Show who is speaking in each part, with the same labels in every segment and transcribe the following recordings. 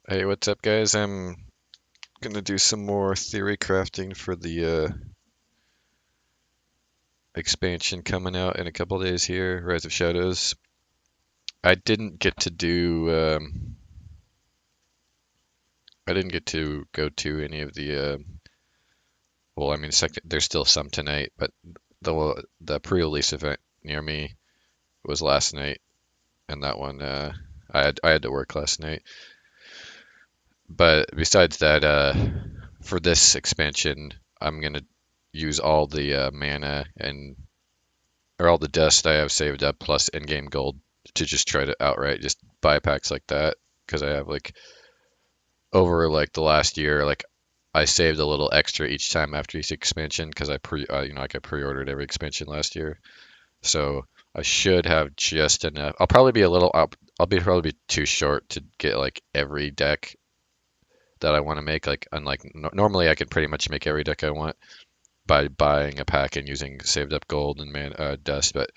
Speaker 1: Hey, what's up, guys? I'm gonna do some more theory crafting for the expansion coming out in a couple days here, Rise of Shadows. I didn't get to do, I didn't get to go to any of the, well, I mean, there's still some tonight, but the pre-release event near me was last night, and that one, I had to work last night. But besides that, for this expansion, I'm gonna use all the mana and or all the dust I have saved up plus in-game gold to just try to outright just buy packs like that because I have like over like the last year like I saved a little extra each time after each expansion because I pre-ordered every expansion last year, so I should have just enough. I'll be probably be too short to get like every deck that I want to make. Like unlike normally I can pretty much make every deck I want by buying a pack and using saved up gold and dust, but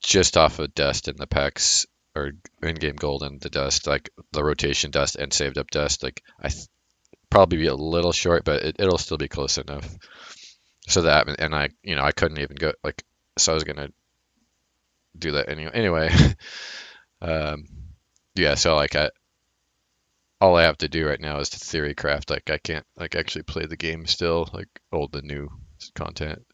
Speaker 1: just off of dust in the packs or in-game gold and the dust, like the rotation dust and saved up dust, like probably be a little short, but it'll still be close enough. So that and I couldn't even go like so I was gonna do that anyway. Anyway, um, yeah. So like all I have to do right now is to theory craft. Like I can't like actually play the game still, like old and new content.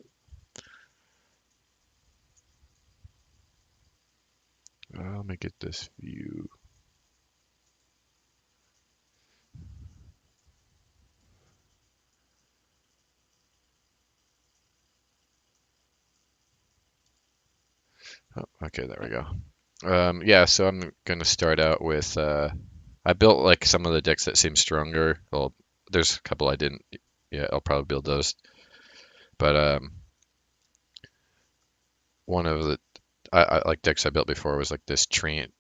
Speaker 1: Let me get this view. Oh, okay, there we go. Yeah, so I'm gonna start out with I built like some of the decks that seem stronger. Well, there's a couple I didn't. Yeah, I'll probably build those. But one of the I like decks I built before was like this Treant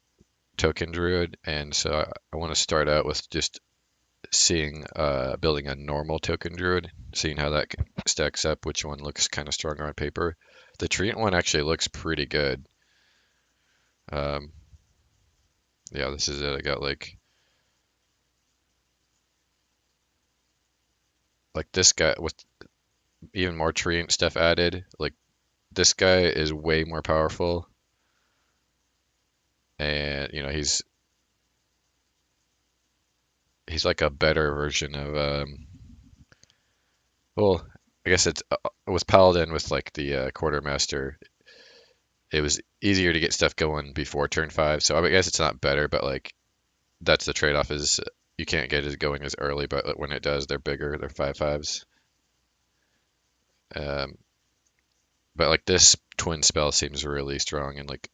Speaker 1: token druid, and so I want to start out with just seeing building a normal token druid, seeing how that stacks up, which one looks kind of stronger on paper. The Treant one actually looks pretty good. Um, yeah, this is it. I got like this guy with even more Treant stuff added. Like this guy is way more powerful, and he's like a better version of well, I guess it was Paladin with like the Quartermaster. It was easier to get stuff going before turn five, so I guess it's not better, but like that's the trade-off is you can't get it going as early, but like, when it does, they're bigger. They're five fives. Um, but like this twin spell seems really strong, and like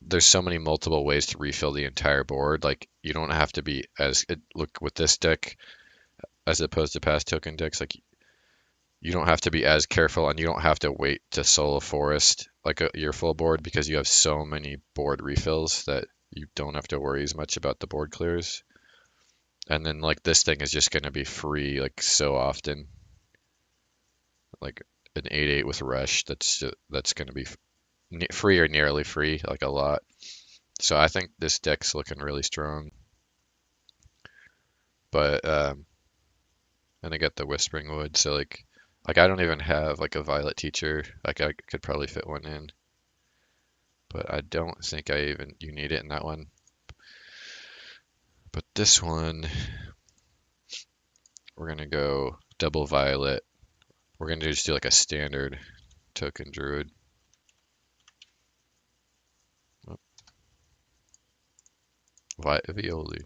Speaker 1: there's so many multiple ways to refill the entire board. Like you don't have to be look with this deck as opposed to past token decks. Like you don't have to be as careful, and you don't have to wait to solo forest like your full board because you have so many board refills that you don't have to worry as much about the board clears. And then like this thing is just gonna be free like so often, like an 8/8 with rush. That's gonna be free or nearly free, like a lot. So I think this deck's looking really strong. But and I got the Whispering Wood, so like I don't even have like a Violet Teacher. Like I could probably fit one in, but I don't think you need it in that one. But this one, we're gonna go double Violet. We're gonna just do like a standard token Druid. Oh, Violi.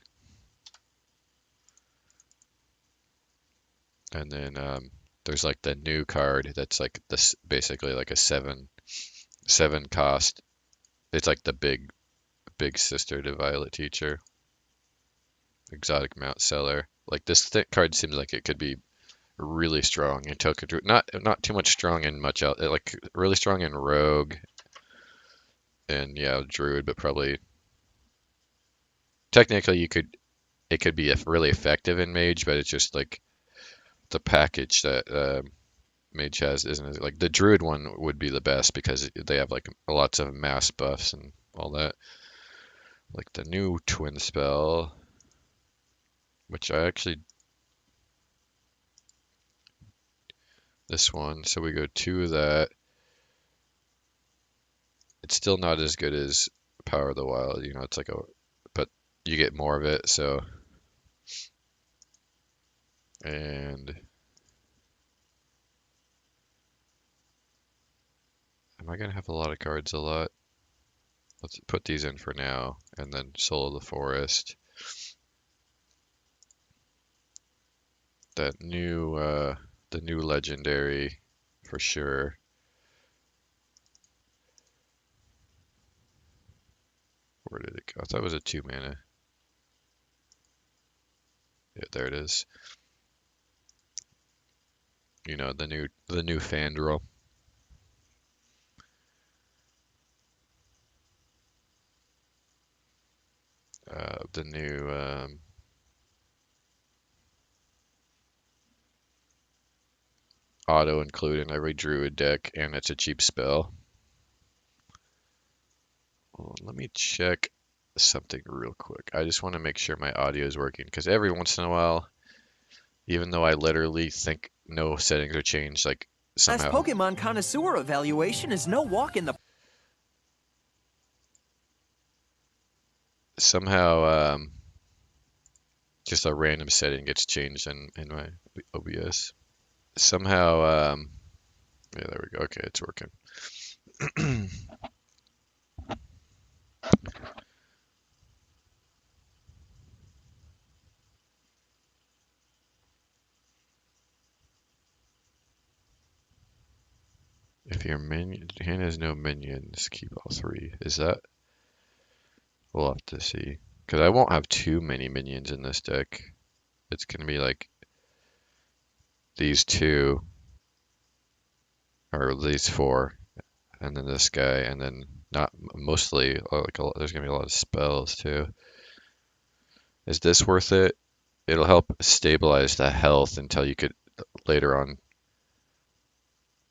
Speaker 1: And then there's like the new card that's like this basically like a seven cost. It's like the big sister to Violet Teacher. Exotic Mount Seller. Like this card seems like it could be really strong in Token Druid. Not too much strong in much else. Like really strong in Rogue and yeah, Druid, but probably technically it could be really effective in Mage, but it's just like the package that Mage has isn't like the Druid one would be the best because they have like lots of mass buffs and all that. like the new twin spell, which I actually, this one, so we go 2 of that. It's still not as good as Power of the Wild, you know, it's like a, but you get more of it, so, and am I gonna have a lot of cards a lot? Let's put these in for now, and then Soul of the Forest. That new, the new legendary, for sure. Where did it go? I thought it was a 2 mana. Yeah, there it is. You know, the new Fandral. The new auto include in every druid deck, and it's a cheap spell. Well, let me check something real quick. I just want to make sure my audio is working, because every once in a while, even though I literally think no settings are changed, like
Speaker 2: Last
Speaker 1: somehow
Speaker 2: Pokemon connoisseur evaluation is no walk in the
Speaker 1: somehow just a random setting gets changed in my OBS. Somehow yeah, there we go. Okay, it's working. If your hand has no minions, keep all 3. Is that? We'll have to see. Because I won't have too many minions in this deck. It's going to be like these 2, or these 4, and then this guy, and then not mostly, like there's going to be a lot of spells too. Is this worth it? It'll help stabilize the health until you could later on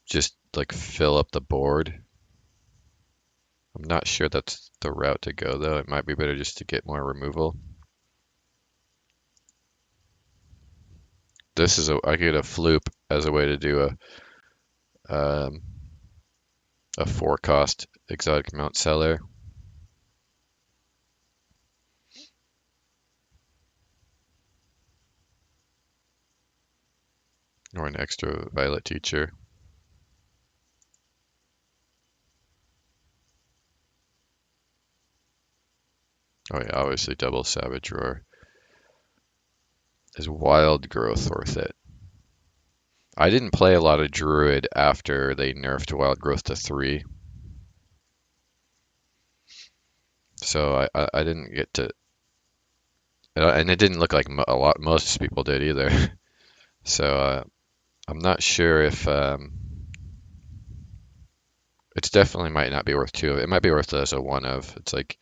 Speaker 1: just like fill up the board. I'm not sure that's the route to go though. It might be better just to get more removal. This is I get a floop as a way to do a 4-cost exotic mount seller. Or an extra violet teacher. Oh yeah, obviously double savage roar. Is wild growth worth it? I didn't play a lot of druid after they nerfed wild growth to 3. So I didn't get to, and it didn't look like most people did either. So I'm not sure if it's definitely might not be worth 2 of it. It might be worth it as a 1 of. It's like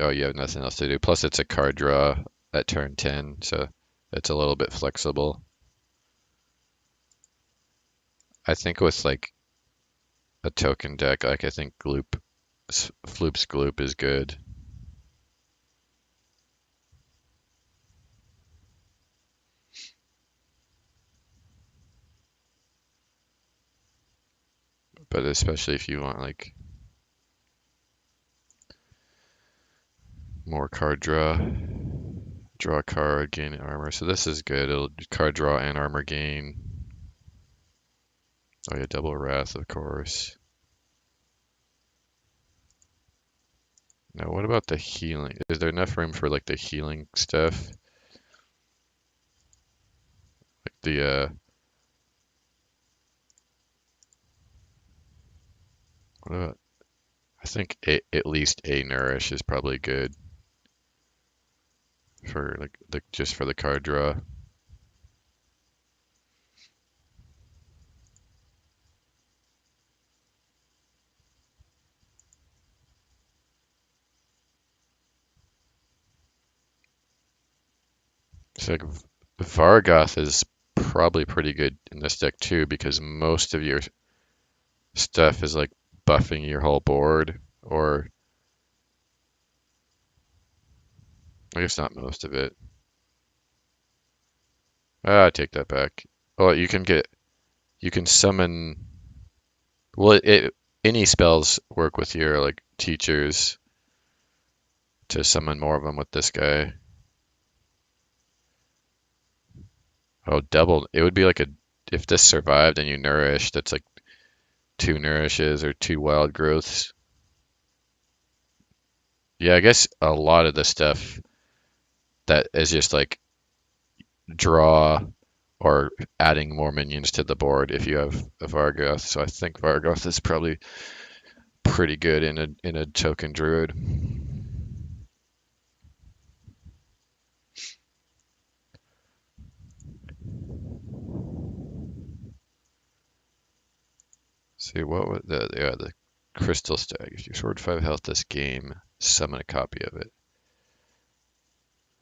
Speaker 1: oh, you have nothing else to do. Plus it's a card draw at turn 10, so it's a little bit flexible. I think with like a token deck, like I think Floop's Gloop is good. But especially if you want like more card draw a card, gain armor. So this is good. It'll card draw and armor gain. Oh yeah, double wrath, of course. Now what about the healing? Is there enough room for like the healing stuff? Like the what about, I think at least a nourish is probably good for like just for the card draw. So like Vargoth is probably pretty good in this deck too, because most of your stuff is like buffing your whole board, or I guess not most of it. Ah, I take that back. Oh, you can summon. Well, any spells work with your like teachers to summon more of them with this guy. Oh, double. It would be like a if this survived and you nourish, that's like two nourishes or two wild growths. Yeah, I guess a lot of the stuff that is just like draw or adding more minions to the board if you have a Vargoth. So I think Vargoth is probably pretty good in a token druid. See what was the crystal stag. If you sword 5 health this game, summon a copy of it.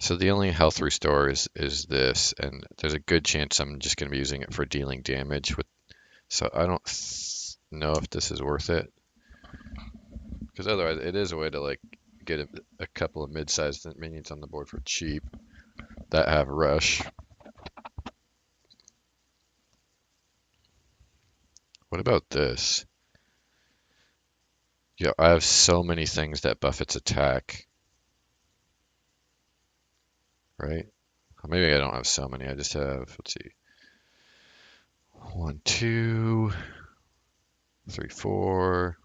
Speaker 1: So the only health restore is this, and there's a good chance I'm just going to be using it for dealing damage with. So I don't know if this is worth it, because otherwise it is a way to like get a couple of mid-sized minions on the board for cheap that have rush. What about this? Yeah, I have so many things that buff its attack, right? Maybe I don't have so many. I just have, let's see, one, two, three, four.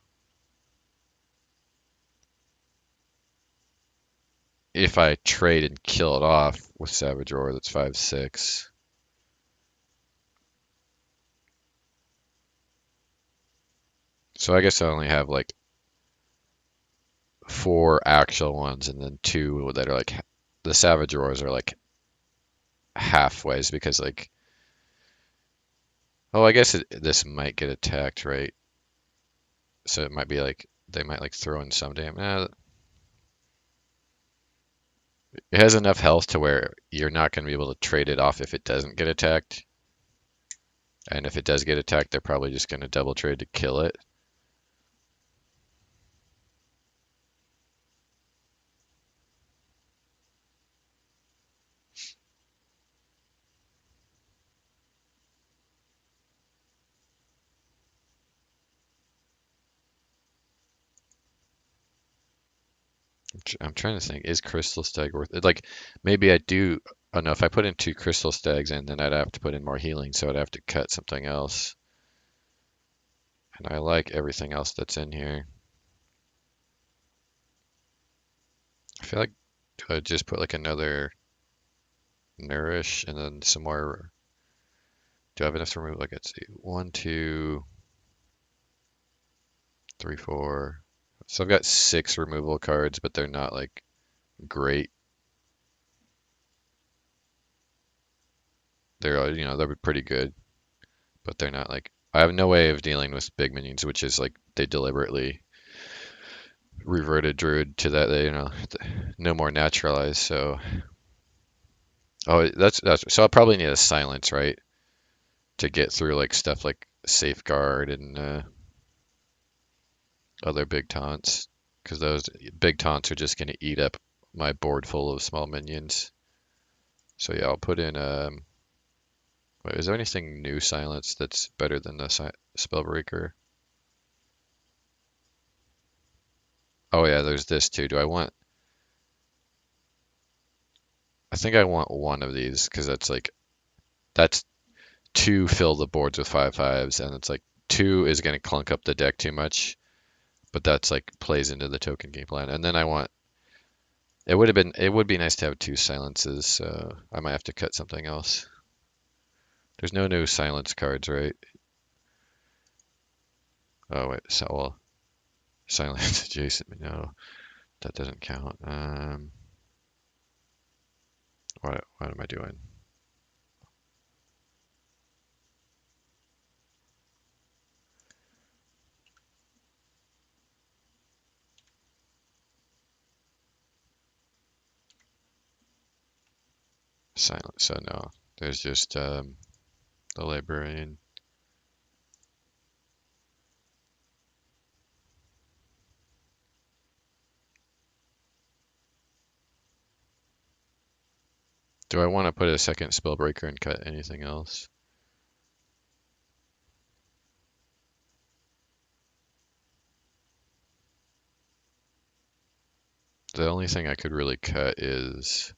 Speaker 1: If I trade and kill it off with Savage Roar, that's 5, 6. So I guess I only have like four actual ones and then two that are like the Savage Roars are like halfways because like oh I guess this might get attacked, right? So it might be like they might like throw in some damage. It has enough health to where you're not going to be able to trade it off if it doesn't get attacked. And if it does get attacked, they're probably just going to double trade to kill it. I'm trying to think, is Crystal Stag worth it? Like, maybe I do. Oh no, if I put in two Crystal Stags in, then I'd have to put in more healing, so I'd have to cut something else. And I like everything else that's in here. I feel like do I just put like another Nourish and then some more. Do I have enough to remove? Like, let's see, one, two, three, four. So I've got 6 removal cards, but they're not like great. They're they're pretty good, but they're not like I have no way of dealing with big minions, which is like they deliberately reverted Druid to that they no more naturalized. So oh that's so I'll probably need a silence, right, to get through like stuff like safeguard and other big taunts, because those big taunts are just going to eat up my board full of small minions. So yeah, I'll put in wait, is there anything new silence that's better than the Spellbreaker? Oh yeah, there's this too. Do I want? I think I want one of these because that's two fill the boards with 5/5s, and it's like two is going to clunk up the deck too much, but that's like plays into the token game plan. And then I want it would be nice to have two silences, so I might have to cut something else. There's no new silence cards, right? Oh wait, so well, silence adjacent. No, that doesn't count. What am I doing? Silence. So no, there's just the librarian. Do I want to put a second spell breaker and cut anything else? The only thing I could really cut is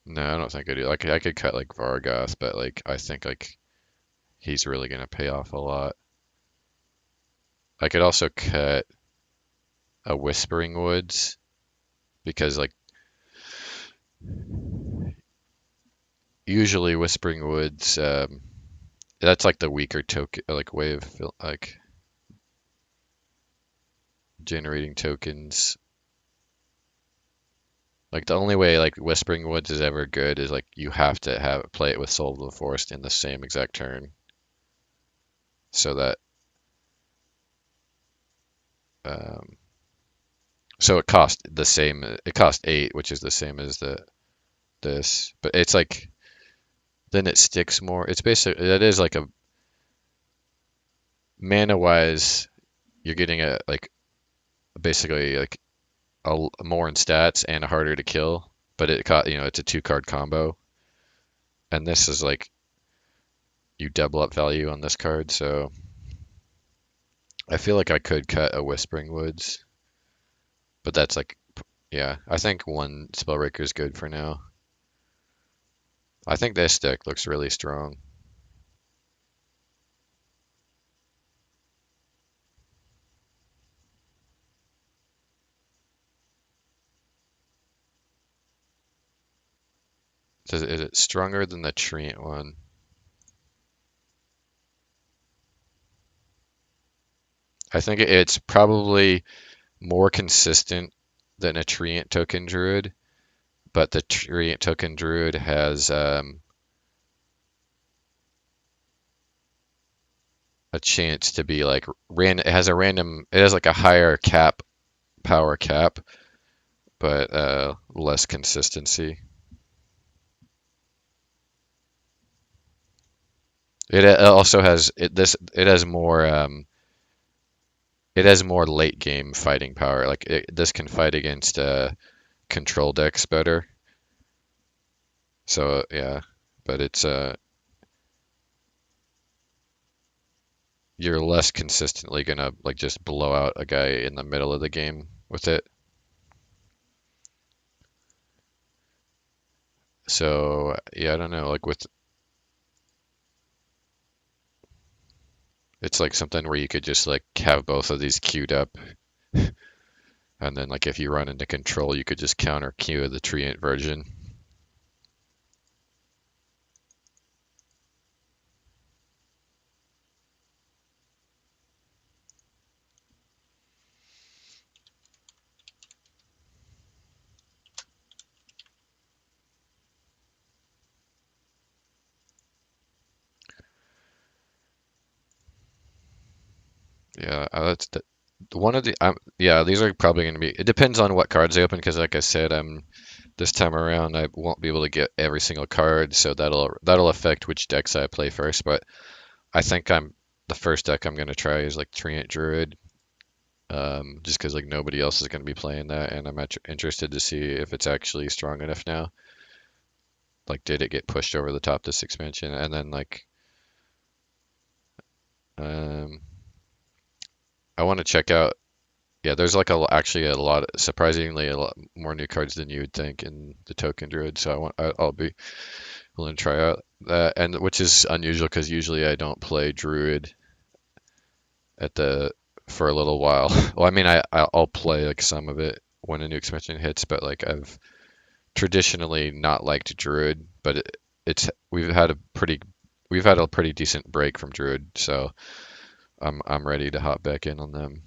Speaker 1: no, I don't think I do. Like I could cut like Vargoth, but like I think like he's really gonna pay off a lot. I could also cut a Whispering Woods because like usually Whispering Woods that's like the weaker token like way of like generating tokens. Like the only way like Whispering Woods is ever good is like you have to have play it with Soul of the Forest in the same exact turn so that um so it cost the same it cost 8 which is the same as the this but it's like then it sticks more. It's basically that is like a mana wise you're getting a like basically like more in stats and harder to kill, but it caught it's a 2 card combo, and this is like you double up value on this card, so I feel like I could cut a Whispering Woods, but that's like yeah, I think one Spellbreaker is good for now. I think this deck looks really strong. Is it stronger than the Treant one? I think it's probably more consistent than a Treant token Druid, but the Treant token Druid has a chance to be like random. It has a random. It has like a higher power cap, but less consistency. It also has it this. It has more. It has more late game fighting power. Like this can fight against control decks better. So yeah, but it's you're less consistently gonna like just blow out a guy in the middle of the game with it. So yeah, I don't know. Like with it's like something where you could just like have both of these queued up, and then like if you run into control, you could just counter queue the Treant version. Yeah, that's one of the yeah. These are probably going to be. It depends on what cards I open because, like I said, I'm this time around I won't be able to get every single card, so that'll affect which decks I play first. But I think I'm the first deck I'm going to try is like Treant Druid, just because like nobody else is going to be playing that, and I'm interested to see if it's actually strong enough now. Like, did it get pushed over the top this expansion? And then like, um, I want to check out. Yeah, there's like actually a lot, surprisingly a lot more new cards than you would think in the Token Druid. So I'll be willing to try out that, and which is unusual because usually I don't play Druid at the for a little while. Well, I mean I'll play like some of it when a new expansion hits, but like I've traditionally not liked Druid, but it's we've had a pretty decent break from Druid, so I'm ready to hop back in on them.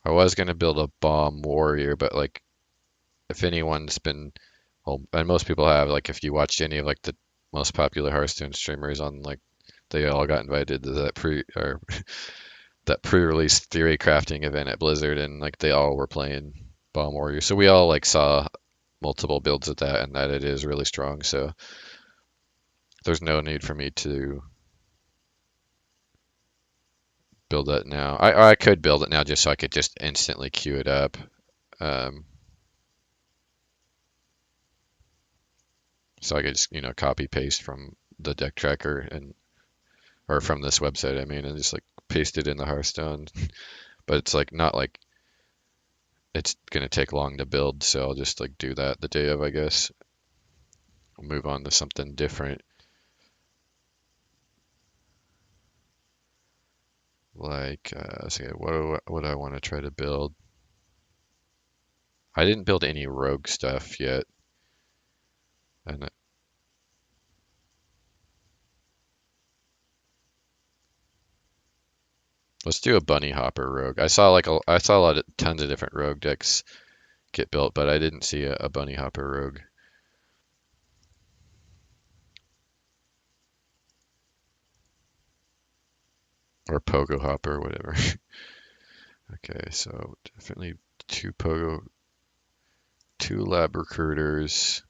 Speaker 1: I was gonna build a bomb warrior, but like if anyone's been well, and most people have, like if you watched any of like the most popular Hearthstone streamers on like they all got invited to that that pre-release theory crafting event at Blizzard, and like they all were playing Bomb Warrior. So we all like saw multiple builds of that and that it is really strong. So there's no need for me to build that now. I could build it now just so I could just instantly queue it up. Um, so I could just, copy paste from the deck tracker and or from this website, I mean, and just like paste it in the Hearthstone. But it's like not like it's gonna take long to build, so I'll just like do that the day of, I guess. I'll move on to something different. Like, let's see, what do I want to try to build? I didn't build any rogue stuff yet, and let's do a bunny hopper rogue. I saw a lot of tons of different rogue decks get built, but I didn't see a bunny hopper rogue or pogo hopper, whatever. Okay, so definitely two pogo, two lab recruiters.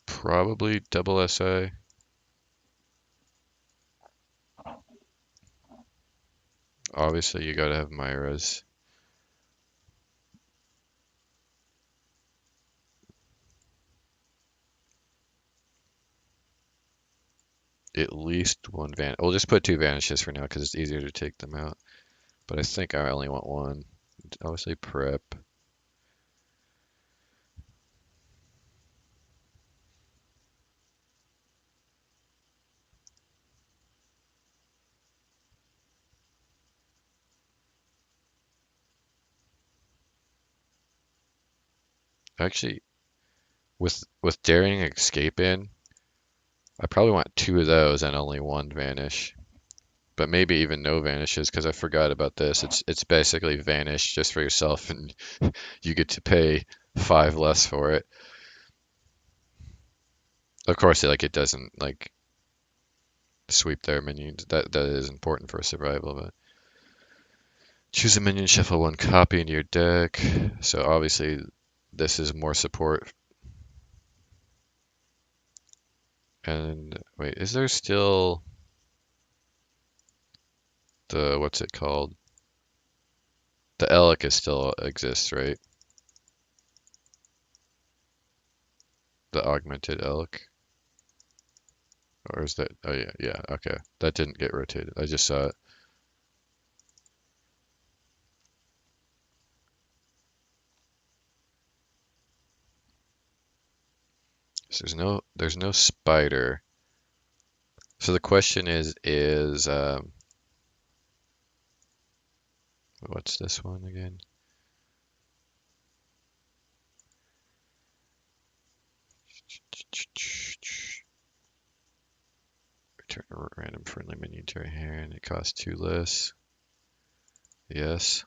Speaker 1: Probably double SA. Obviously, you gotta have Myra's. At least one van. We'll just put two vanishes for now because it's easier to take them out. But I think I only want one. Obviously, prep. Actually, with daring escape in, I probably want two of those and only one vanish. But maybe even no vanishes because I forgot about this. It's basically vanish just for yourself, and you get to pay five less for it. Of course, like it doesn't like sweep their minions. That is important for survival, but choose a minion, shuffle one copy into your deck. So obviously, this is more support. And wait, is there still the what's it called? The Elk is still exists, right? The augmented Elk. Or is that? Oh yeah, yeah. Okay, that didn't get rotated. I just saw it. So there's no spider. So the question is what's this one again? Return a random friendly minion to your hand. It costs two less. Yes.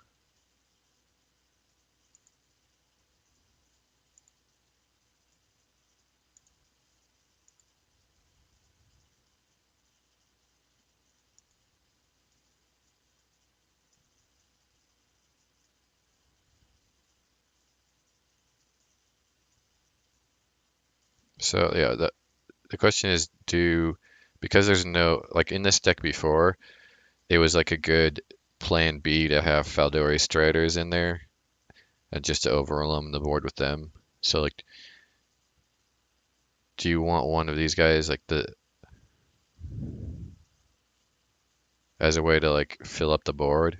Speaker 1: So yeah, the question is because there's no like in this deck before, it was like a good plan B to have Faldori Striders in there and just to overwhelm the board with them. So like, do you want one of these guys like the as a way to like fill up the board,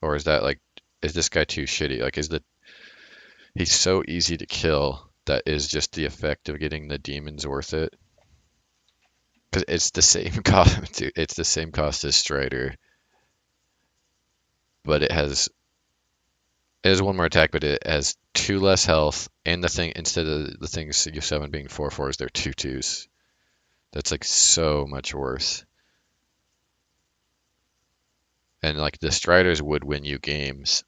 Speaker 1: or is that like is this guy too shitty? Like, he's so easy to kill that is just the effect of getting the demons worth it? Because it's the same cost, dude, it's the same cost as Strider, but it has one more attack, but it has two less health, and the thing instead of the things you summon being 4/4s, they're 2/2s. That's like so much worse. And like the Striders would win you games.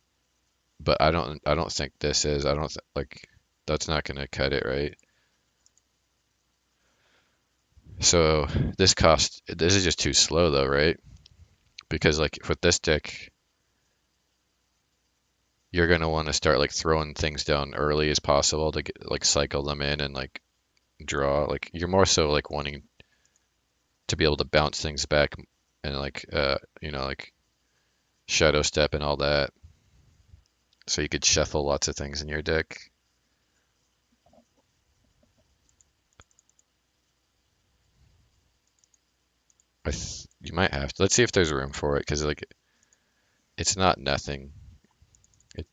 Speaker 1: but I don't think this is. I don't th like that's not gonna cut it, right? So this is just too slow though, right? Because like with this deck, you're gonna want to start like throwing things down early as possible to get like cycle them in and like draw. Like you're more so like wanting to be able to bounce things back and like like shadow step and all that, so you could shuffle lots of things in your deck. You might have to. Let's see if there's room for it because like it's not nothing. It,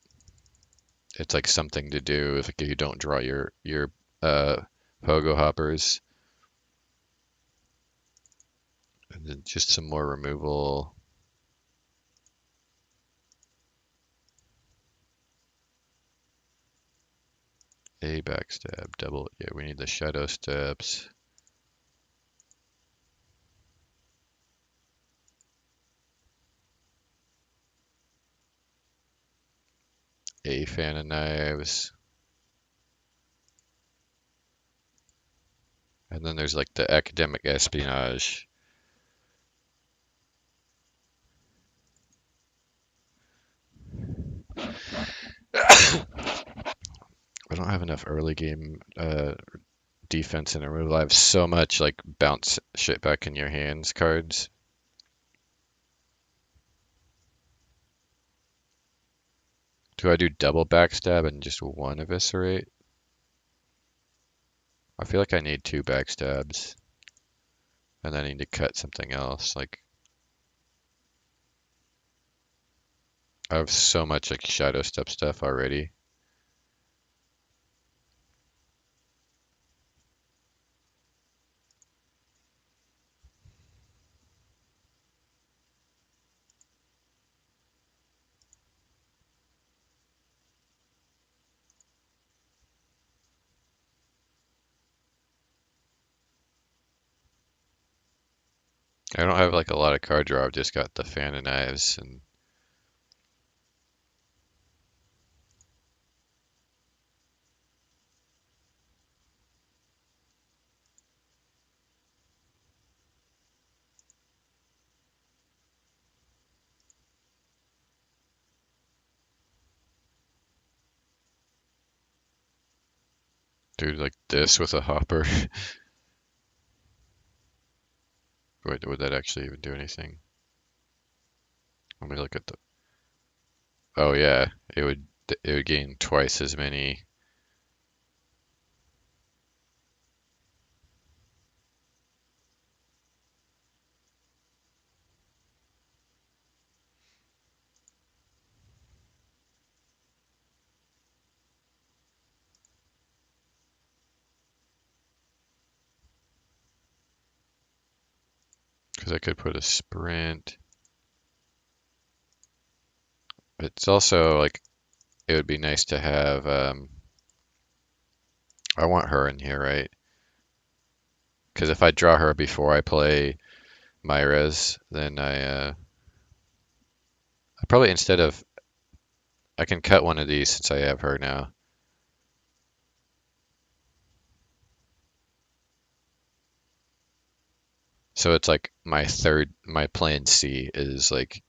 Speaker 1: it's like something to do if like, you don't draw your uh pogo hoppers. And then just some more removal. A backstab, double. Yeah, we need the shadow steps. A fan of knives. And then there's like the academic espionage. I don't have enough early game defense and removal. I have so much like bounce shit back in your hands cards. Do I do double backstab and just one eviscerate? I feel like I need two backstabs. And then I need to cut something else. Like I have so much like shadow step stuff already. I don't have like a lot of card draw. I've just got the fan of knives and dude like this with a hopper. Would that actually even do anything? Let me look at the. Oh yeah, it would gain twice as many. Because I could put a sprint. It's also like it would be nice to have. I want her in here, right? Because if I draw her before I play Myra's, then I probably instead of I can cut one of these since I have her now. So it's like my plan C is like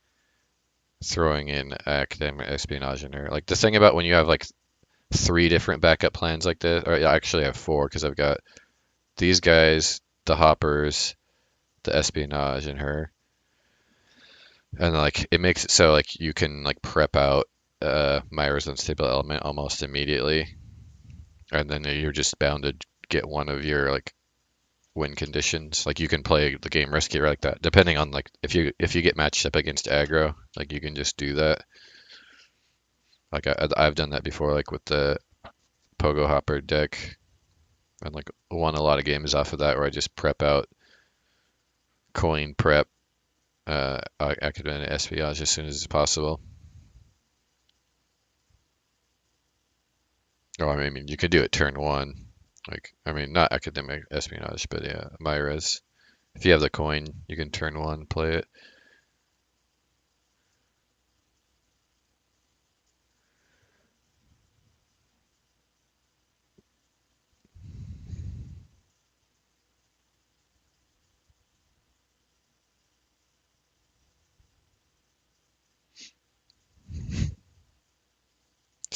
Speaker 1: throwing in academic espionage in her. Like the thing about when you have like three different backup plans like this, or I actually have four because I've got these guys, the hoppers, the espionage in her, and like it makes it so like you can like prep out Myra's unstable element almost immediately, and then you're just bound to get one of your like win conditions. Like you can play the game riskier like that, depending on like if you get matched up against aggro, like you can just do that. Like I've done that before, like with the Pogo Hopper deck, and like won a lot of games off of that, where I just prep out coin prep, academic espionage as soon as possible. Oh, I mean, you can do it turn one. Like, I mean, not academic espionage, but yeah, Myra's. If you have the coin, you can turn one, play it.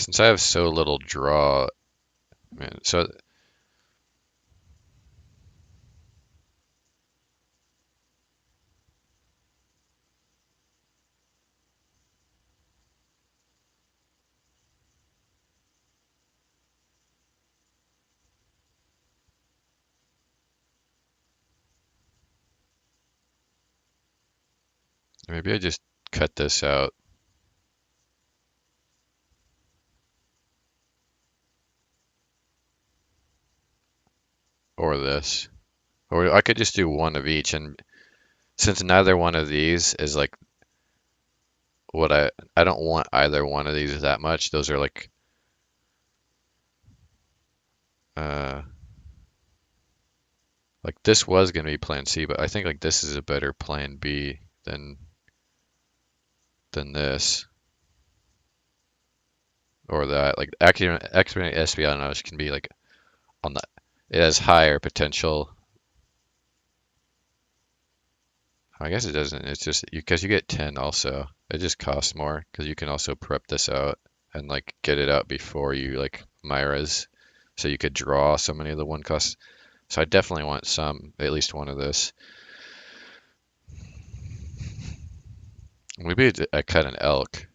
Speaker 1: Since I have so little draw, man, so maybe I just cut this out or this. Or I could just do one of each, and since neither one of these is like what I don't want either one of these that much. Those are uh like this was gonna be plan C, but I think like this is a better plan B than this or that. Like accident espionage can be like on the it has higher potential. I guess it doesn't. It's just because you get 10 also. It just costs more because you can also prep this out and like get it out before you like Myra's. So you could draw so many of the one costs. So I definitely want some, at least one of this. Maybe I cut an elk.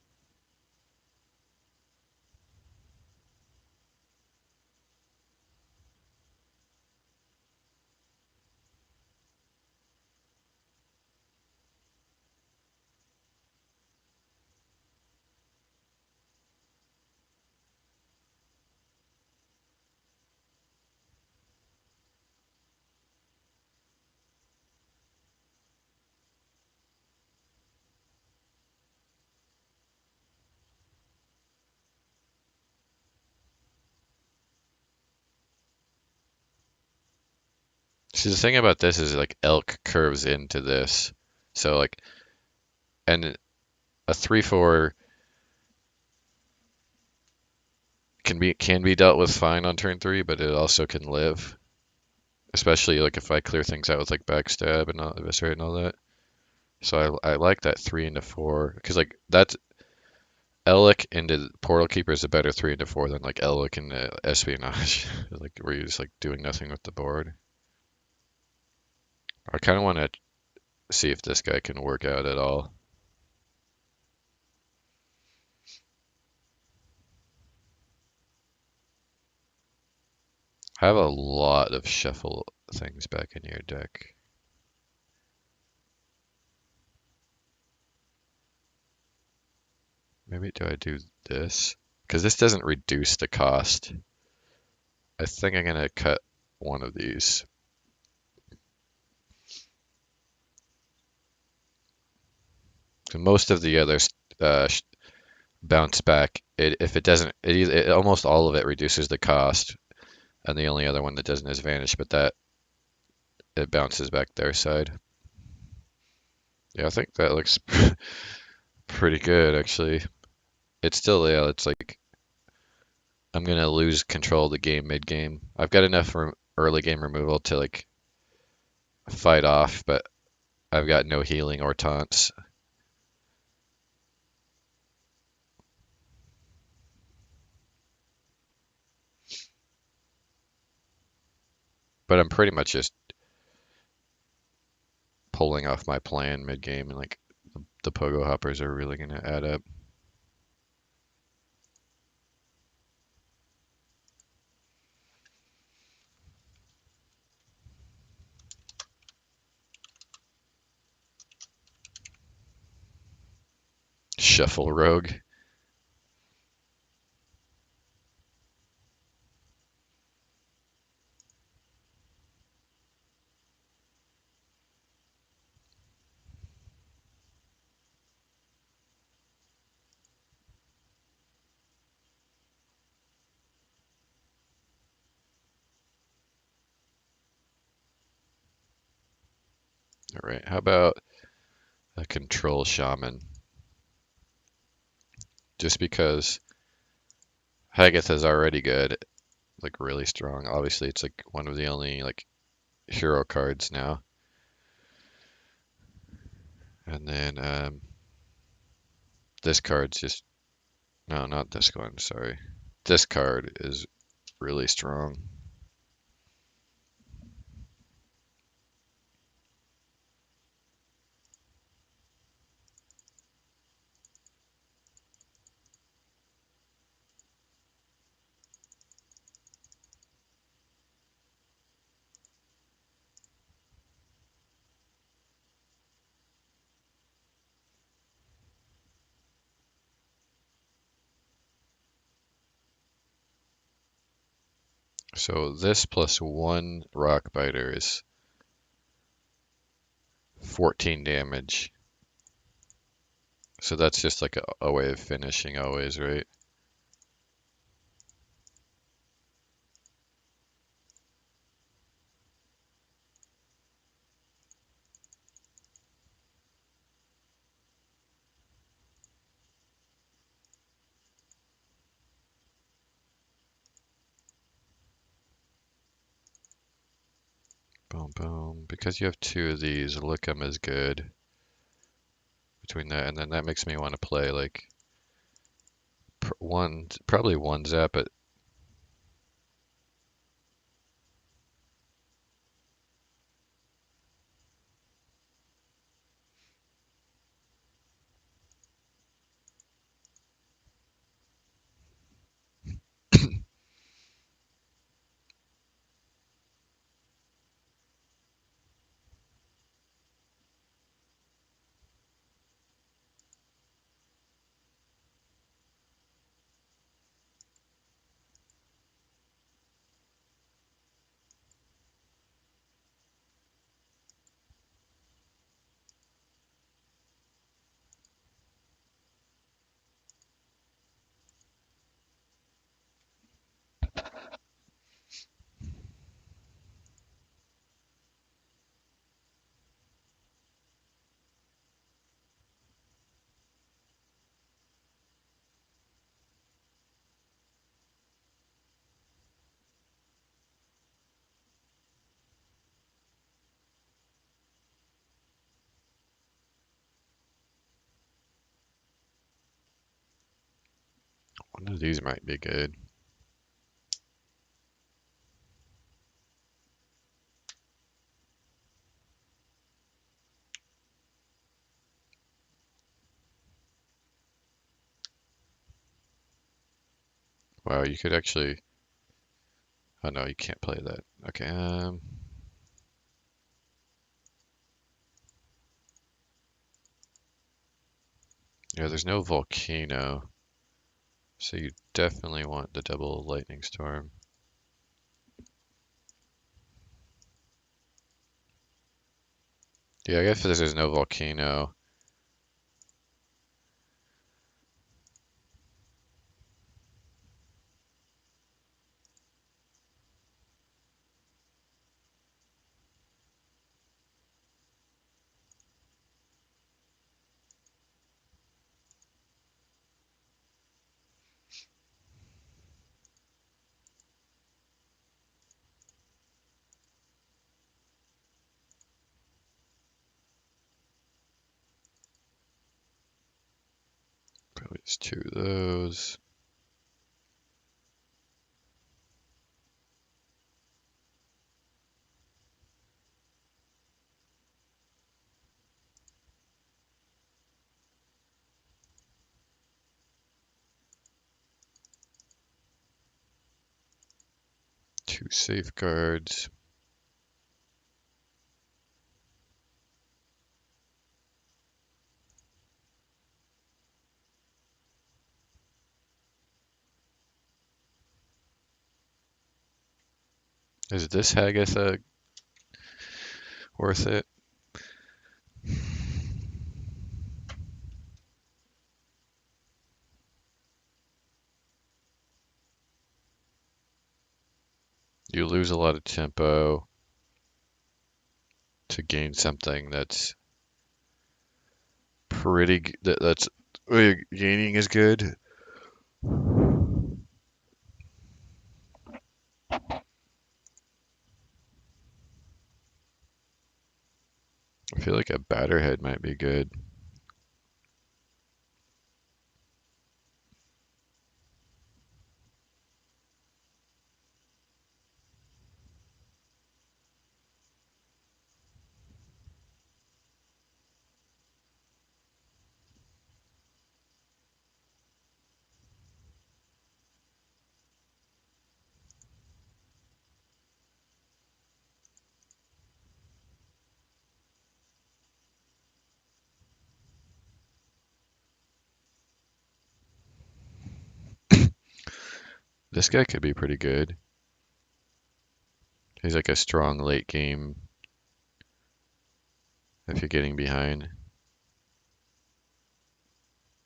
Speaker 1: See, the thing about this is like elk curves into this. So like, and a 3/4 can be dealt with fine on turn 3, but it also can live. Especially like if I clear things out with like backstab and eviscerate and all that. So I like that 3 into 4 because like that's Elec into Portal Keeper is a better 3 into 4 than like Elec into Espionage, like where you're just like doing nothing with the board. I kind of want to see if this guy can work out at all. I have a lot of shuffle things back in your deck. Maybe do I do this? Because this doesn't reduce the cost. I think I'm gonna cut one of these. So most of the others uh, bounce back. If it doesn't, almost all of it reduces the cost, and the only other one that doesn't is Vanish, but that it bounces back their side. Yeah, I think that looks pretty good actually. It's still, yeah, it's like I'm gonna lose control of the game mid game. I've got enough early game removal to like fight off, but I've got no healing or taunts. But I'm pretty much just pulling off my plan mid game, and like the pogo hoppers are really gonna add up. Shuffle rogue. All right, how about a control shaman? Just because Haggith is already good, like really strong. Obviously, it's like one of the only like hero cards now. And then this card's just No, not this one, sorry. This card is really strong. So this plus one rock biter is 14 damage. So that's just like a way of finishing always, right? Boom, boom. Because you have two of these, look 'em is good between that, and then that makes me want to play like one, probably one zap it. One of these might be good. Wow, you could actually. Oh no, you can't play that. Okay. Yeah, there's no volcano, so you definitely want the double lightning storm. Yeah, I guess there's no volcano. Probably just two of those. Two safeguards. Is this Hagatha worth it? You lose a lot of tempo to gain something that's that's gaining is good. I feel like a batterhead might be good. This guy could be pretty good. He's like a strong late game if you're getting behind.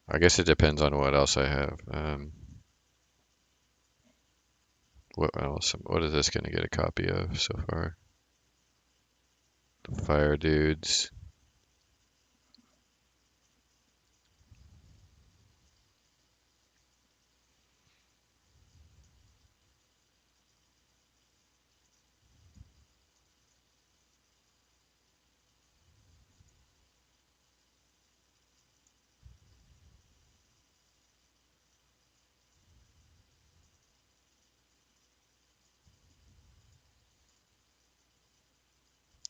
Speaker 1: I guess it depends on what else I have. What else? What is this going to get a copy of so far? The Fire Dudes.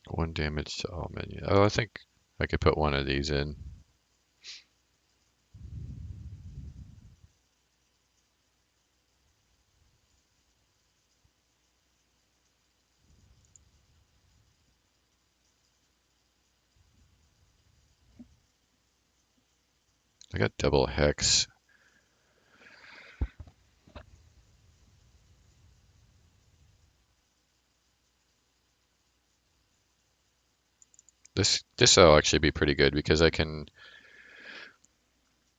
Speaker 1: One damage to all minions. Oh, I think I could put one of these in. I got double hex. This will actually be pretty good because I can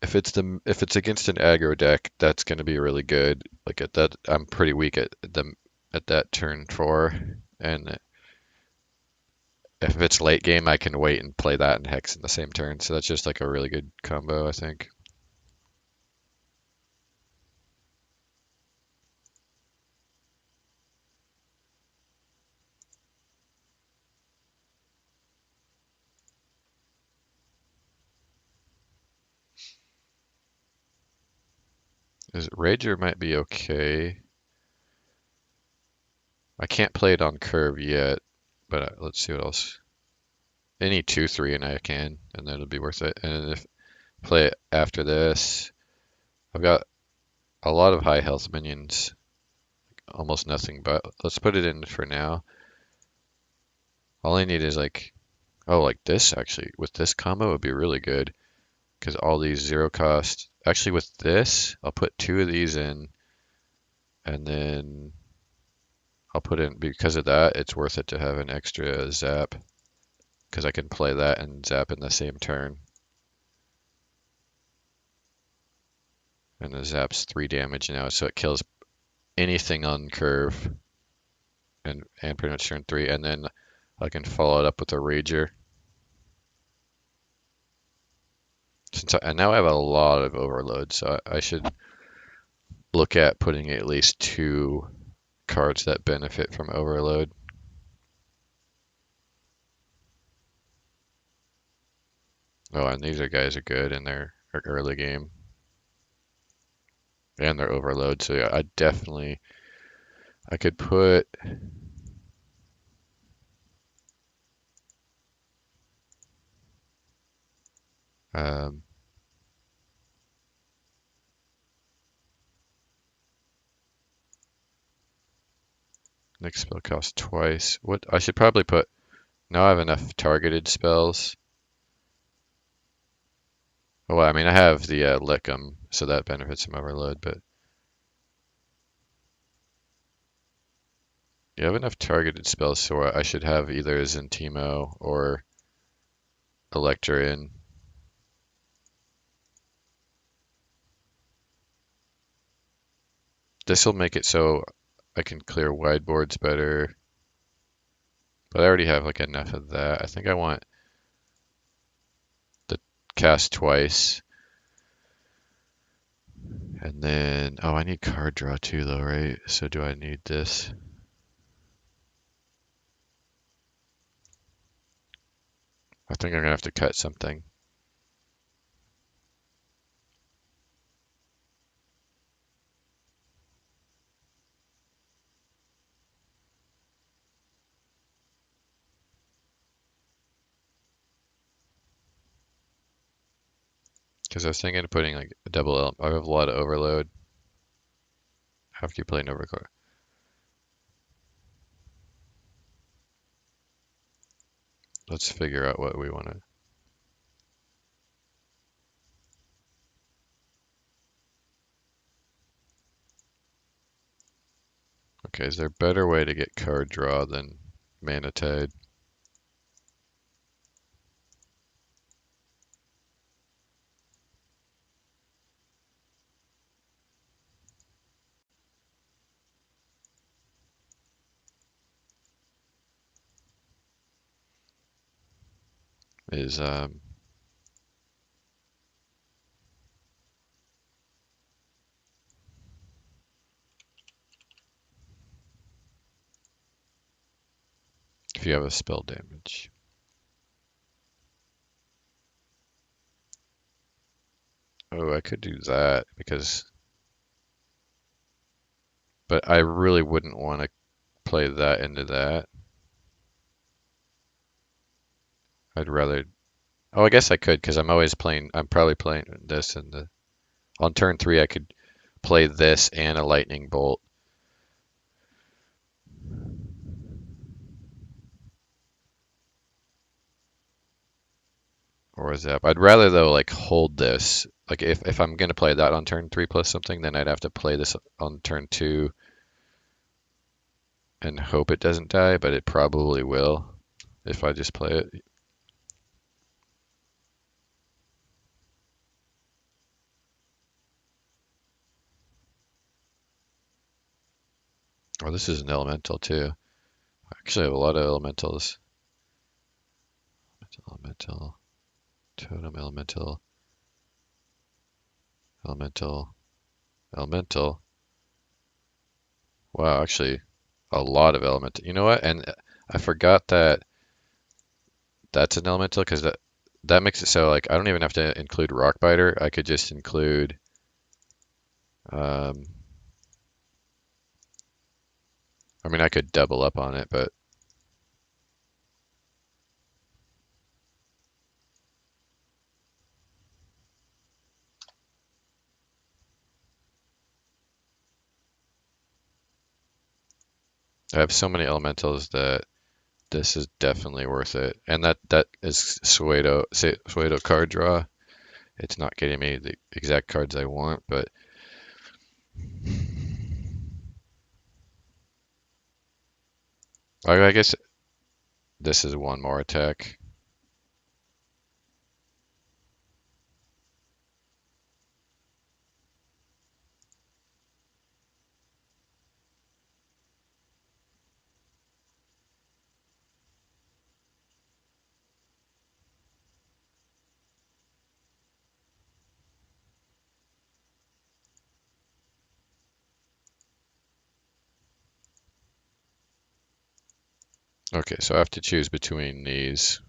Speaker 1: if it's against an aggro deck, that's going to be really good. Like at that, I'm pretty weak at that turn 4, and if it's late game, I can wait and play that and hex in the same turn. So that's just like a really good combo, I think. Rager might be okay. I can't play it on curve yet, but let's see what else. Any 2/3 and I can, and then it'll be worth it. And if play it after this, I've got a lot of high health minions, almost nothing, but let's put it in for now. All I need is like, oh, like this actually, with this combo would be really good because all these 0 cost. Actually, with this, I'll put 2 of these in, and then I'll put in, because of that, it's worth it to have an extra zap because I can play that and zap in the same turn. And the zap's 3 damage now, so it kills anything on curve and pretty much turn 3. And then I can follow it up with a Rager. And now I have a lot of overload, so I should look at putting at least 2 cards that benefit from overload. Oh, and these guys are good in their early game. And their overload, so yeah, I could put um, next spell costs twice. What I should probably put, now I have enough targeted spells. Oh, well, I mean I have the lick 'em, so that benefits from overload, but you have enough targeted spells, so I should have either Zentimo or Electra in. This will make it so I can clear wide boards better, but I already have like enough of that. I think I want the cast twice, and then oh, I need card draw too, though, right? So do I need this? I think I'm gonna have to cut something. Because I was thinking of putting like a double element. I have a lot of overload after you play an overcard. Let's figure out what we want to. Okay, is there a better way to get card draw than Mana Tide? Is if you have a spell damage. Oh, I could do that because, but I really wouldn't want to play that into that. I'd rather. Oh, I guess I could because I'm always playing. I'm probably playing this and the on turn three. I could play this and a lightning bolt. Or zap. I'd rather though like hold this. Like if I'm gonna play that on turn three plus something, then I'd have to play this on turn two and hope it doesn't die, but it probably will if I just play it. Oh, this is an elemental too. Actually, I have a lot of elementals. Elemental, totem, elemental, elemental, elemental. Wow, actually, a lot of elemental. You know what? And I forgot that that's an elemental because that makes it so like I don't even have to include Rockbiter. I could just include um, I mean I could double up on it, but I have so many elementals that this is definitely worth it. And that is Suedo card draw. It's not getting me the exact cards I want, but I guess this is one more attack. Okay, so I have to choose between these.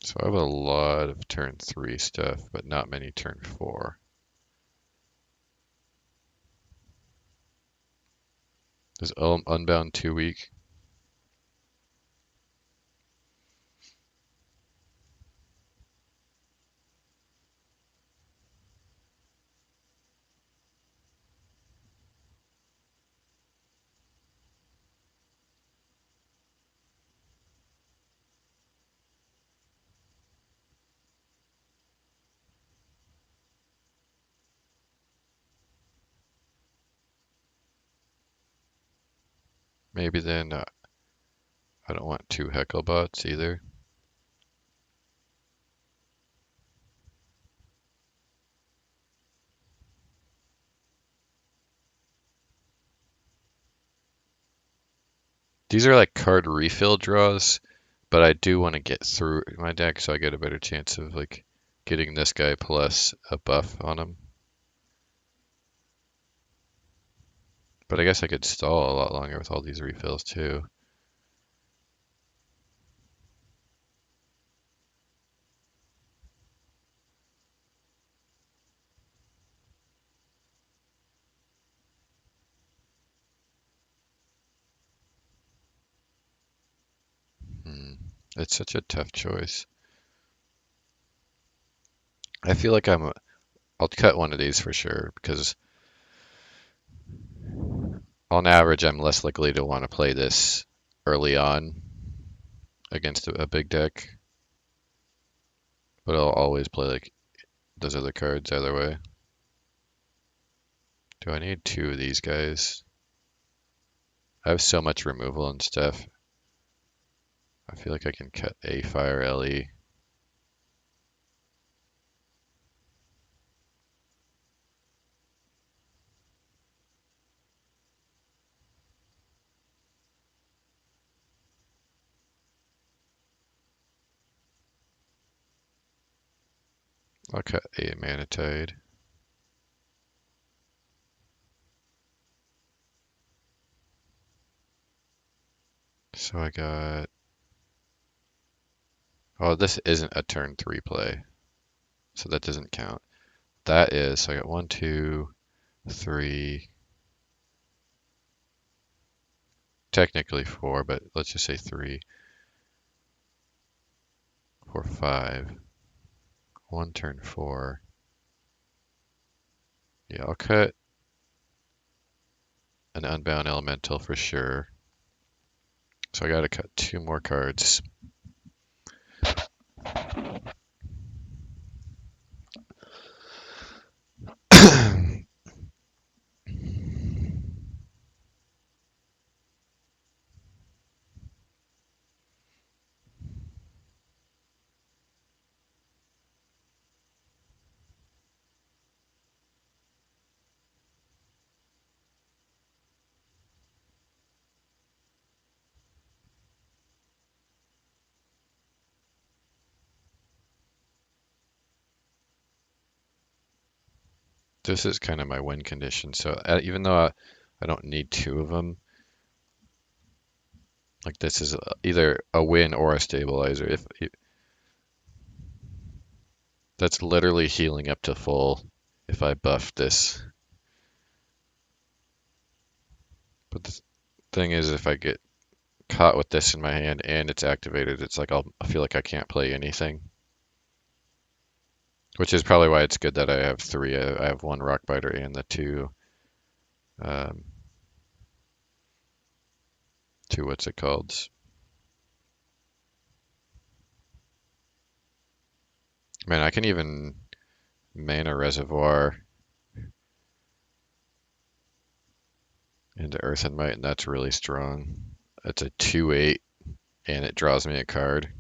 Speaker 1: So I have a lot of turn three stuff, but not many turn four. Is Unbound too weak? Maybe then I don't want two Hecklebots either. These are like card refill draws, but I do want to get through my deck so I get a better chance of like getting this guy plus a buff on him. But I guess I could stall a lot longer with all these refills too. Hmm. It's such a tough choice. I feel like I'll cut one of these for sure because On average, I'm less likely to want to play this early on against a big deck, but I'll always play like those other cards either way. Do I need two of these guys? I have so much removal and stuff. I feel like I can cut a Fire LE. I'll cut a Manatide. So I got... Oh, this isn't a turn 3 play, so that doesn't count. That is, so I got 1, 2, 3, technically 4, but let's just say 3, 4, 5. 1 turn 4. Yeah, I'll cut an Unbound Elemental for sure. So I gotta cut 2 more cards. This is kind of my win condition. So even though I don't need 2 of them, like this is either a win or a stabilizer. If that's literally healing up to full if I buff this. But the thing is, if I get caught with this in my hand and it's activated, it's like I feel like I can't play anything. Which is probably why it's good that I have 3. I have 1 Rockbiter and the 2, um, 2 what's it called? Man, I can even Mana Reservoir into Earth and Might, and that's really strong. It's a 2/8, and it draws me a card.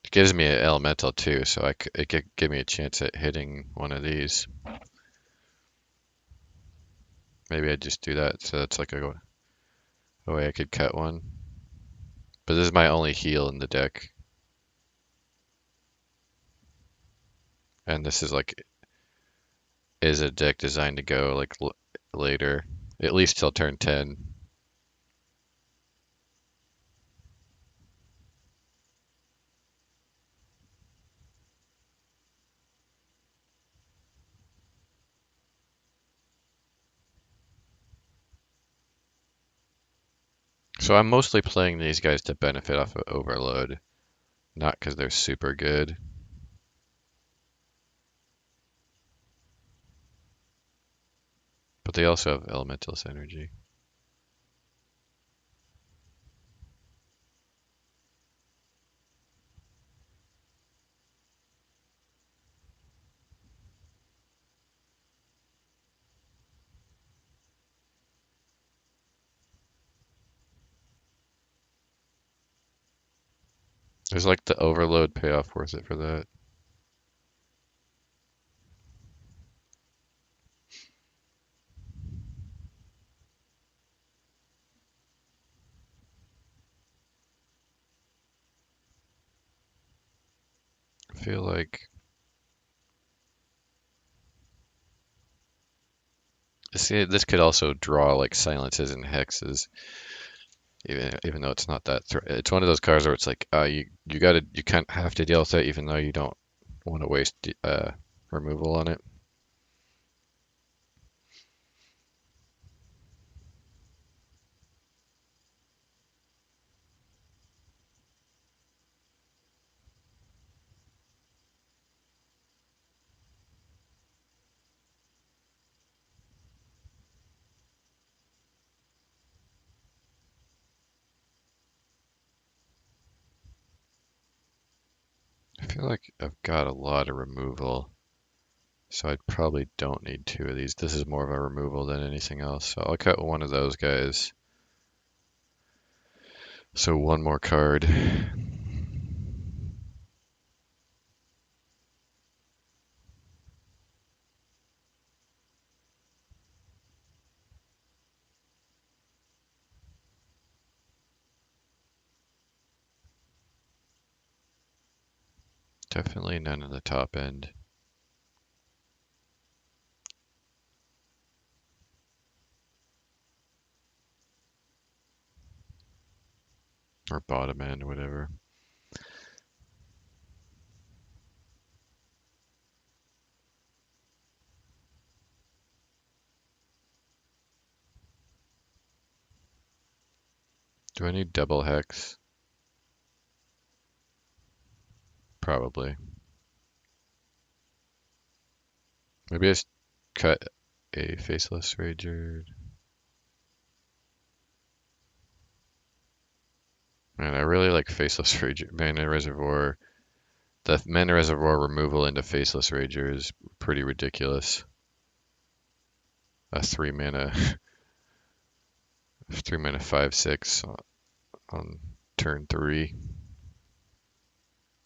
Speaker 1: It gives me an elemental too, so it could give me a chance at hitting one of these. Maybe I just do that, so that's like a way I could cut one. But this is my only heal in the deck, and this is like is a deck designed to go like later, at least till turn 10. So I'm mostly playing these guys to benefit off of Overload, not because they're super good. But they also have Elemental Synergy. Is like the Overload payoff worth it for that? I feel like see, this could also draw like silences and hexes, even though it's not that. It's one of those cards where it's like, you kind of have to deal with it, even though you don't want to waste removal on it. feel like I've got a lot of removal, so I probably don't need two of these. This is more of a removal than anything else, so I'll cut one of those guys. So one more card. Definitely none in the top end. Or bottom end, whatever. Do I need double hex? Probably. Maybe I just cut a faceless rager. Man, I really like faceless rager. Mana reservoir. The mana reservoir removal into faceless rager is pretty ridiculous. A 3 mana, 3 mana 5/6 on turn 3.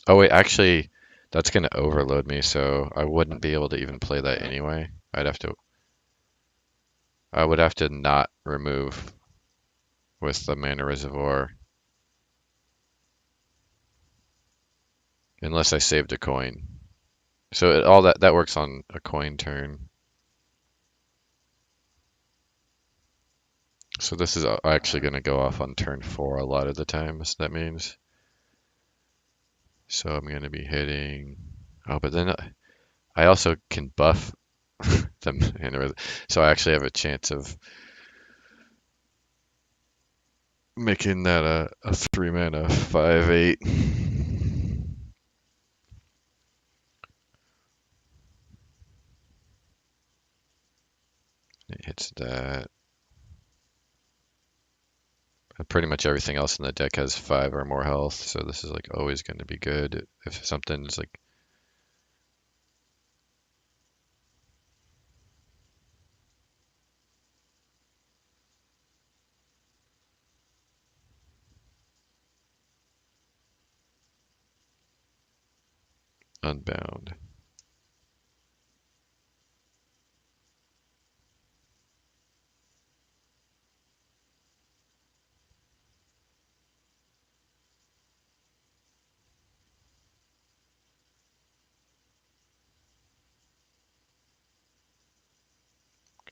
Speaker 1: Oh wait, actually, that's gonna overload me, so I wouldn't be able to even play that anyway. I would have to not remove with the mana reservoir unless I saved a coin. So all that works on a coin turn. So this is actually going to go off on turn 4 a lot of the times, that means. So I'm going to be hitting. Oh, but then I also can buff them. So I actually have a chance of making that a 3 mana 5/8. It hits that. And pretty much everything else in the deck has 5 or more health, so this is like always going to be good. If something's like unbound.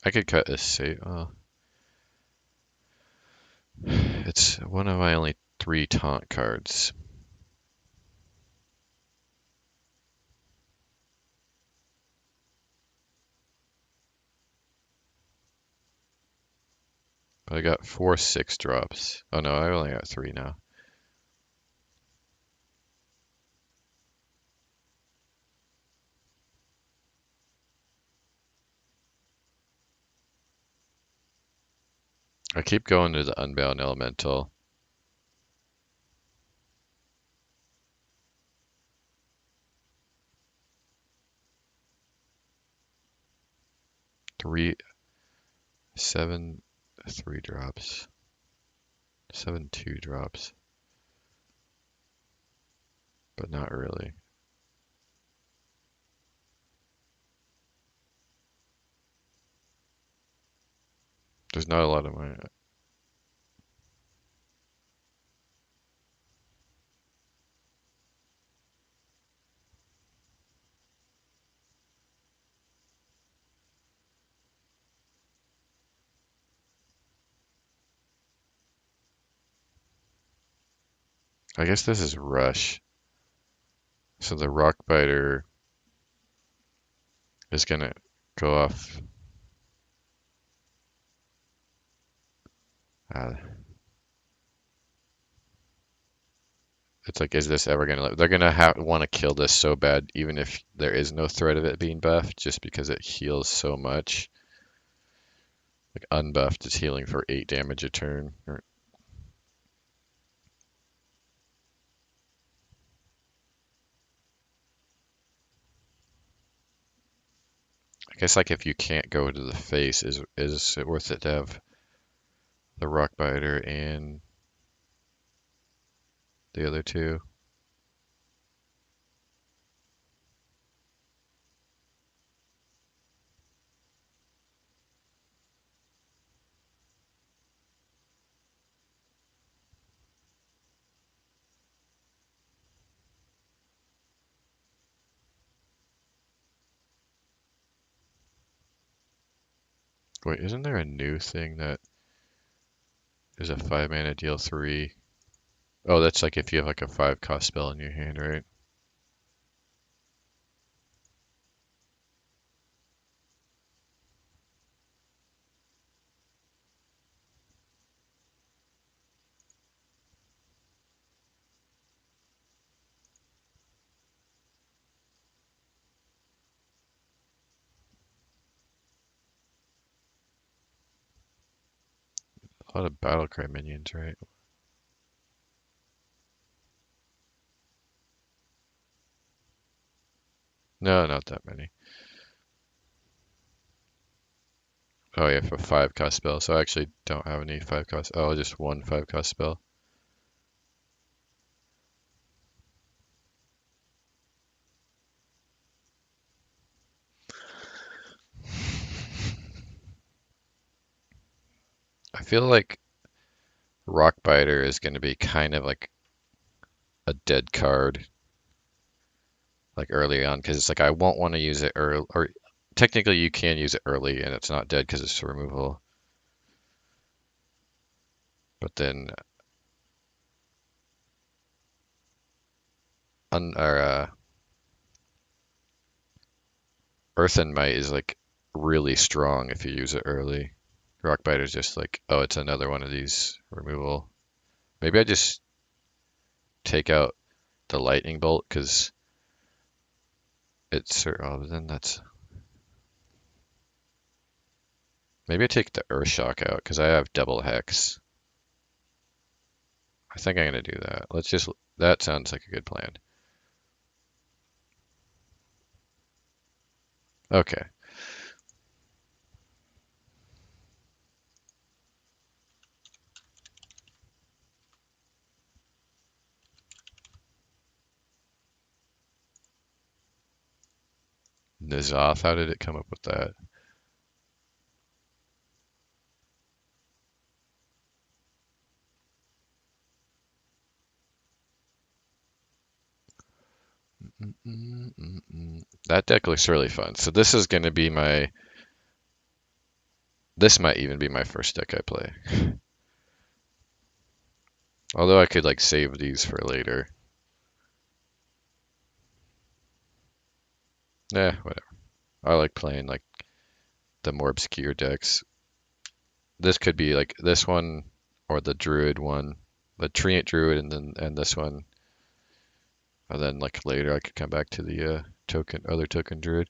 Speaker 1: I could cut this safe. Oh, it's one of my only 3 taunt cards. I got 4 6 drops. Oh no, I only got 3 now. I keep going to the unbound elemental. Three, 7, 3 drops. 7 2 drops. But not really. There's not a lot of my. I guess this is rush. So the rock biter is gonna go off. Uh, it's like, is this ever gonna live? They're gonna want to kill this so bad, even if there is no threat of it being buffed, just because it heals so much. Like unbuffed is healing for 8 damage a turn. guess like if you can't go to the face, is it worth it to have the rock biter and the other two? Wait, isn't there a new thing that is a 5 mana deal 3? Oh, that's like if you have like a 5 cost spell in your hand, right? A lot of battlecry minions, right? No, not that many. Oh yeah, for 5 cost spell. So I actually don't have any 5 cost. Oh, just one 5 cost spell. I feel like Rockbiter is going to be kind of like a dead card, like early on, because it's like I won't want to use it early, or technically you can use it early and it's not dead because it's removal. But then, or Earthen Might is like really strong if you use it early. Rockbiter's just like, oh, it's another one of these removal. Maybe I just take out the lightning bolt because it's, oh, then that's, maybe I take the Earth Shock out because I have double hex. I think I'm gonna do that. That sounds like a good plan. Okay. Nizoth, how did it come up with that? That deck looks really fun. So this is gonna be this might even be my first deck I play. Although I could like save these for later. Yeah, whatever. I like playing like the more obscure decks. This could be like this one or the Druid one, the Treant Druid, and this one, and then like later I could come back to the other token Druid.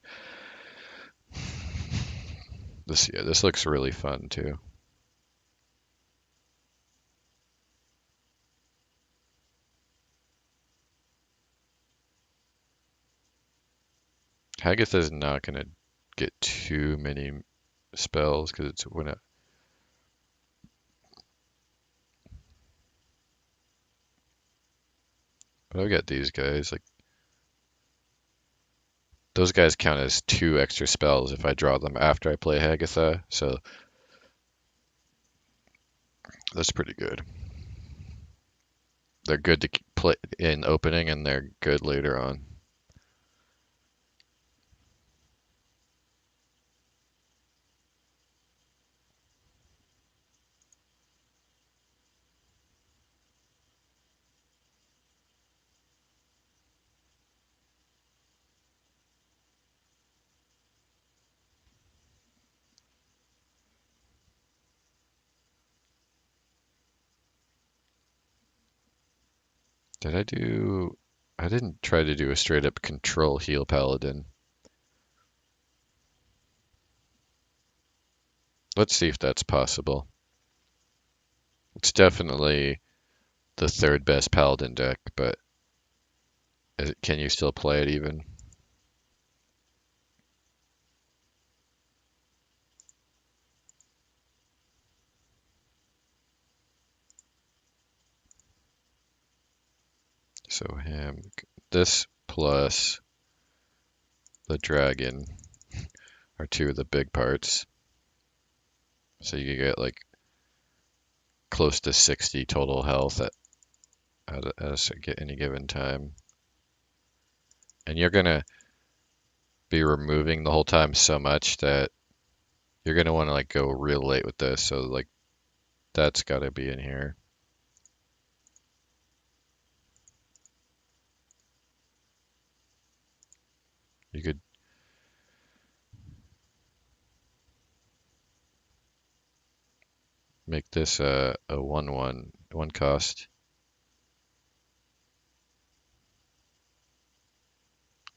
Speaker 1: This looks really fun too. Haggith is not gonna get too many spells because it's when it. But I've got these guys like those guys count as 2 extra spells if I draw them after I play Hagatha, so that's pretty good. They're good to play in opening and they're good later on. Did I do? I didn't try to do a straight up control heal paladin. Let's see if that's possible. It's definitely the third best paladin deck, but can you still play it even? So him, this plus the dragon are two of the big parts. So you get like close to 60 total health at any given time. And you're gonna be removing the whole time so much that you're gonna want to like go real late with this. So like that's gotta be in here. You could make this a 1/1 cost.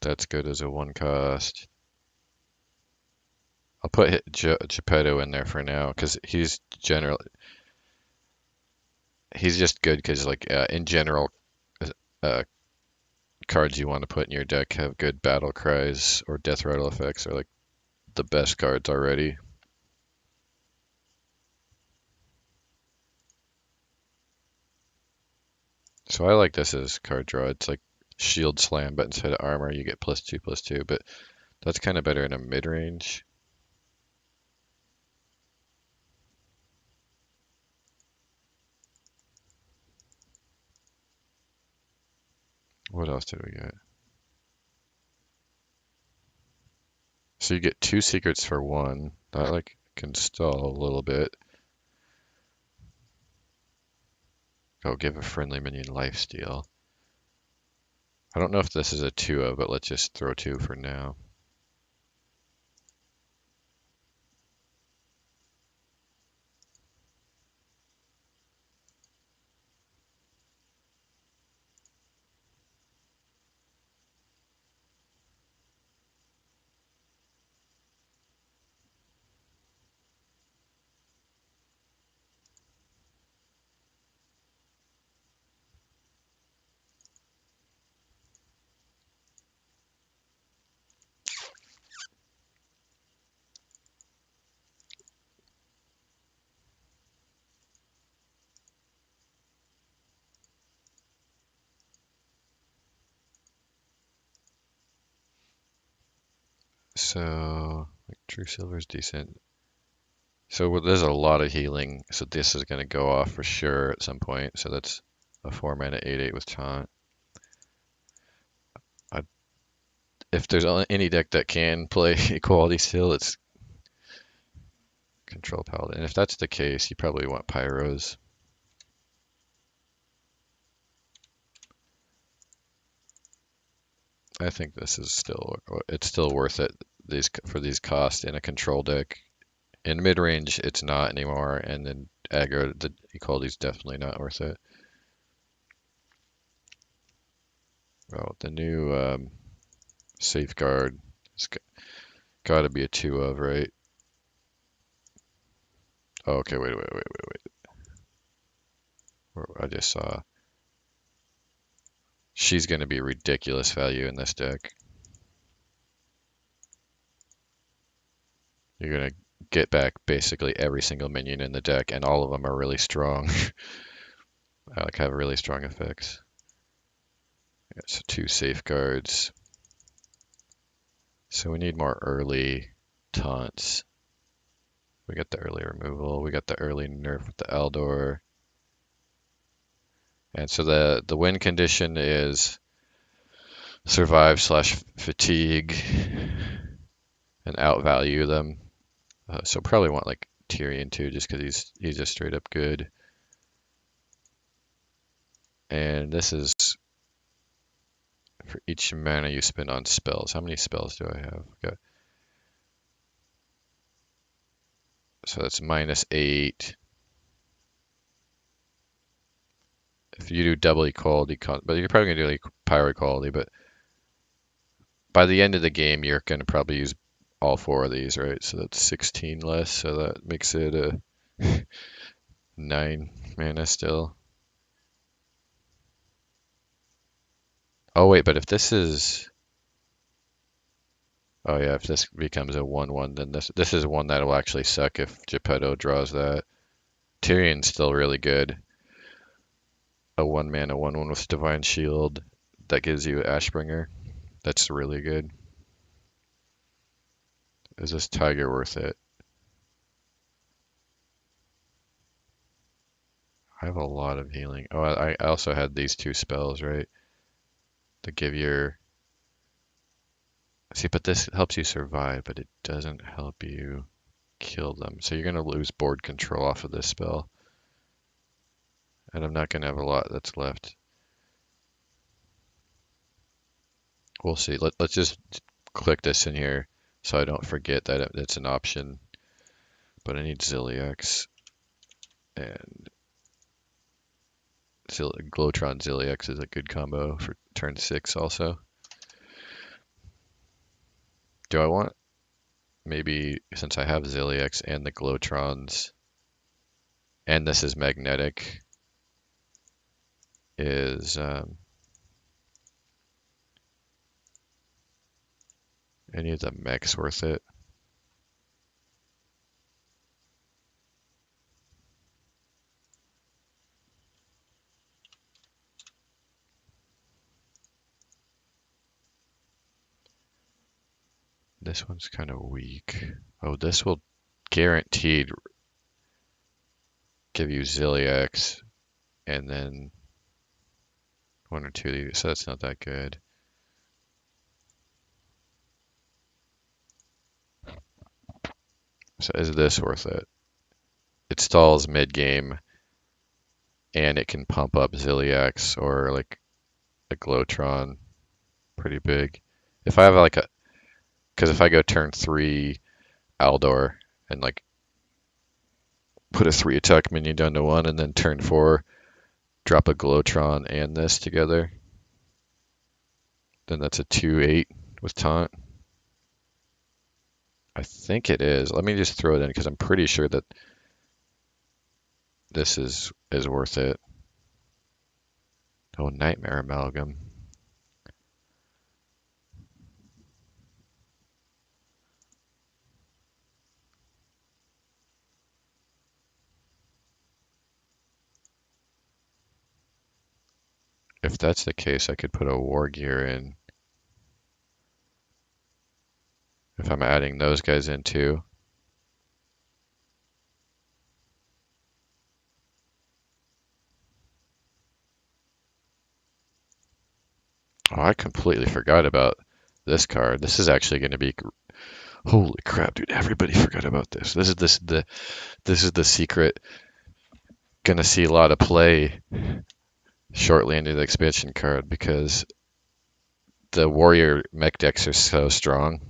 Speaker 1: That's good as a 1 cost. I'll put Geppetto in there for now because he's just good because like in general uh, cards you want to put in your deck have good battle cries or death rattle effects are like the best cards already. So I like this as card draw. It's like shield slam, but instead of armor you get +2/+2, but that's kind of better in a mid range. What else did we get? So you get 2 secrets for 1. That like can stall a little bit. Oh, give a friendly minion lifesteal. I don't know if this is a 2/0, but let's just throw 2 for now. So, like, True Silver's decent. So there's a lot of healing, so this is going to go off for sure at some point. So that's a 4 mana 8/8 with Taunt. I, if there's any deck that can play Equality still, it's Control Paladin. And if that's the case, you probably want Pyros. I think this is still worth it for these costs in a control deck. In mid range, it's not anymore, and then aggro, the equality is definitely not worth it. Well, the new safeguard, it's got to be a 2/0, right? Oh, okay, wait. I just saw. She's going to be ridiculous value in this deck. You're going to get back basically every single minion in the deck, and all of them are really strong. Like have really strong effects. Yeah, so 2 safeguards. So we need more early taunts. We got the early removal. We got the early nerf with the Aldor. And so the win condition is survive/fatigue and outvalue them. So probably want like Tyrion too, just because he's just straight up good. And this is for each mana you spend on spells. How many spells do I have? Okay. So that's -8. If you do double equality, but you're probably gonna do like pyro equality, but by the end of the game, you're gonna probably use all 4 of these, right? So that's 16 less, so that makes it a 9 mana still. Oh wait, but if this is, oh yeah, if this becomes a 1/1, then this is one that will actually suck if Geppetto draws that. Tyrion's still really good. A 1 mana 1/1 with Divine Shield. that gives you Ashbringer. That's really good. Is this tiger worth it? I have a lot of healing. Oh, I also had these two spells, right? To give your... See, but this helps you survive, but it doesn't help you kill them. So you're going to lose board control off of this spell. And I'm not going to have a lot that's left. We'll see. Let's just click this in here so I don't forget that it's an option. But I need Zilliax and Glotron Zilliax is a good combo for turn 6 also. Do I want, maybe since I have Zilliax and the Glotrons, and this is magnetic, is any of the mechs worth it? This one's kind of weak. Oh, this will guaranteed give you Zilliax and then one or two of these, so that's not that good. So is this worth it? It stalls mid-game and it can pump up Zilliax or like a Glotron pretty big. If I have like a, because if I go turn 3 Aldor and like put a 3 attack minion down to 1 and then turn 4 drop a Glotron and this together, then that's a 2/8 with taunt. I think it is. Let me just throw it in because I'm pretty sure that this is worth it. Oh, Nightmare Amalgam. If that's the case, I could put a War Gear in. If I'm adding those guys in too. Oh, I completely forgot about this card. This is actually going to be, holy crap, dude! Everybody forgot about this. This is the secret. Going to see a lot of play shortly into the expansion card because the warrior mech decks are so strong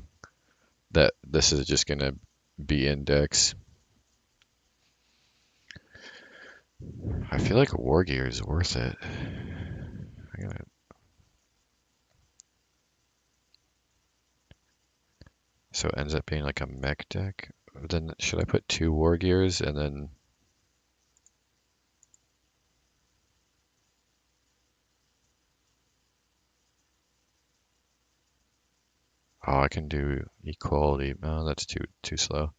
Speaker 1: that this is just going to be in decks. I feel like a War Gear is worth it. So it ends up being like a mech deck. Then should I put 2 War Gears and then... Oh, I can do equality. Oh, that's too slow.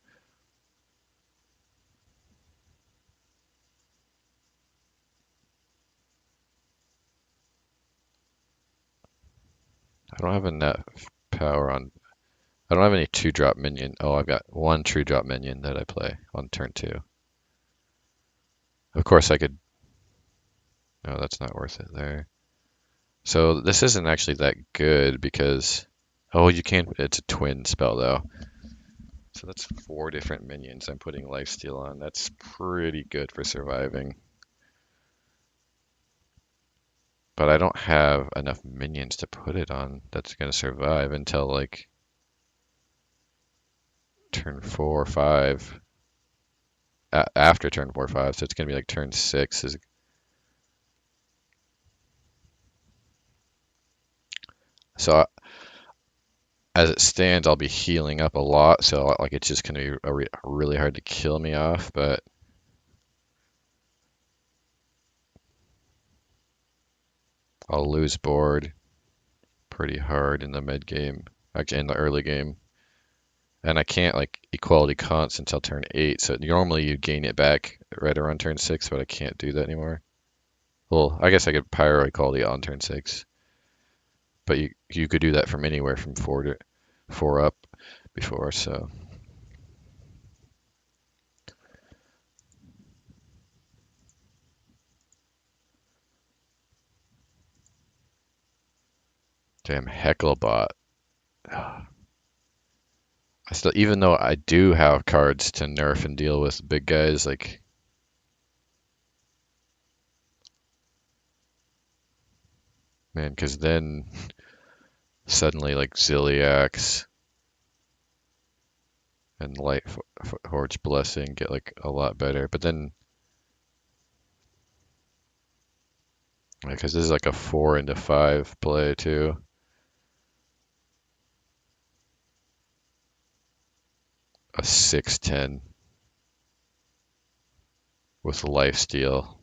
Speaker 1: I don't have enough power on... I don't have any 2-drop minion. Oh, I've got 1 true drop minion that I play on turn 2. Of course I could... No, that's not worth it there. So this isn't actually that good because... Oh, you can... It's a twin spell though. So that's 4 different minions I'm putting lifesteal on. That's pretty good for surviving. But I don't have enough minions to put it on that's going to survive until like turn 4 or 5. After turn 4 or 5, so it's going to be like turn 6 is... So as it stands, I'll be healing up a lot, so like it's just going to be really hard to kill me off, but I'll lose board pretty hard in the mid game, actually in the early game. And I can't like equality const until turn 8, so normally you gain it back right around turn 6, but I can't do that anymore. Well, I guess I could pyro equality on turn 6. but you could do that from anywhere from four up before. So damn Hecklebot. I still, even though I do have cards to nerf and deal with big guys, like man, because then suddenly like Ziliax and Light Forge Blessing get like a lot better. But then because this is like a 4 into 5 play too, a 6/10 with Lifesteal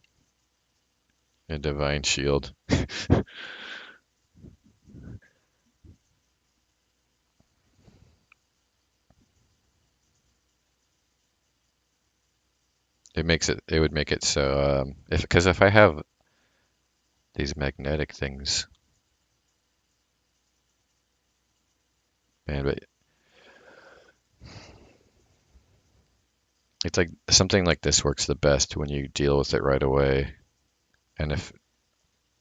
Speaker 1: and Divine Shield. It would make it so if I have these magnetic things, man, but it's like something like this works the best when you deal with it right away. And if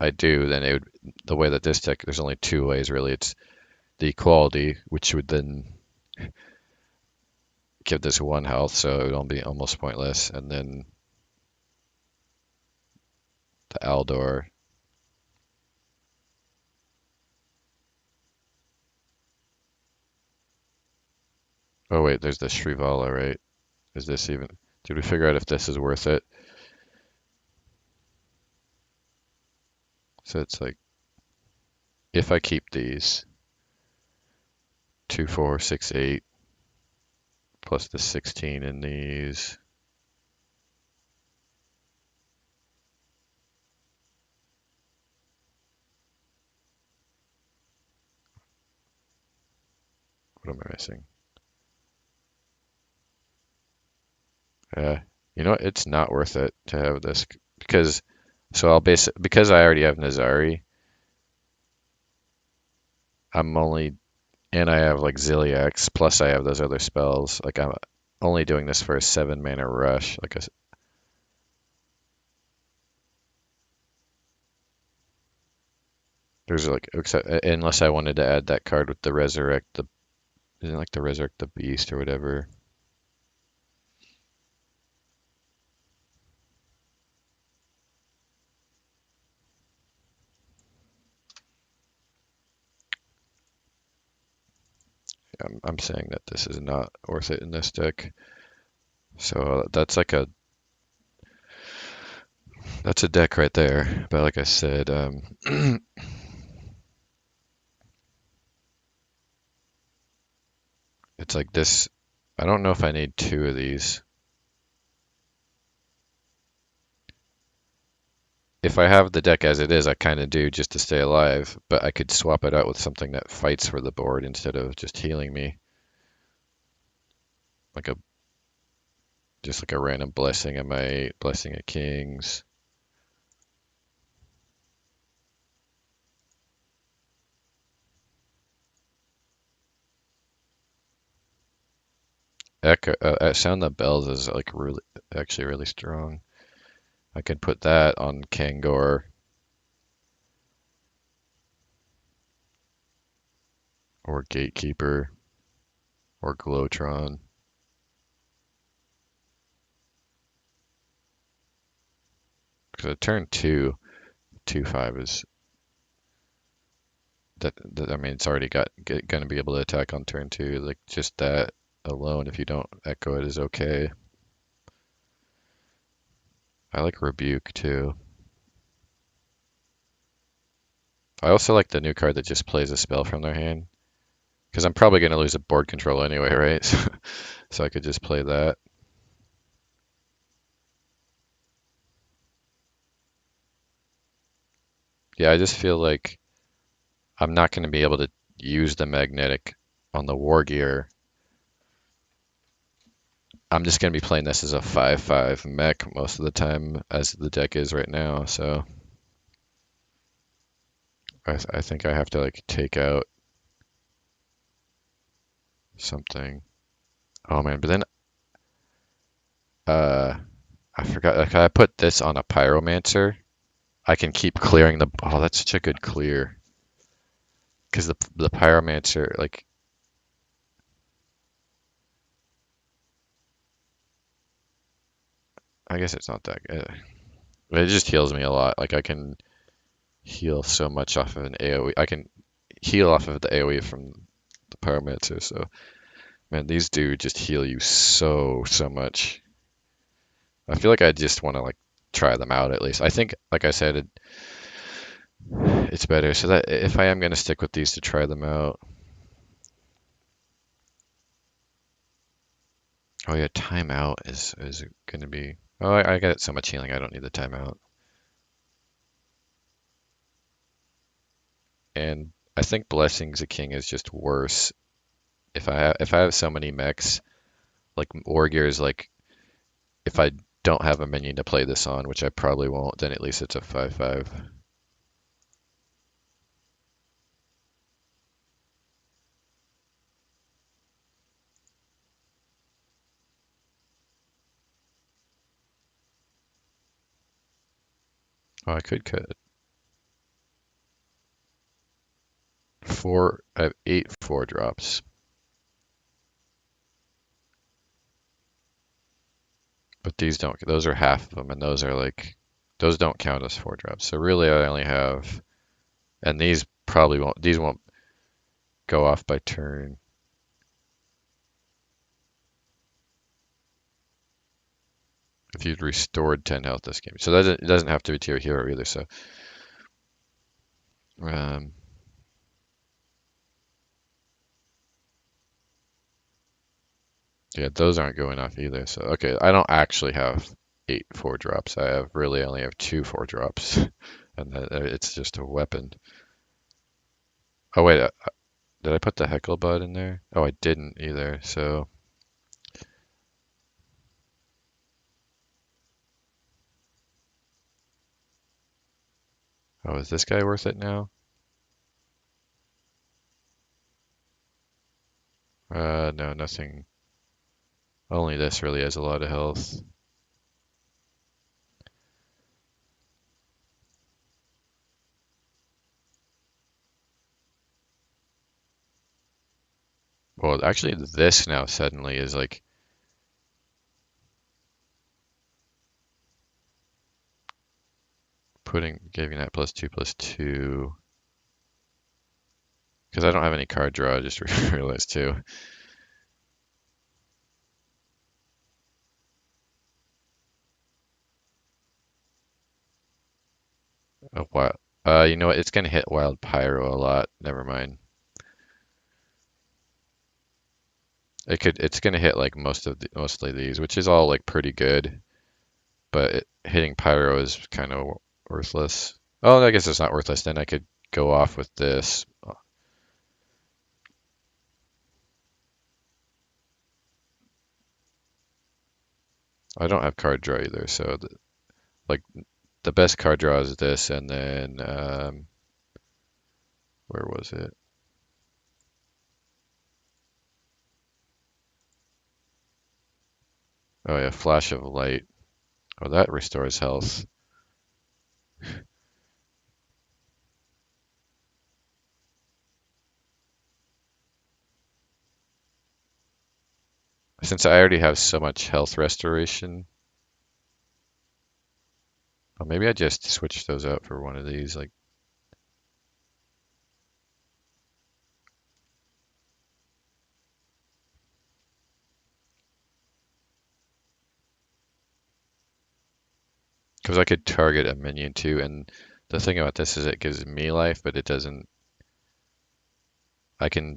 Speaker 1: I do, then it would, the way that this deck, there's only two ways really. It's the equality, which would then give this 1 health, so it would be almost pointless, and then the Aldor. Oh wait, there's the Shrivala, right? Is this even? Did we figure out if this is worth it? So it's like if I keep these 2, 4, 6, 8 plus the 16 in these. What am I missing? Uh, you know what? It's not worth it to have this because because I already have Nazari. I'm only and I have like Ziliax plus I have those other spells. Like I'm only doing this for a 7 mana rush. There's like except unless I wanted to add that card with the resurrect the isn't it like the resurrect the beast or whatever. I'm saying that this is not worth it in this deck. So that's a deck right there. But like I said, it's like this. I don't know if I need two of these. If I have the deck as it is, I kind of do just to stay alive, but I could swap it out with something that fights for the board instead of just healing me. Like a just like a random blessing of my blessing of kings. Echo, Sound the Bells is like really actually really strong. I could put that on Kangor or Gatekeeper or Glowtron. Because at turn 2/5 is that I mean it's already gonna be able to attack on turn 2. Like just that alone, if you don't echo it, is okay. I like Rebuke too. I also like the new card that just plays a spell from their hand. Because I'm probably gonna lose a board control anyway, right? So I could just play that. Yeah, I just feel like I'm not going to be able to use the magnetic on the war gear. I'm just going to be playing this as a 5/5 mech most of the time, as the deck is right now. So I think I have to like take out something. Oh man, but then uh I forgot like I put this on a pyromancer. I can keep clearing the oh that's such a good clear. Because the pyromancer like I guess it's not that good. It just heals me a lot. Like I can heal so much off of an AoE. I can heal off of the AoE from the pyromancer, so man, these do just heal you so much. I feel like I just want to like try them out at least. I think, like I said, it's better. So that if I am gonna stick with these to try them out. Oh yeah, timeout is gonna be. Oh, I got so much healing. I don't need the timeout. And I think Blessings of King is just worse. If I have so many mechs, like Orgir's, like if I don't have a minion to play this on, which I probably won't, then at least it's a 5/5. Oh, I could cut four. I have 8 4-drops, but these don't. Those are half of them, and those are like those don't count as 4-drops. So really, I only have, and these probably won't. These won't go off by turn. If you'd restored 10 health this game, so that it doesn't have to be to your hero either. So, um, yeah, those aren't going off either. So okay, I don't actually have 8 4-drops. I have really only have 2 4-drops, and it's just a weapon. Oh wait, did I put the heckle bud in there? Oh, I didn't either. So oh, is this guy worth it now? No, nothing. Only this really has a lot of health. Well, actually, this now suddenly is like giving that +2/+2. Because I don't have any card draw, I just realized too. Oh, wow. You know what? It's gonna hit Wild Pyro a lot. Never mind. It's gonna hit like mostly these, which is all like pretty good, but hitting Pyro is kind of worthless. Oh, I guess it's not worthless. Then I could go off with this. I don't have card draw either, so like the best card draw is this, and then where was it? Oh yeah, Flash of Light. Oh, that restores health. Since I already have so much health restoration, oh, maybe I just switch those out for one of these. Like, because I could target a minion too, and the thing about this is it gives me life, but it doesn't. I can,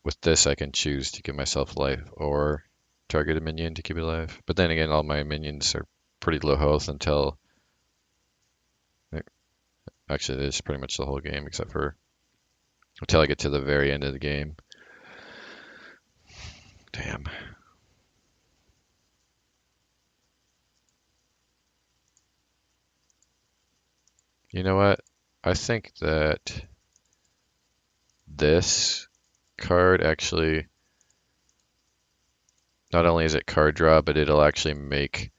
Speaker 1: with this, I can choose to give myself life or target a minion to keep it alive. But then again, all my minions are pretty low health until, actually, it's pretty much the whole game except for until I get to the very end of the game. Damn. You know what? I think that this card actually, not only is it card draw, but it'll actually make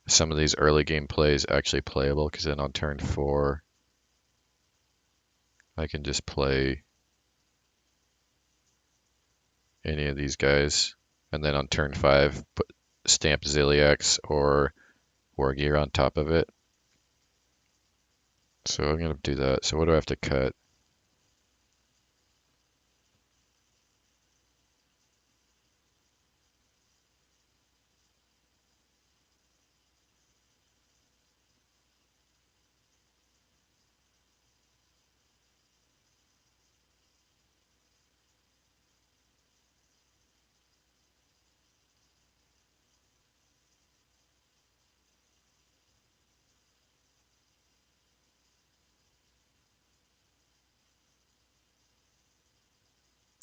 Speaker 1: some of these early game plays actually playable, because then on turn 4, I can just play any of these guys, and then on turn 5, put stamp Ziliax or War Gear on top of it. So I'm going to do that. So what do I have to cut?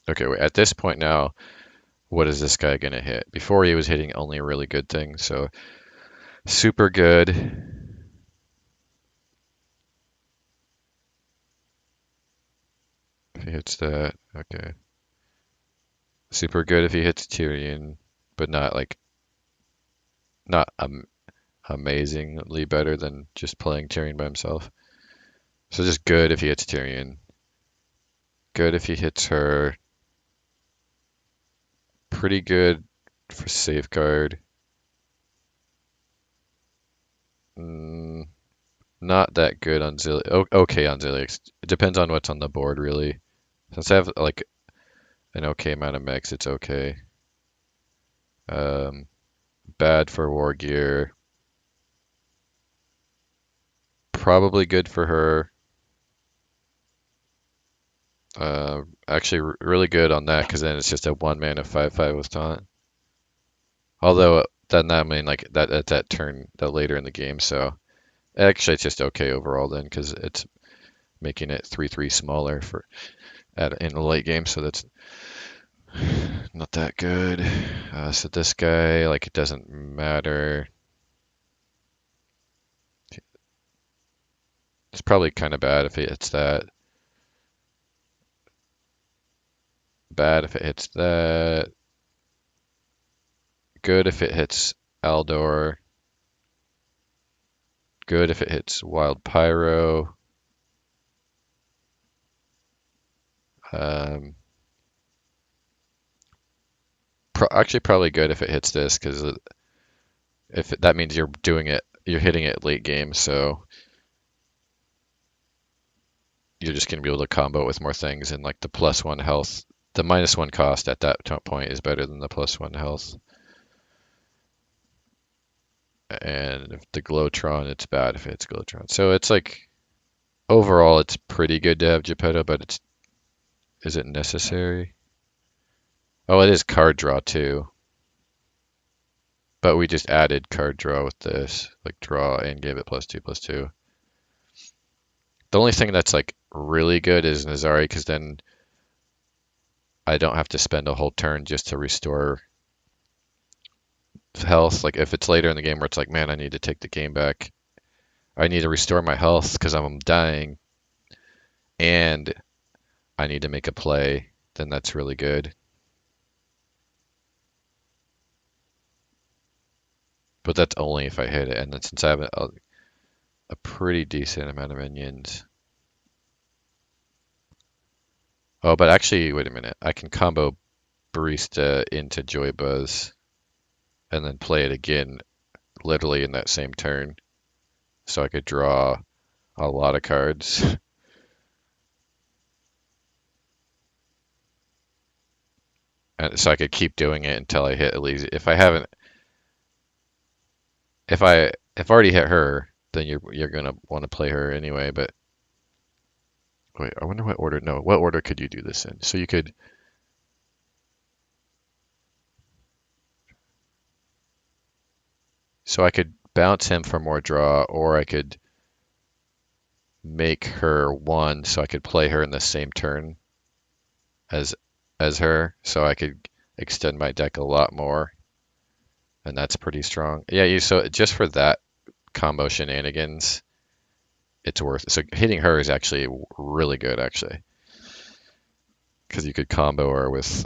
Speaker 1: Okay, wait, at this point now, what is this guy going to hit? Before he was hitting only really good things, so super good. If he hits that, okay. Super good if he hits Tyrion, but not like, not amazingly better than just playing Tyrion by himself. So just good if he hits Tyrion. Good if he hits her. Pretty good for safeguard. Mm, not that good on okay on Zilix. It depends on what's on the board, really. Since I have like an okay amount of mechs, it's okay. Um, bad for war gear. Probably good for her. Actually, really good on that, because then it's just a 1 mana 5/5 with taunt. Although then that mean like that at that turn that later in the game, so actually it's just okay overall then, because it's making it 3/3 smaller for in the late game, so that's not that good. So this guy, like, it doesn't matter. It's probably kind of bad if it hits that. Bad if it hits that. Good if it hits Aldor. Good if it hits Wild Pyro. Um, actually, probably good if it hits this, because if that means you're hitting it late game, so you're just going to be able to combo with more things, and like the +1 health, the -1 cost at that point is better than the +1 health. And if the Glowtron, it's bad if it's Glowtron. So it's like overall, it's pretty good to have Geppetto, but is it necessary? Oh, it is card draw too. But we just added card draw with this, like draw, and gave it +2/+2. The only thing that's like really good is Nazari, because then I don't have to spend a whole turn just to restore health. Like if it's later in the game where it's like, man, I need to take the game back. I need to restore my health because I'm dying, and I need to make a play, then that's really good. But that's only if I hit it, and then since I have a pretty decent amount of minions. Oh, but actually, wait a minute. I can combo Barista into Joy Buzz and then play it again literally in that same turn. So I could draw a lot of cards. And so I could keep doing it until I hit Elise. If I haven't, if I've already hit her, then you're gonna want to play her anyway. But wait, I wonder what order. No, what order could you do this in? So you could. So I could bounce him for more draw, or I could make her 1 so I could play her in the same turn as her, so I could extend my deck a lot more, and that's pretty strong. Yeah, so just for that combo shenanigans, it's worth it. So hitting her is actually really good, actually. because you could combo her with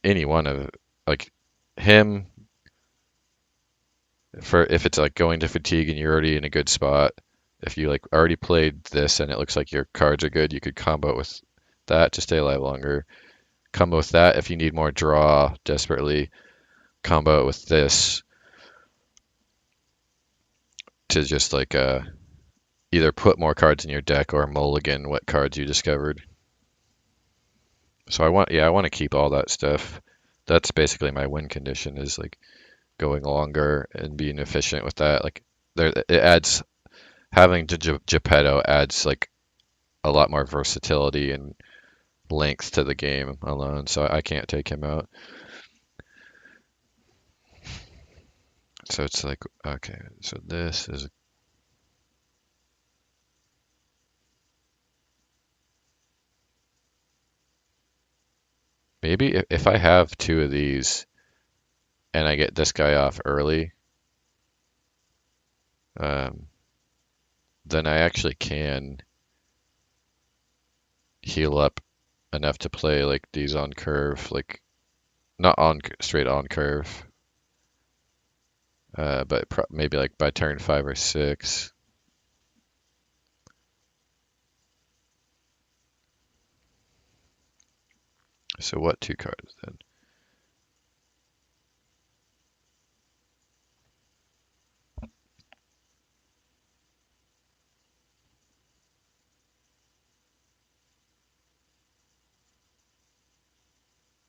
Speaker 1: any one of like him for if it's like going to fatigue and you're already in a good spot. If you like already played this and it looks like your cards are good, you could combo it with that to stay alive longer. Combo with that if you need more draw desperately. Combo it with this to just like either put more cards in your deck or mulligan what cards you discovered. So I want to keep all that stuff. That's basically my win condition is like going longer and being efficient with that. Like there, it adds having Geppetto adds like a lot more versatility and length to the game alone. So I can't take him out. So it's like okay, so this is maybe if I have two of these and I get this guy off early, um, then I actually can heal up enough to play like these on curve, like not on straight on curve, but maybe like by turn 5 or 6. So what two cards then?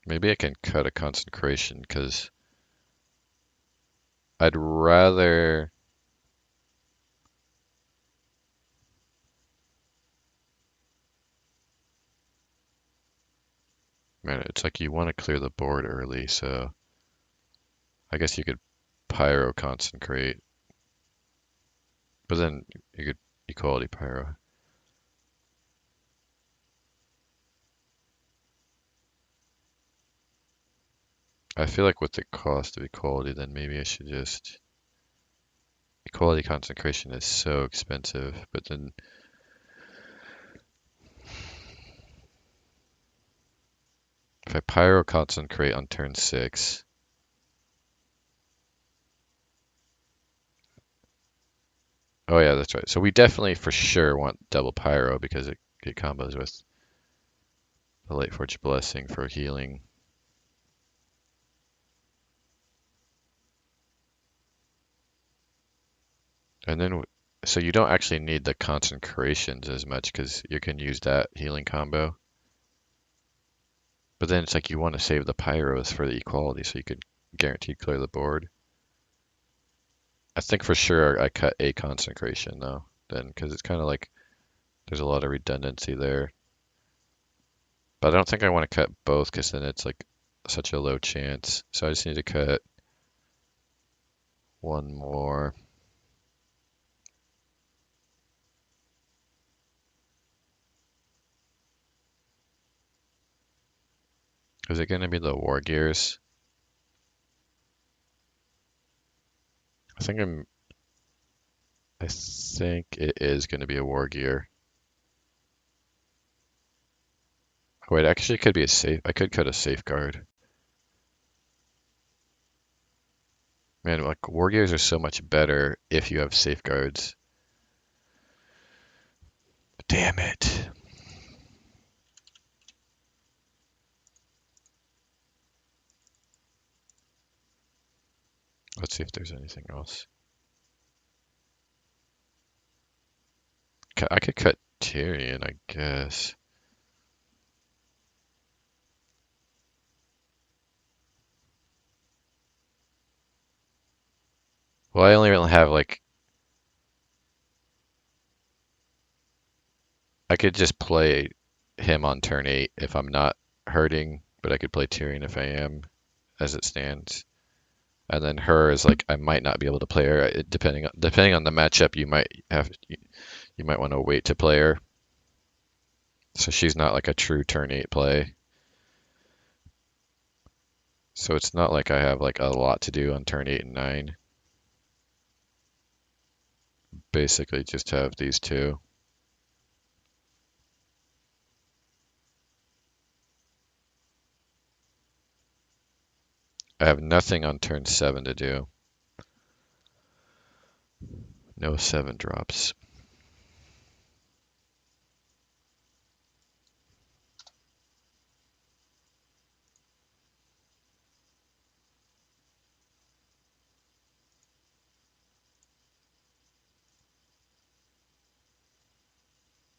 Speaker 1: Maybe I can cut a consecration because I'd rather. Man, it's like you want to clear the board early, so I guess you could pyro consecrate, but then you could equality pyro. I feel like with the cost of equality, then maybe I should just. Equality consecration is so expensive, but then if I pyro consecrate on turn 6, oh yeah, that's right. So we definitely for sure want double pyro because it combos with the Late Forge Blessing for healing. And then, so you don't actually need the consecrations as much because you can use that healing combo. But then it's like you want to save the pyros for the equality so you could guaranteed clear the board. I think for sure I cut a consecration though, then because it's kind of like there's a lot of redundancy there. But I don't think I want to cut both because then it's like such a low chance. So I just need to cut one more. Is it going to be the War Gears? I think I'm. I think it is going to be a War Gear. Oh, wait, actually, it could be a safe. I could cut a safeguard. Man, like War Gears are so much better if you have safeguards. Damn it. Let's see if there's anything else. I could cut Tyrion, I guess. Well, I only really have like I could just play him on turn 8 if I'm not hurting, but I could play Tyrion if I am, as it stands. And then her is like I might not be able to play her depending on the matchup. You might want to wait to play her. So she's not like a true turn 8 play. So it's not like I have like a lot to do on turn 8 and 9. Basically just have these two. I have nothing on turn 7 to do. No 7 drops.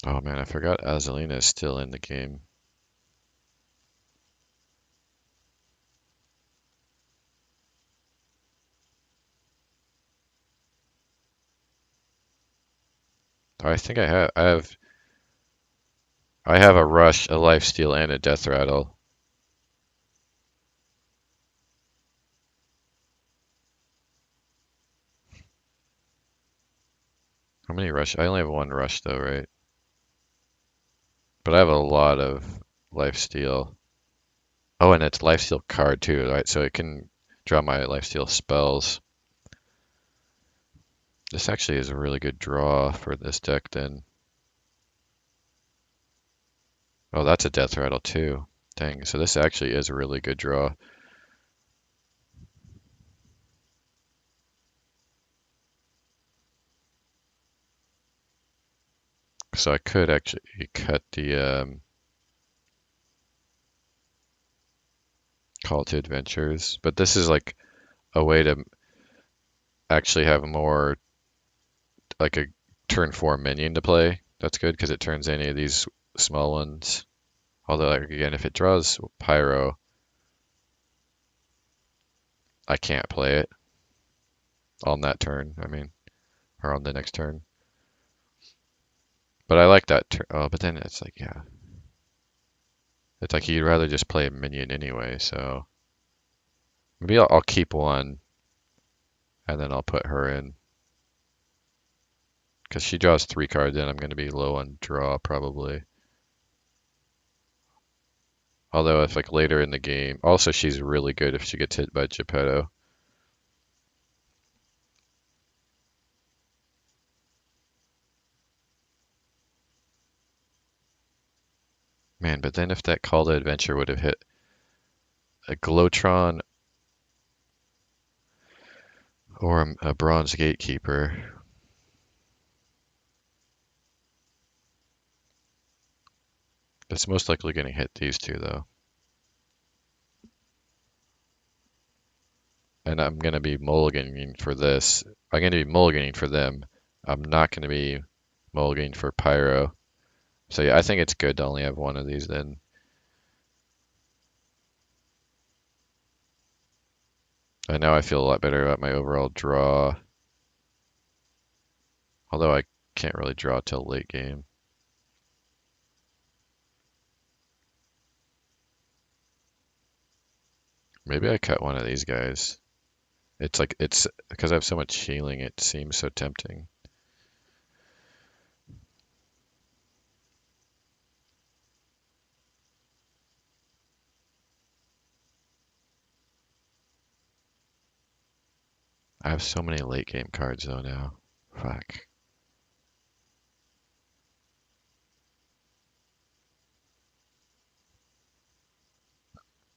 Speaker 1: Oh man, I forgot Azalina is still in the game. Oh, I think I have a rush, a lifesteal, and a death rattle. How many rush? I only have one rush though, right? But I have a lot of lifesteal. Oh, and it's lifesteal card too, right? So it can draw my lifesteal spells. This actually is a really good draw for this deck then. Oh, that's a death rattle too. Dang, so this actually is a really good draw. So I could actually cut the Call to Adventures, but this is like a way to actually have more like a turn 4 minion to play. That's good because it turns any of these small ones. Although like, again, if it draws Pyro, I can't play it on that turn. I mean, or on the next turn. But I like that turn. Oh, but then it's like, yeah, it's like you'd rather just play a minion anyway. So maybe I'll keep one and then I'll put her in because she draws 3 cards and I'm going to be low on draw probably. Although if like later in the game, also she's really good if she gets hit by Geppetto. Man, but then if that Call to Adventure would have hit a Glowtron or a Bronze Gatekeeper. It's most likely going to hit these two, though. And I'm going to be mulliganing for this. I'm going to be mulliganing for them. I'm not going to be mulliganing for Pyro. So yeah, I think it's good to only have one of these then. And now I feel a lot better about my overall draw. Although I can't really draw till late game. Maybe I cut one of these guys. It's because I have so much healing, it seems so tempting. I have so many late game cards though now. Fuck.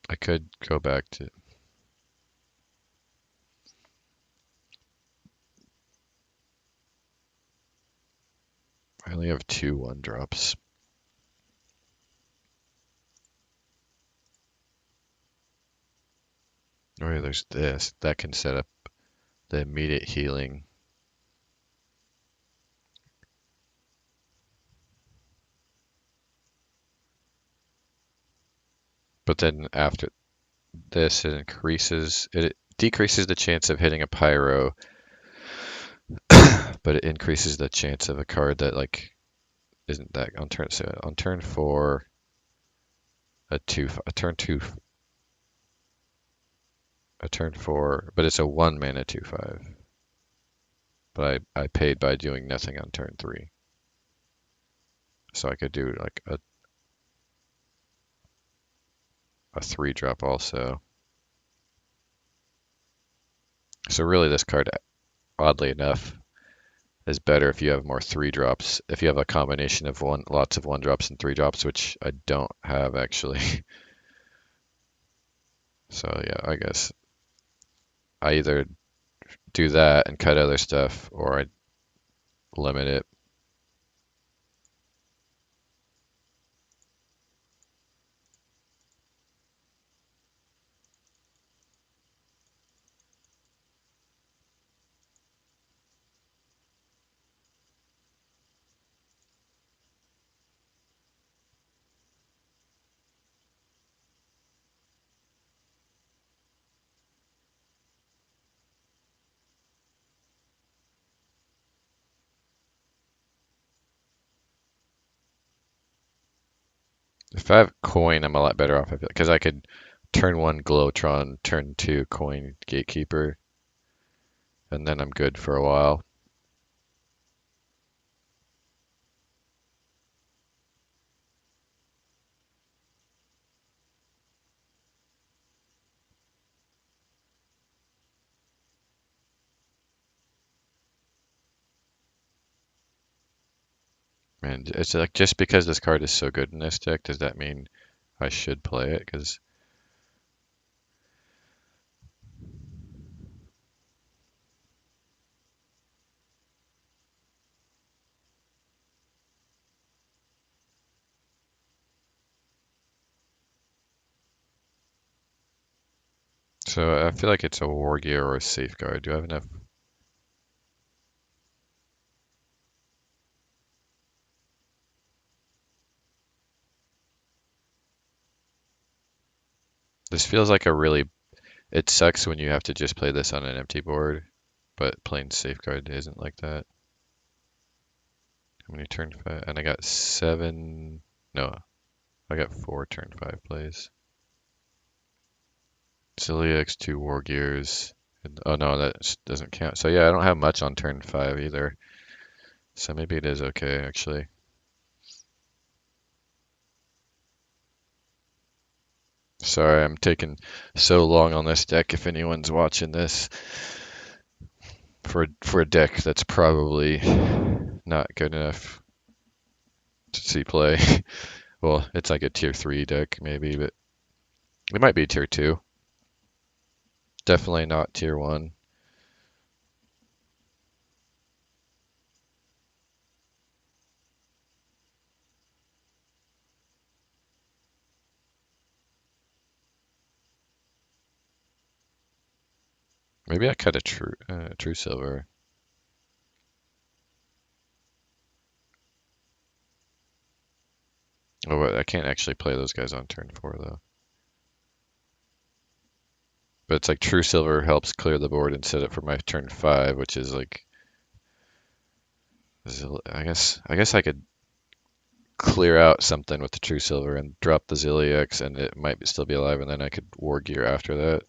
Speaker 1: I could go back to. I only have 2 1-drops. Oh, yeah, there's this. That can set up the immediate healing. But then after this, it decreases the chance of hitting a pyro, but it increases the chance of a card that like isn't that on turn. So on turn 4, a turn 2, a turn 4, but it's a 1 mana 2/5. But I paid by doing nothing on turn 3, so I could do like a 3-drop also. So really, this card, oddly enough, is better if you have more 3-drops. If you have a combination of lots of 1-drops and 3-drops, which I don't have actually. So yeah, I guess I either do that and cut other stuff, or I limit it. If I have coin, I'm a lot better off. I feel because I could turn one Glowtron, turn two coin gatekeeper, and then I'm good for a while. And it's like just because this card is so good in this deck, does that mean I should play it? Because so I feel like it's a War Gear or a Safeguard. Do I have enough? This feels like a really. It sucks when you have to just play this on an empty board, but playing Safeguard isn't like that. How many turn five? And I got seven. No, I got four turn five plays. Celiax, two War Gears. Oh no, that doesn't count. So yeah, I don't have much on turn five either. So maybe it is okay actually. Sorry, I'm taking so long on this deck. If anyone's watching this for a deck that's probably not good enough to see play. Well, it's like a tier three deck maybe, but it might be tier two. Definitely not tier one. Maybe I cut a true silver. Oh, wait, I can't actually play those guys on turn four though. But it's like true silver helps clear the board and set it for my turn five, which is like, I guess I could clear out something with the true silver and drop the Zilliax, and it might still be alive, and then I could War Gear after that.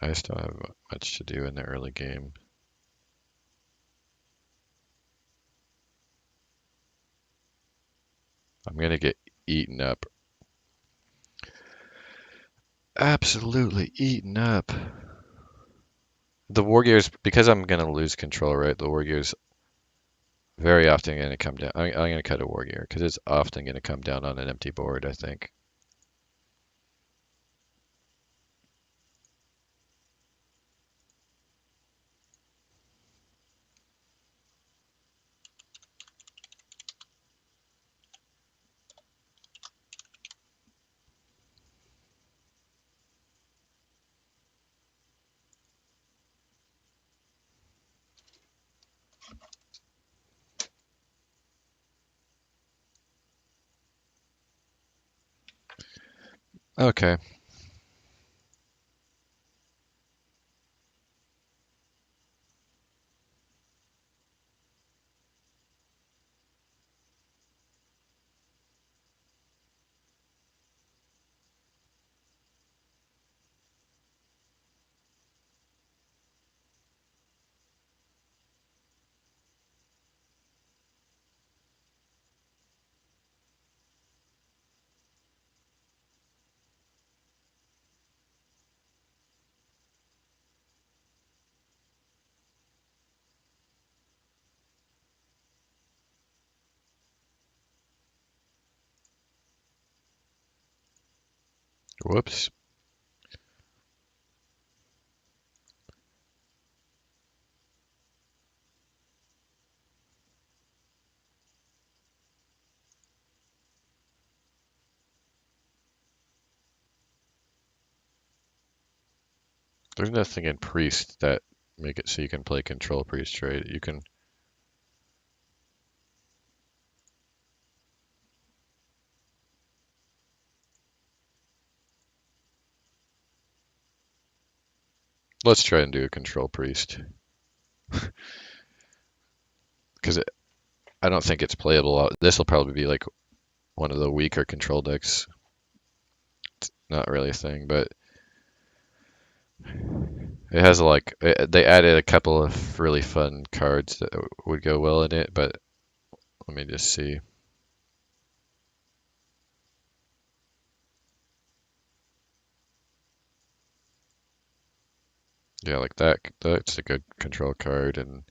Speaker 1: I just don't have much to do in the early game. I'm gonna get eaten up. Absolutely eaten up. The War Gears, because I'm gonna lose control, right? The War Gears very often gonna come down. I'm gonna cut a War Gear because it's often gonna come down on an empty board, I think. Okay. Whoops. There's nothing in Priest that make it so you can play Control Priest trade. You can. Let's try and do a Control Priest. Because I don't think it's playable. This will probably be like one of the weaker control decks. It's not really a thing, but it has like they added a couple of really fun cards that would go well in it. But let me just see. Yeah, like that. That's a good control card, and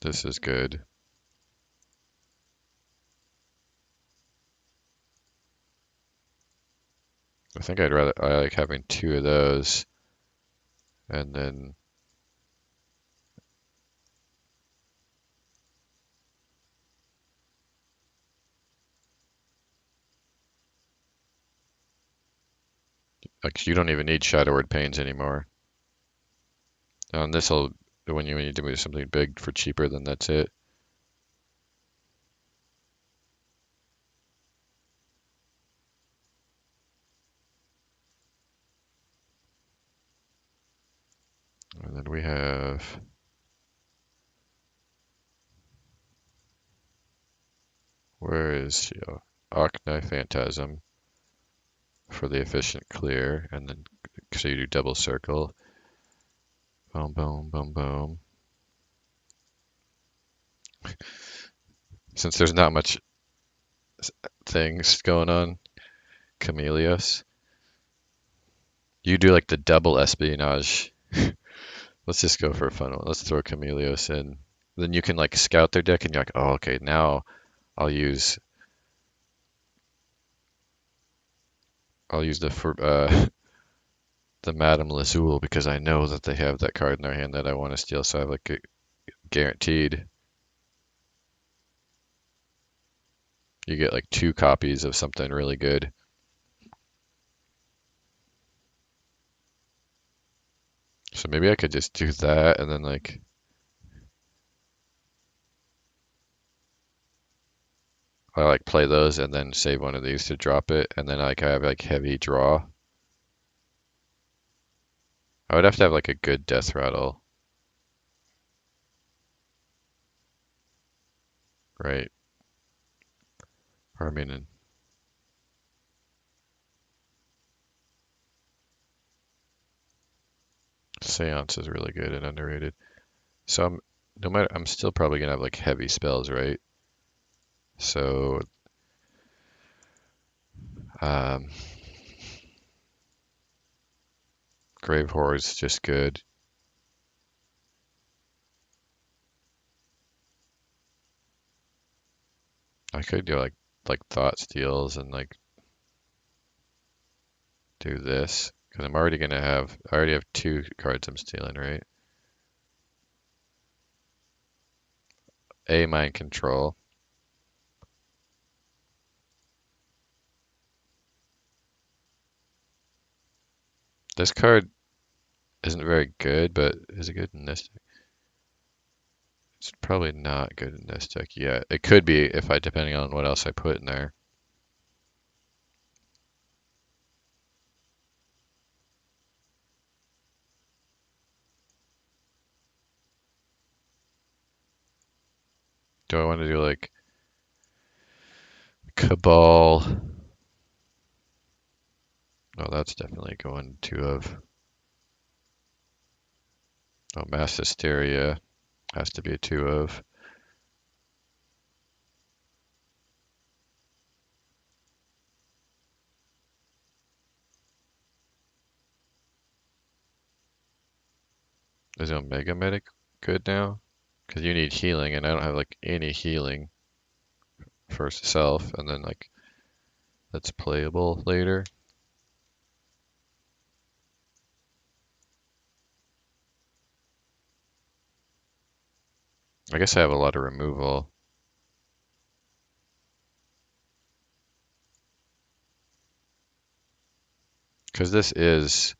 Speaker 1: this is good. I think I like having two of those, and then like you don't even need Shadow Word Pains anymore. And this will when you need to move something big for cheaper, then that's it. And then we have where is she? Archnai Phantasm for the efficient clear, and then so you do double circle. Boom, boom, boom, boom. Since there's not much things going on, Chameleos. You do like the double espionage. Let's just go for a fun one. Let's throw Chameleos in. Then you can like scout their deck, and you're like, oh, okay, now I'll use the for the Madame Lazul because I know that they have that card in their hand that I want to steal, so I have like a guaranteed. You get like two copies of something really good. So maybe I could just do that and then like I like play those and then save one of these to drop it and then like I have like heavy draw. I would have to have like a good death rattle, right? Or I mean, Seance is really good and underrated. So I'm no matter I'm still probably gonna have like heavy spells, right? So um Grave Horror is just good. I could do like Thought Steals and like do this because I'm already gonna have I already have two cards I'm stealing, right? A Mind Control. This card isn't very good, but is it good in this deck? It's probably not good in this deck yet. It could be if I depending on what else I put in there. Do I want to do like Cabal? Oh, that's definitely going two of. Oh, Mass Hysteria has to be a two of. Is Omega Medic good now? Because you need healing, and I don't have like any healing for self, and then like that's playable later. I guess I have a lot of removal. Because this is...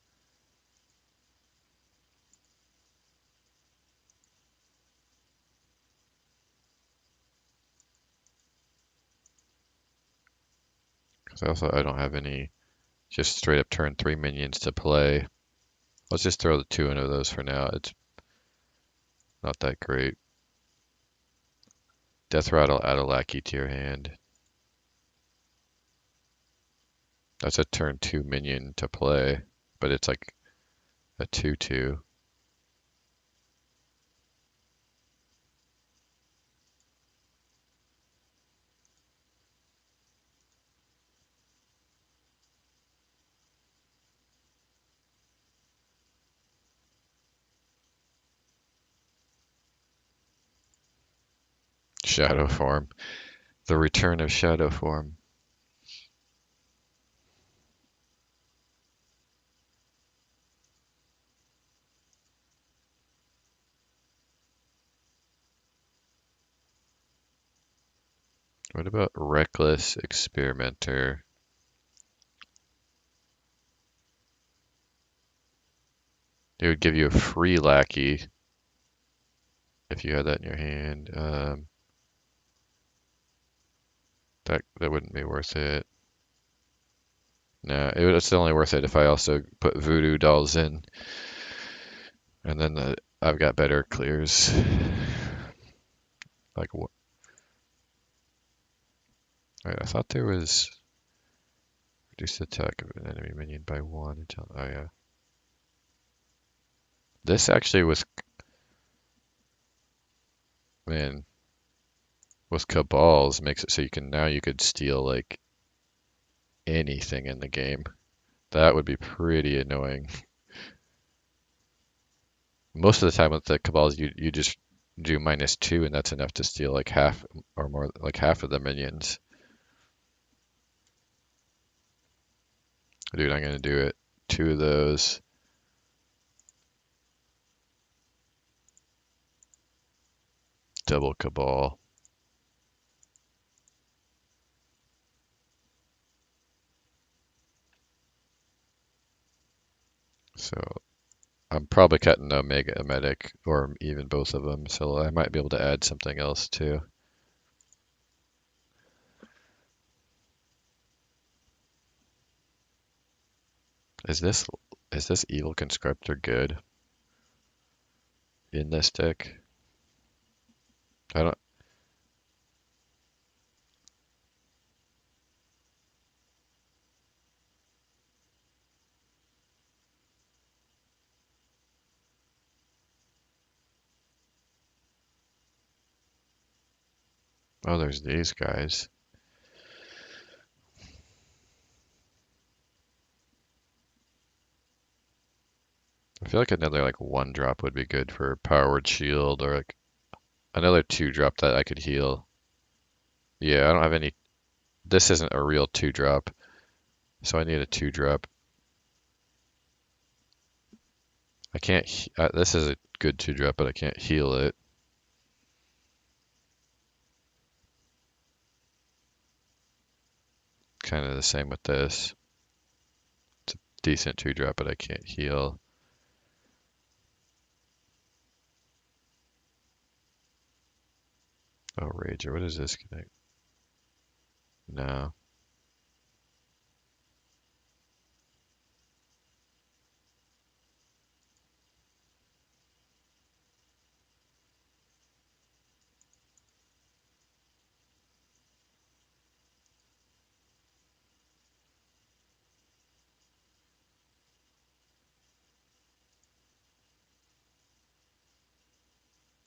Speaker 1: Because I don't have any just straight up turn 3 minions to play. Let's just throw the 2 into those for now. It's not that great. Death Rattle, add a lackey to your hand. That's a turn 2 minion to play, but it's like a 2/2. Shadow form. The return of shadow form. What about Reckless Experimenter? It would give you a free lackey if you had that in your hand. That wouldn't be worth it. No, it's only worth it if I also put voodoo dolls in, and then I've got better clears. Like what? Right, I thought there was reduce the attack of an enemy minion by 1 until. Oh yeah. This actually was, man, with Cabals makes it so you could steal like anything in the game. That would be pretty annoying. Most of the time with the Cabals, you just do -2, and that's enough to steal like half or more, like half of the minions. Dude, I'm gonna do it. 2 of those. Double Cabal. So I'm probably cutting Omega Medic or even both of them, so I might be able to add something else too. Is this is this Evil Conscriptor good in this deck? I don't. Oh, there's these guys. I feel like another like 1-drop would be good for Powered Shield or like another 2-drop that I could heal. Yeah, I don't have any. This isn't a real 2-drop, so I need a 2-drop. I can't. This is a good 2-drop, but I can't heal it. Kind of the same with this. It's a decent 2-drop, but I can't heal. Oh, Rager, what is this connect? No.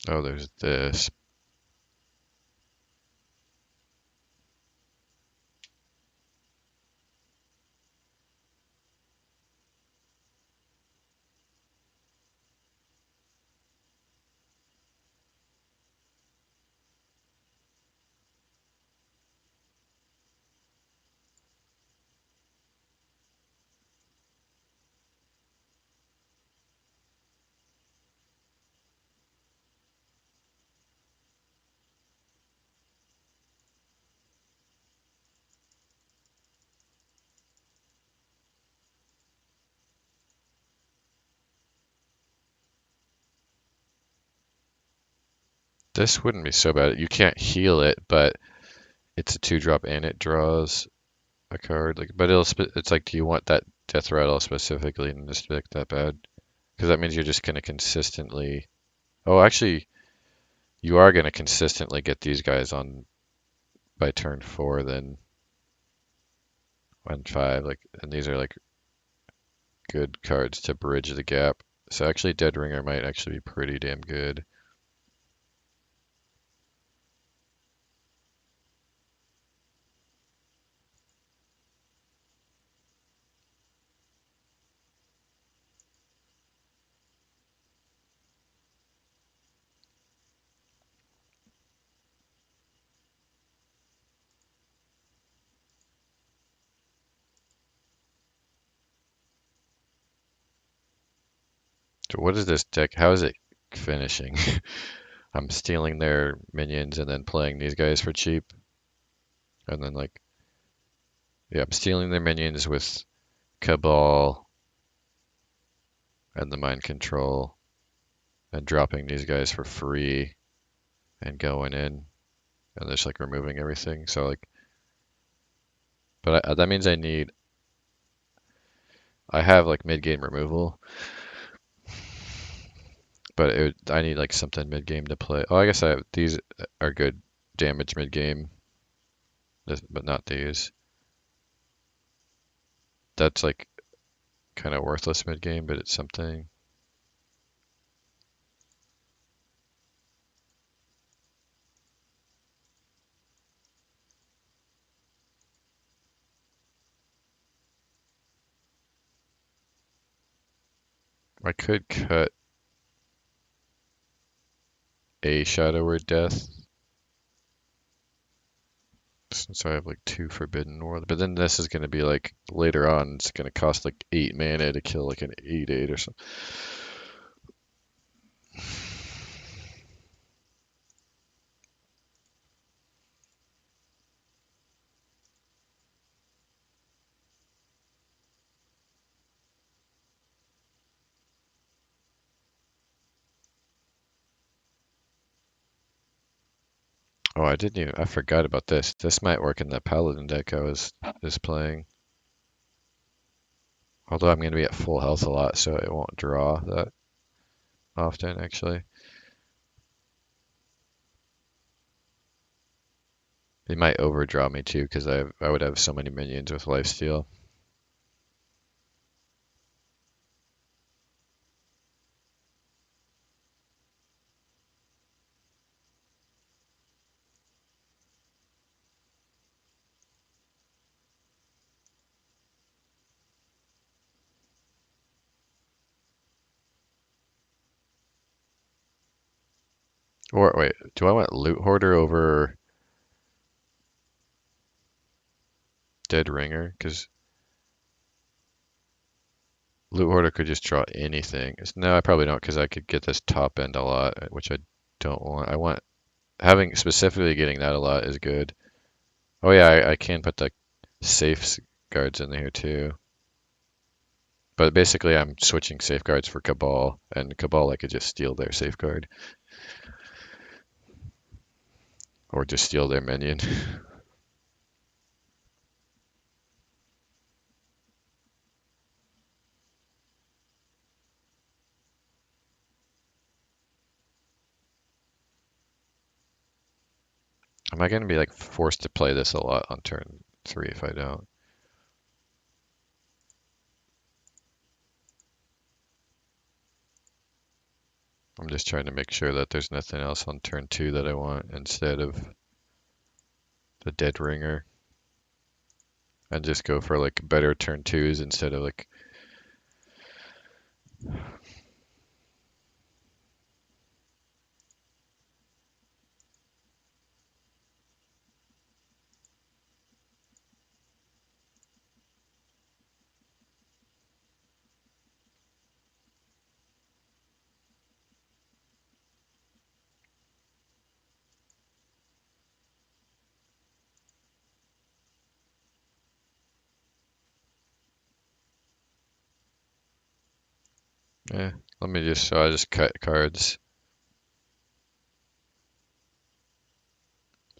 Speaker 1: Oh, there's this. This wouldn't be so bad. You can't heal it, but it's a 2-drop and it draws a card. Like, but it's like, do you want that death rattle specifically in this deck that bad? Because that means you're just gonna consistently. Oh, actually, you are gonna consistently get these guys on by turn 4, then on 5. Like, and these are like good cards to bridge the gap. So actually, Dead Ringer might actually be pretty damn good. So what is this deck? How is it finishing? I'm stealing their minions and then playing these guys for cheap. And then like, yeah, I'm stealing their minions with Cabal and the Mind Control and dropping these guys for free and going in and just like removing everything. So like, but that means I have like mid-game removal, but I need like something mid-game to play. Oh, I guess these are good damage mid-game, but not these. That's like kind of worthless mid-game, but it's something. I could cut a Shadow Word Death since I have like 2 Forbidden World, but then this is going to be like later on, it's going to cost like 8 mana to kill like an 8/8 or something. Oh, I forgot about this. This might work in that Paladin deck I was just playing. Although I'm going to be at full health a lot, so it won't draw that often, actually. It might overdraw me too, because I would have so many minions with lifesteal. Or wait, do I want Loot Hoarder over Dead Ringer? Because Loot Hoarder could just draw anything. No, I probably don't, because I could get this top end a lot, which I don't want. I want having specifically getting that a lot is good. Oh yeah, I can put the safeguards in here too. But basically, I'm switching safeguards for Cabal, and Cabal I could just steal their safeguard or just steal their minion. Am I going to be like forced to play this a lot on turn 3 if I don't? I'm just trying to make sure that there's nothing else on turn 2 that I want instead of the Dead Ringer, and just go for like better turn 2s instead of like. Yeah, let me just, so I just cut cards.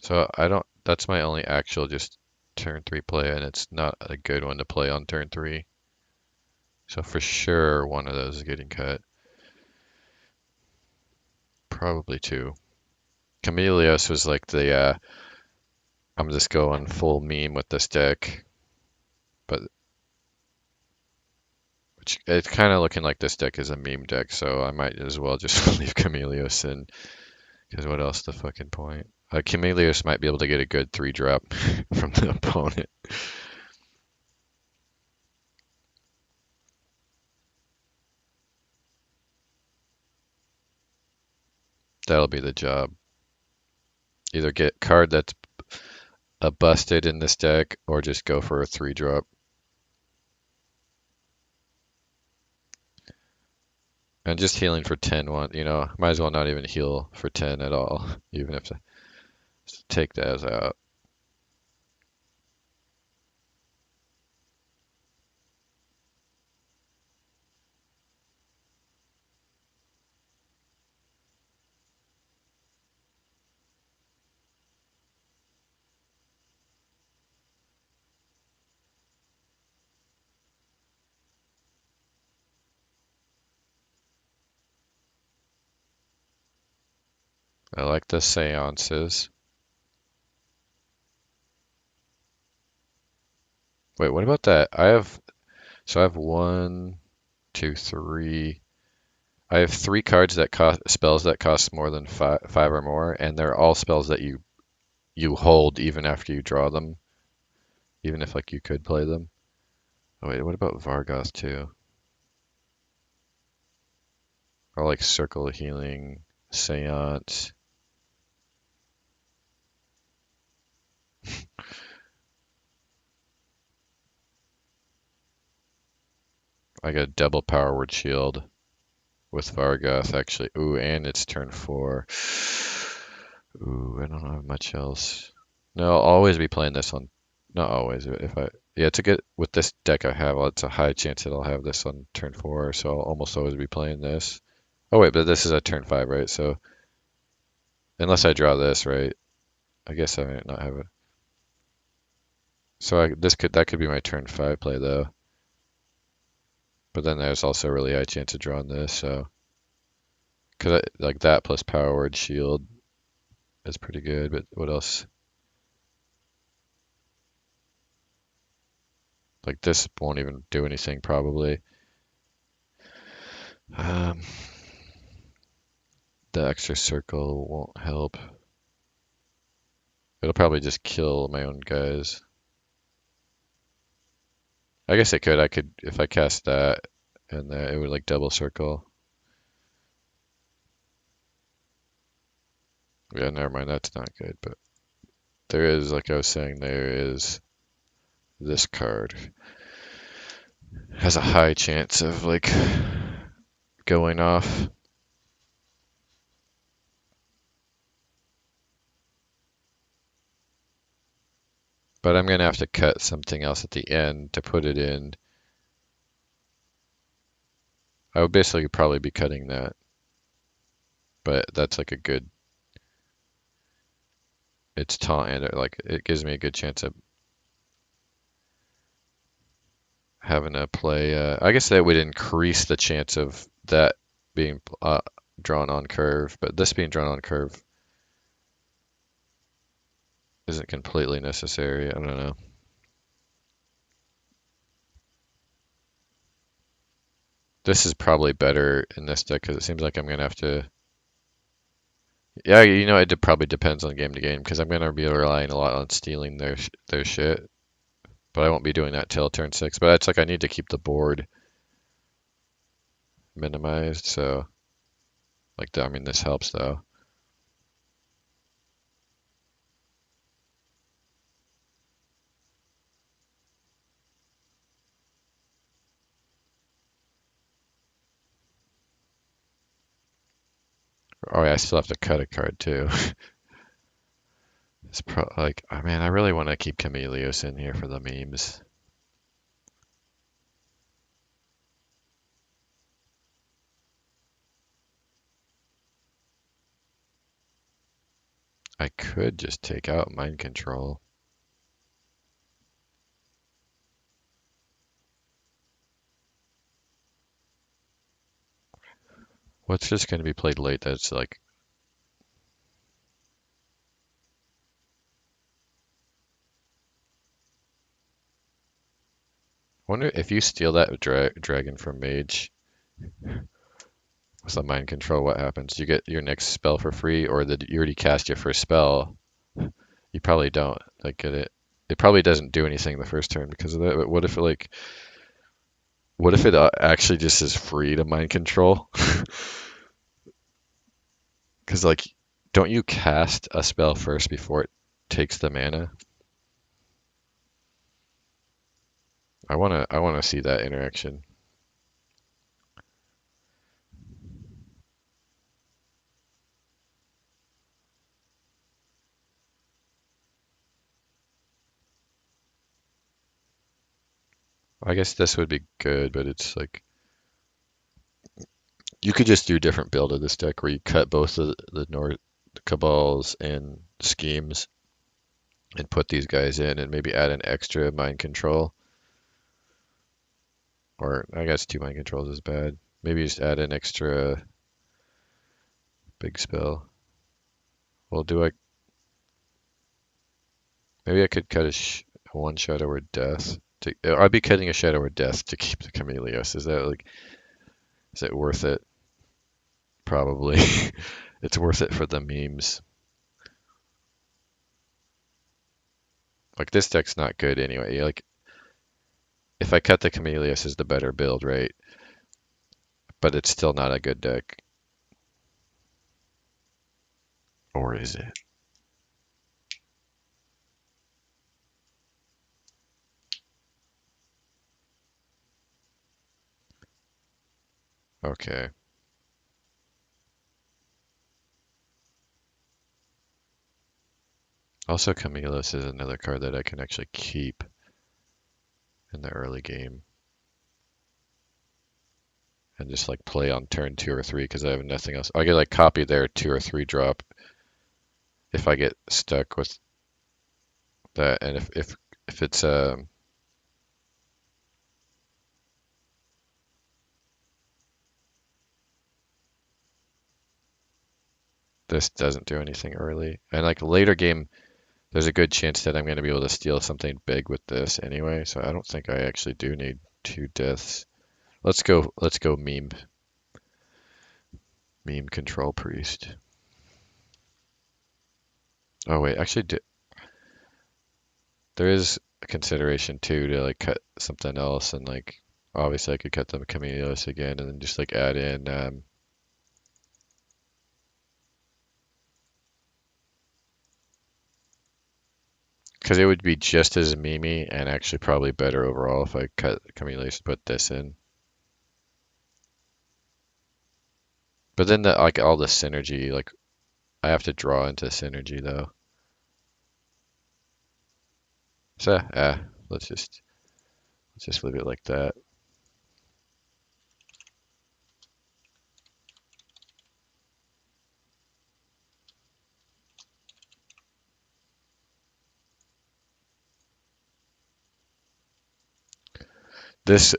Speaker 1: So I don't, that's my only actual just turn three play, and it's not a good one to play on turn three. So for sure, one of those is getting cut. Probably two. Chameleos was like I'm just going full meme with this deck, but which, it's kind of looking like this deck is a meme deck, so I might as well just leave Chameleos in, because what else the fucking point? Chameleos might be able to get a good three drop from the opponent. That'll be the job. Either get card that's a busted in this deck, or just go for a three drop. And just healing for 10 might as well not even heal for 10 at all, even if to take those out. I like the seances. Wait, what about that? I have one, two, three. I have three cards that cost spells that cost more than five or more, and they're all spells that you hold even after you draw them, even if like you could play them. Oh wait, what about Vargoth too? Or like Circle of Healing, Seance. I got a double Power Word Shield with Vargoth actually. Ooh, and it's turn four. Ooh, I don't have much else. No, I'll always be playing this on. Not always. If I Yeah, to get with this deck I have, it's a high chance that I'll have this on turn four, so I'll almost always be playing this. Oh wait, but this is a turn five, right? So unless I draw this, right? I guess I might not have it. So that could be my turn five play though. But then there's also a really high chance of drawing this, so because like that plus Power Word Shield is pretty good. But what else? Like this won't even do anything probably. Um, the extra circle won't help. It'll probably just kill my own guys. I guess it could. I could if I cast that, and it would like double circle. Yeah, never mind. That's not good. But there is, like I was saying, there is this card has a high chance of like going off. But I'm gonna have to cut something else at the end to put it in. I would basically probably be cutting that, but that's like a good. It's taunt and like it gives me a good chance of having to play. I guess that would increase the chance of that being drawn on curve, but this being drawn on curve isn't completely necessary. I don't know. This is probably better in this deck because it seems like I'm gonna have to. Yeah, it probably depends on game to game because I'm gonna be relying a lot on stealing their shit, but I won't be doing that till turn six. But it's like I need to keep the board minimized, so like I mean this helps though. Oh yeah, I still have to cut a card too. Like, oh man, I really want to keep Chameleos in here for the memes. I could just take out mind control. What's just going to be played late that's like, wonder if you steal that dragon from mage with the mind control, what happens? You get your next spell for free, or that you already cast your first spell. You probably don't like get it. It probably doesn't do anything the first turn because of that. But what if it like, what if it actually just is free to mind control? Because like, don't you cast a spell first before it takes the mana? I wanna see that interaction. I guess this would be good, but it's like you could just do a different build of this deck where you cut both of the North Cabals and schemes and put these guys in and maybe add an extra mind control. Or I guess two mind controls is bad. Maybe just add an extra big spell. Well, do I? Maybe I could cut a one Shadow or Death. I'd be cutting a Shadow or Death to keep the Chameleos. Is that like? Is it worth it? Probably. It's worth it for the memes. Like this deck's not good anyway. Like if I cut the Chameleos is the better build, right? But it's still not a good deck. Or is it? Okay. Also, Camillus is another card that I can actually keep in the early game and just like play on turn two or three because I have nothing else. I get like copy their two or three drop if I get stuck with that, and if it's this doesn't do anything early, and like later game, there's a good chance that I'm going to be able to steal something big with this anyway. So I don't think I actually do need two deaths. Let's go meme control priest. Oh wait, actually, there is a consideration too to like cut something else and like obviously I could cut the Camellios again and then just like add in because it would be just as memey and actually probably better overall if I cut Camellios and put this in. But then the like all the synergy, like I have to draw into synergy though. So let's just leave it like that. This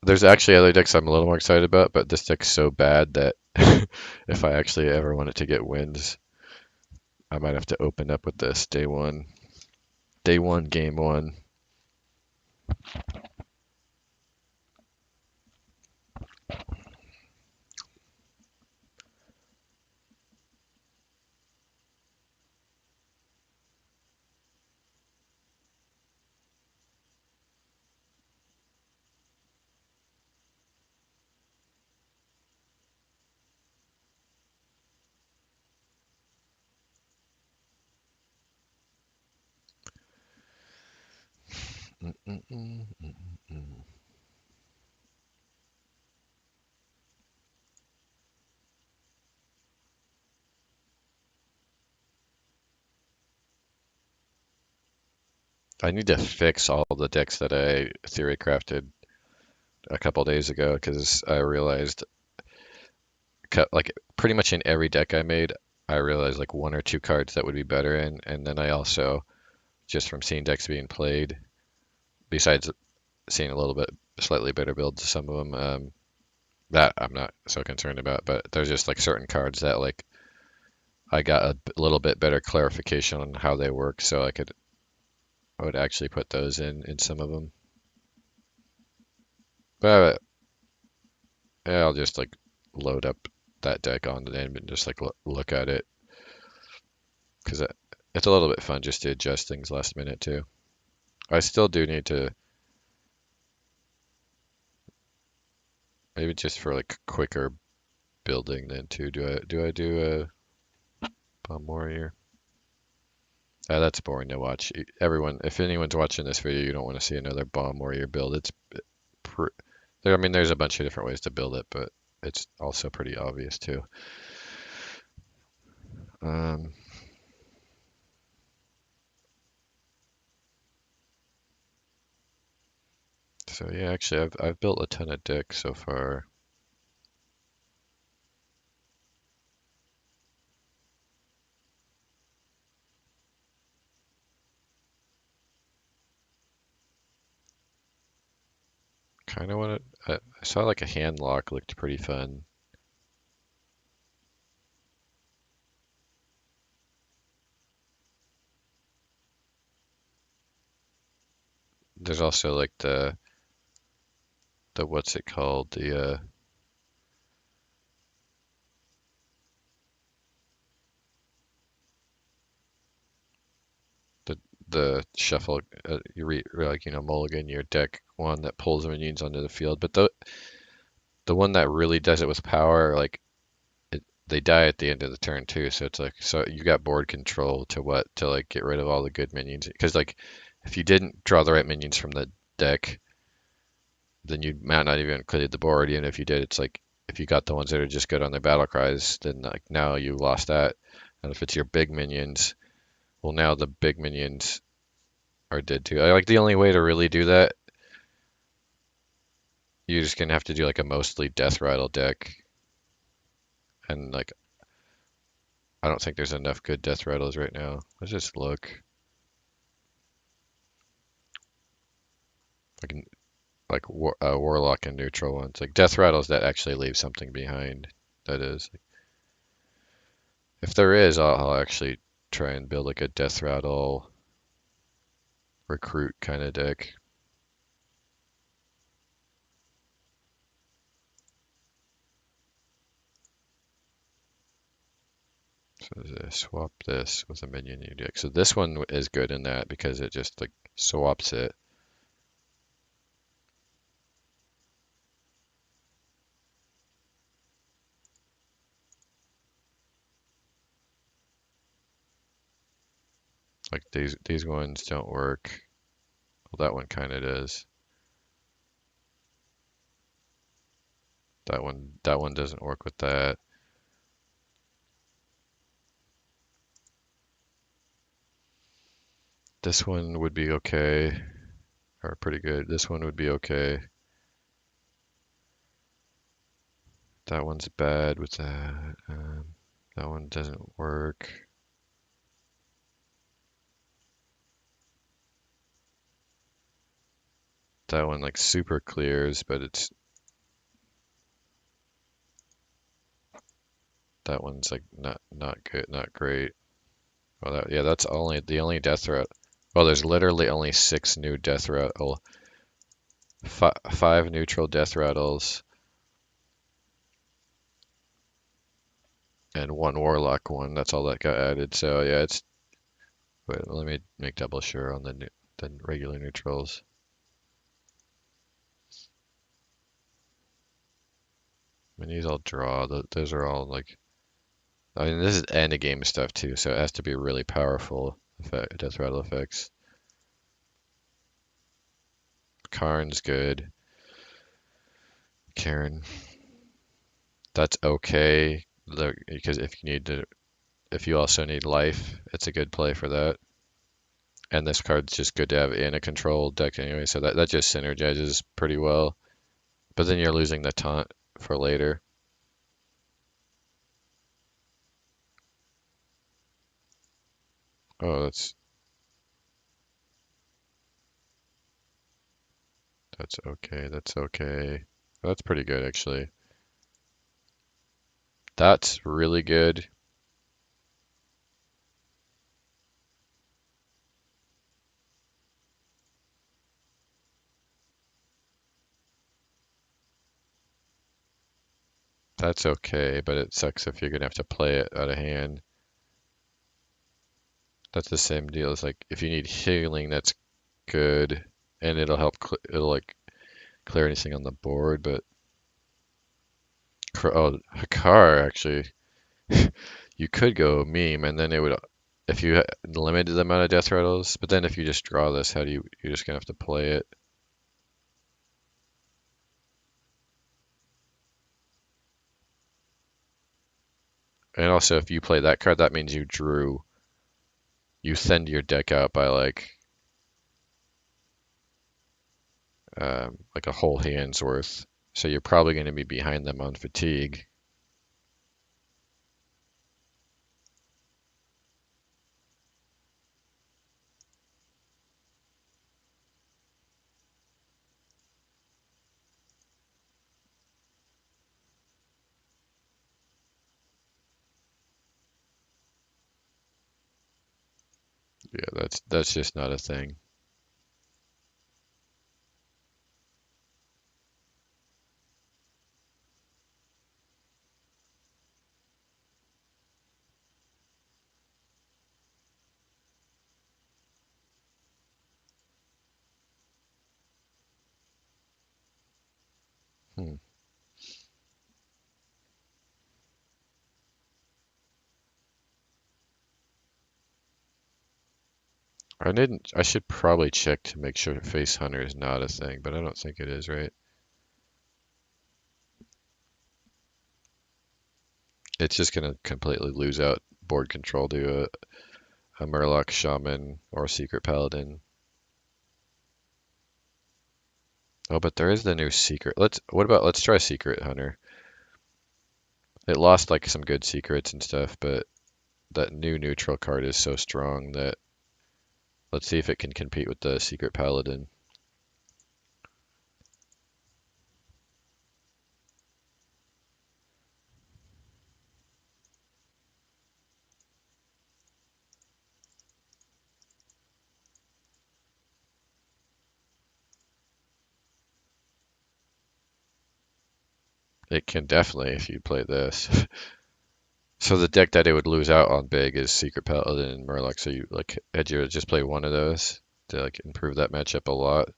Speaker 1: there's actually other decks I'm a little more excited about, but this deck's so bad that if I actually ever wanted to get wins, I might have to open up with this day one. Day one, game one. Mm, mm, mm, mm, mm. I need to fix all the decks that I theory crafted a couple days ago because I realized like pretty much in every deck I made, I realized like one or two cards that would be better in, and then I also just from seeing decks being played, besides seeing a little bit slightly better builds to some of them, that I'm not so concerned about. But there's just like certain cards that like I got a little bit better clarification on how they work, so I would actually put those in some of them. But yeah, I'll just like load up that deck on the end and just like look at it because it's a little bit fun just to adjust things last minute too. I still do need to maybe just for like quicker building then too. Do a bomb warrior? That's boring to watch. Everyone, if anyone's watching this video, you don't want to see another bomb warrior build. Pr there. I mean, there's a bunch of different ways to build it, but it's also pretty obvious too. Um, so yeah, actually, I've built a ton of decks so far. Kind of want to. I saw like a hand lock looked pretty fun. There's also like the what's it called the the shuffle like mulligan your deck one that pulls the minions onto the field. But the one that really does it with power, like they die at the end of the turn too. So it's like so you got board control to like get rid of all the good minions because like if you didn't draw the right minions from the deck, then you might not even clear the board. Even if you did, it's like if you got the ones that are just good on their battle cries, then like now you lost that. And if it's your big minions, well now the big minions are dead too. I like the only way to really do that, you're just gonna have to do like a mostly death rattle deck, and like I don't think there's enough good death rattles right now. Let's just look. Like warlock and neutral ones, like death rattles that actually leave something behind. That is, if there is, I'll actually try and build like a death rattle recruit kind of deck. So swap this with a minion new deck. So this one is good in that because it just like swaps it. Like these ones don't work. Well, that one kind of does. That one doesn't work with that. This one would be okay, or pretty good. This one would be okay. That one's bad with that. That one doesn't work. That one like super clears, but that one's like not good, not great. Well, yeah, that's only the only death threat. Well, there's literally only 6 new death rattle, 5 neutral death rattles, and 1 warlock one. That's all that got added. So yeah, it's. Wait, let me make double sure on the regular neutrals. I mean, these all draw. Those are all like. I mean, this is end of game stuff too, so it has to be really powerful death rattle effects. Karn's good. Karen, that's okay. Because if you also need life, it's a good play for that. And this card's just good to have in a control deck anyway, so that just synergizes pretty well. But then you're losing the taunt for later. Oh, that's okay. That's okay. That's pretty good actually. That's really good. That's okay, but it sucks if you're gonna have to play it out of hand. That's the same deal as like if you need healing, that's good, and it'll help. It'll like clear anything on the board. But oh, Hakar actually, you could go meme, and then it would if you limited the amount of death rattles. But then if you just draw this, how do you're just gonna have to play it. And also, if you play that card, that means you thinned your deck out by like a whole hand's worth. So you're probably going to be behind them on fatigue. Yeah, that's just not a thing. Hmm. I didn't. I should probably check to make sure Face Hunter is not a thing, but I don't think it is, right? It's just gonna completely lose out board control to a Murloc Shaman or Secret Paladin. Oh, but there is the new Secret. Let's try Secret Hunter. It lost like some good secrets and stuff, but that new neutral card is so strong that let's see if it can compete with the Secret Paladin. It can definitely if you play this. So the deck that it would lose out on big is Secret Paladin and Murloc. So you like had you just play one of those to like improve that matchup a lot.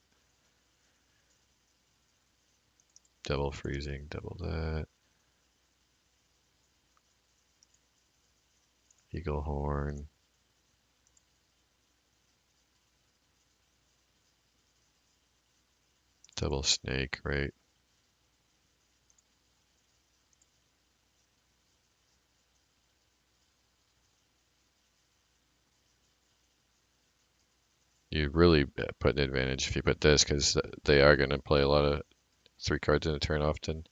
Speaker 1: Double freezing, double that. Eagle Horn, double snake, right? You really put an advantage if you put this because they are going to play a lot of three cards in a turn often.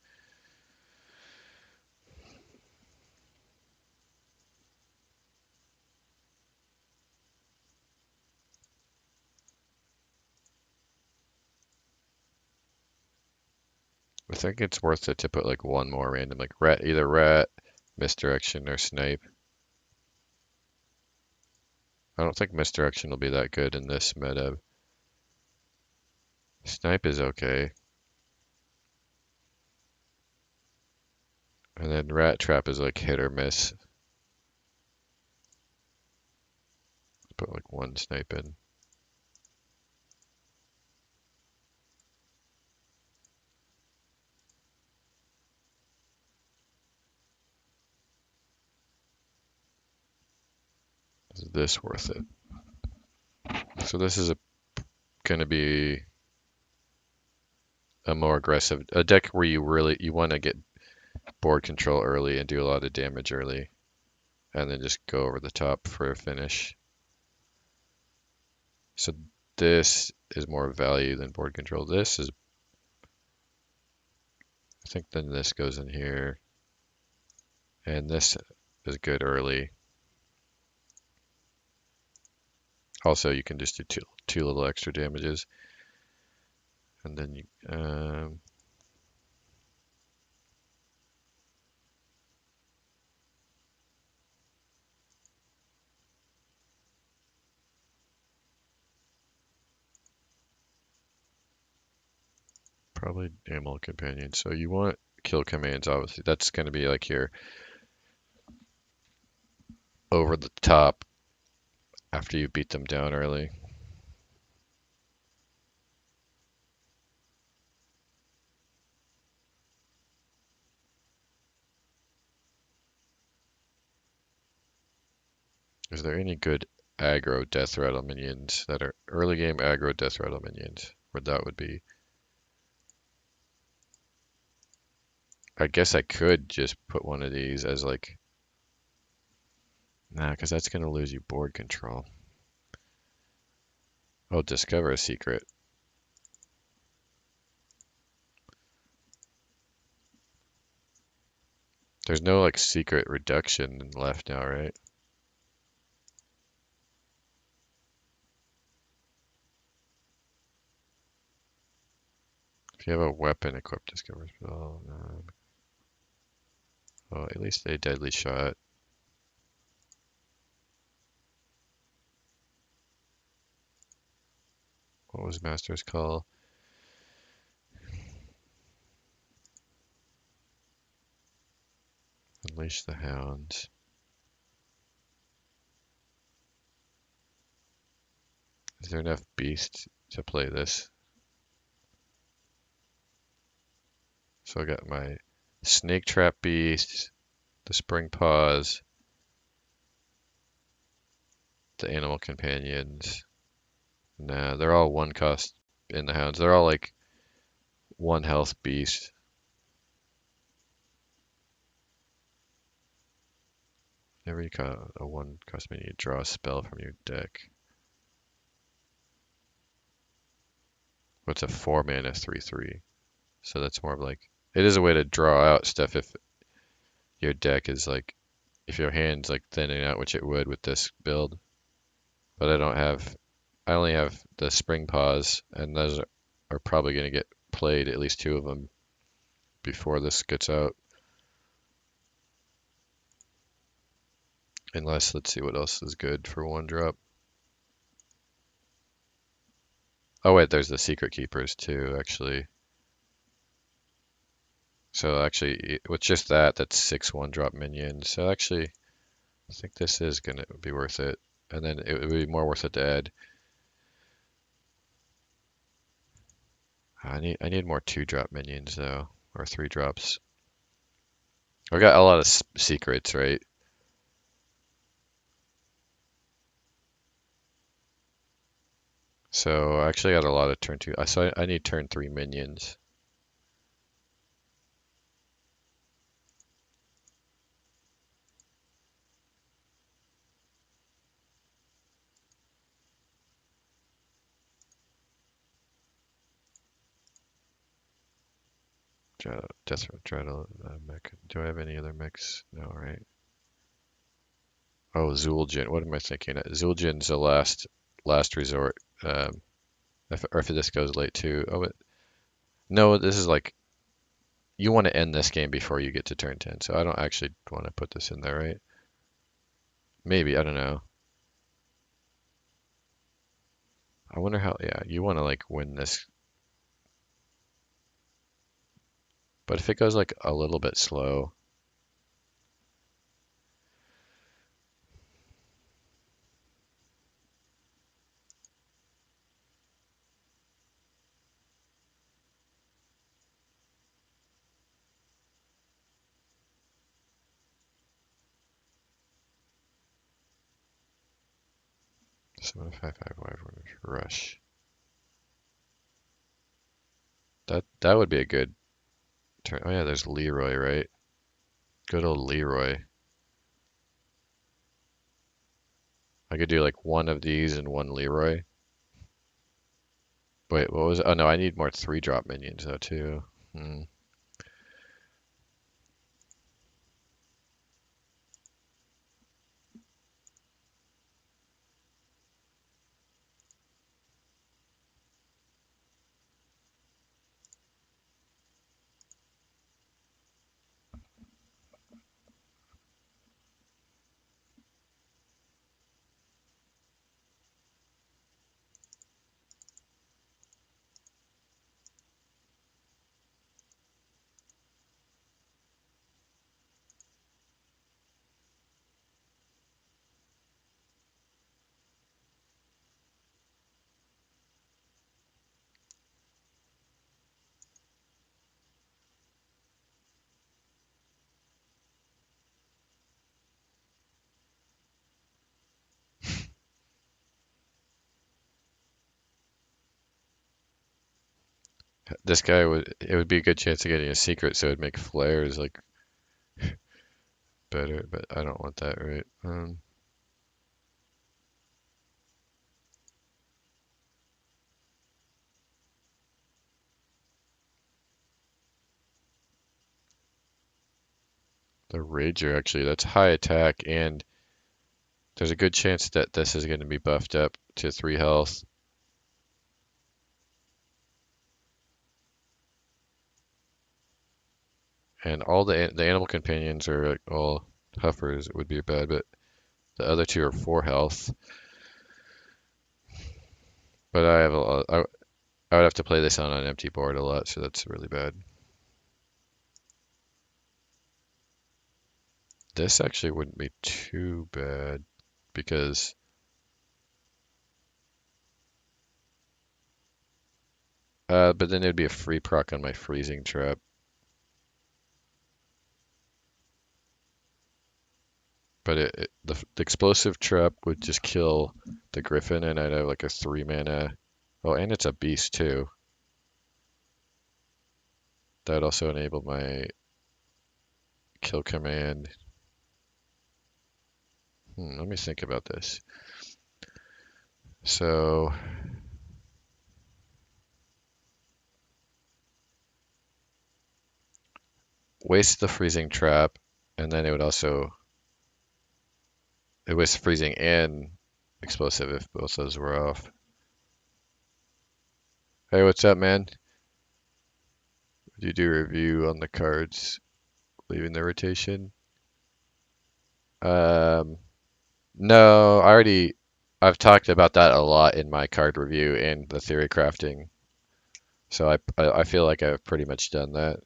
Speaker 1: I think it's worth it to put like one more random, like rat, either rat, misdirection, or snipe. I don't think misdirection will be that good in this meta. Snipe is okay. And then rat trap is like hit or miss. Put like one snipe in. Is this worth it? So this is going to be a more aggressive, a deck where you want to get board control early and do a lot of damage early, and then just go over the top for a finish. So this is more value than board control. This is, I think then this goes in here, and this is good early. Also, you can just do two little extra damages, and then you probably animal companion. So you want kill commands, obviously. That's going to be like your over the top after you beat them down early. Is there any good aggro death rattle minions that are early game aggro death rattle minions? Where that would be. I guess I could just put one of these as like, nah, because that's going to lose you board control. Oh, discover a secret. There's no like secret reduction left now, right? If you have a weapon equipped, discover spell. No. Oh, at least a deadly shot. What was Master's Call? Unleash the Hounds. Is there enough beasts to play this? So I got my Snake Trap Beast, the Spring Paws, the Animal Companions. Nah, they're all one cost in the Hounds. They're all like one health beast. Every a one cost minion, you draw a spell from your deck. What's a 4 mana 3/3? So that's more of like it is a way to draw out stuff if your deck is like if your hand's like thinning out, which it would with this build. But I only have the Spring Paws, and those are probably going to get played, at least two of them, before this gets out. Unless, let's see what else is good for one drop. Oh wait, there's the Secret Keepers too, actually. So actually, with just that, that's 6 one-drop minions. So actually, I think this is going to be worth it. And then it would be more worth it to add. I need more 2-drop minions though, or 3 drops. I got a lot of secrets, right? So I actually got a lot of turn 2. I need turn 3 minions. Try to mech. Do I have any other mechs? No, right? Oh, Zul'jin. What am I thinking? Zul'jin's the last resort. Or if this goes late too. Oh, no, this is like you want to end this game before you get to turn 10. So I don't actually want to put this in there, right? Maybe, I don't know. I wonder how, yeah, you want to like win this. But if it goes like a little bit slow, 755 rush. That would be a good turn. Oh yeah, there's Leroy, right? Good old Leroy. I could do like one of these and one Leroy. Wait, what was it? Oh no, I need more 3-drop minions though too. Hmm. This guy would it would be a good chance of getting a secret, so it'd make flares like better, but I don't want that, right? The Rager actually, that's high attack, and there's a good chance that this is going to be buffed up to 3 health. And all the animal companions are like, well, Huffers would be bad, but the other two are 4 health. But I have a lot, I would have to play this on an empty board a lot, so that's really bad. This actually wouldn't be too bad because but then it'd be a free proc on my freezing trap. But the explosive trap would just kill the Griffin, and I'd have like a 3 mana. Oh, and it's a beast too. That would also enable my kill command. Let me think about this. So waste the freezing trap, and then it was freezing and explosive if both those were off. Hey, what's up, man? Did you do a review on the cards leaving the rotation? Um, no, I've talked about that a lot in my card review and the theory crafting. So I feel like I've pretty much done that.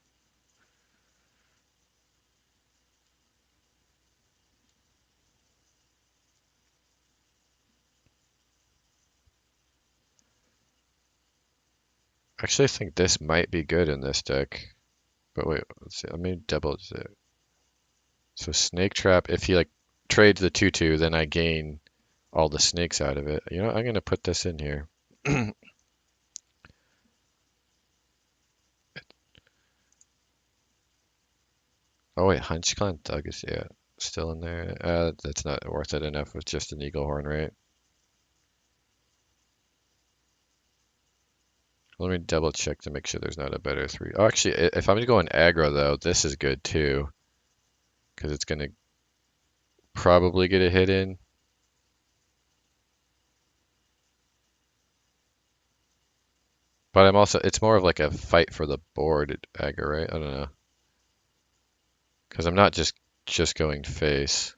Speaker 1: Actually, I think this might be good in this deck. But wait, let's see. Let me double check. So snake trap, if he like trades the 2/2, then I gain all the snakes out of it. You know, I'm gonna put this in here. Oh wait, Hunchcon Thug is yeah still in there. That's not worth it enough with just an eagle horn, right? Let me double check to make sure there's not a better 3. Oh, actually, if I'm going aggro though, this is good too, because it's gonna probably get a hit in. But it's more of like a fight for the board aggro, right? I don't know, because I'm not just going face,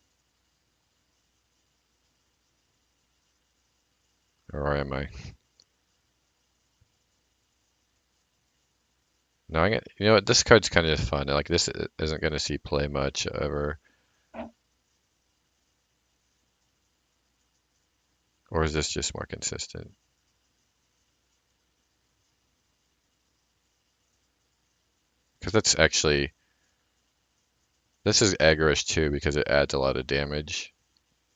Speaker 1: or am I? No, you know what? This card's kind of fun. Like this isn't gonna see play much ever, or is this just more consistent? Because this is aggroish too because it adds a lot of damage.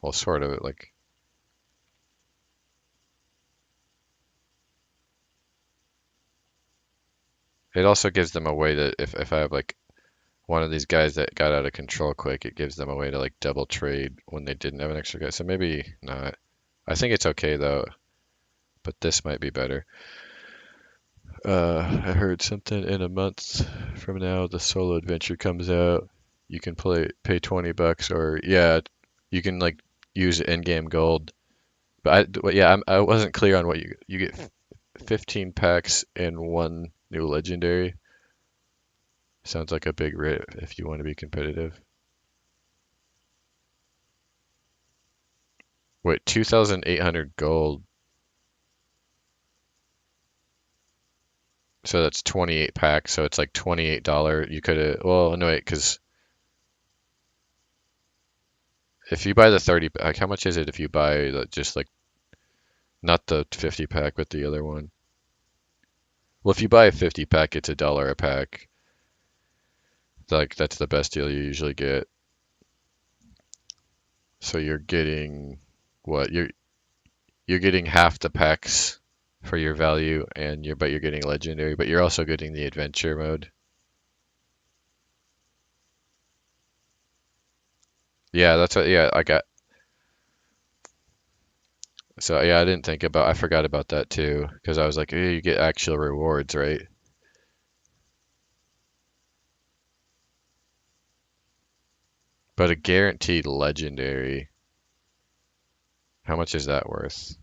Speaker 1: Well, sort of like it also gives them a way that if I have like one of these guys that got out of control quick, it gives them a way to like double trade when they didn't have an extra guy. So maybe not. I think it's okay though, but this might be better. I heard something in a month from now, the solo adventure comes out. You can pay $20 or yeah, you can like use in-game gold. But yeah, I wasn't clear on what you get 15 packs and one new legendary. Sounds like a big rate if you want to be competitive. Wait, 2,800 gold. So that's 28 packs. So it's like $28. You could have, well, no, wait, because if you buy the 30 pack, how much is it if you buy just like, not the 50 pack, but the other one? Well, if you buy a 50 pack, it's $1 a pack. Like, that's the best deal you usually get. So you're getting, what? You're getting half the packs for your value, and you're getting legendary, but you're also getting the adventure mode. Yeah, that's what. Yeah, I got. So yeah, I didn't think about. I forgot about that too, because I was like, you get actual rewards, right? But a guaranteed legendary. How much is that worth?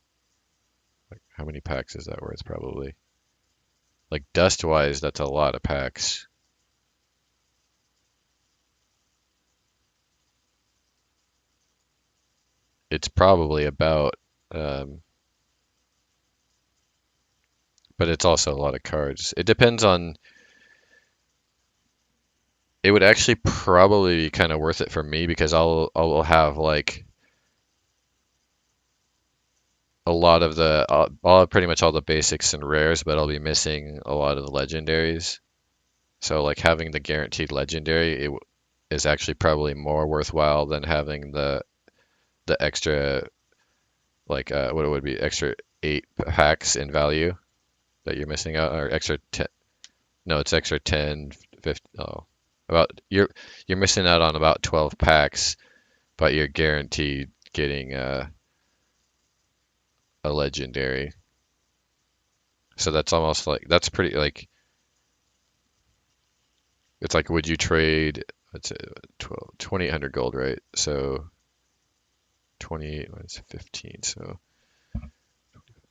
Speaker 1: Like, how many packs is that worth? Probably. Like dust wise, that's a lot of packs. It's probably about, um, but it's also a lot of cards. It depends on. It would actually probably be kind of worth it for me because I'll have like a lot of the I'll have pretty much all the basics and rares, but I'll be missing a lot of the legendaries. So like having the guaranteed legendary is actually probably more worthwhile than having the extra like what it would be extra 8 packs in value that you're missing out or extra 10. No, it's extra 10, 50. Oh, about you're missing out on about 12 packs, but you're guaranteed getting a legendary. So that's almost like that's pretty like it's like would you trade let's say 12 2800 gold, right? So 28 minus 15. So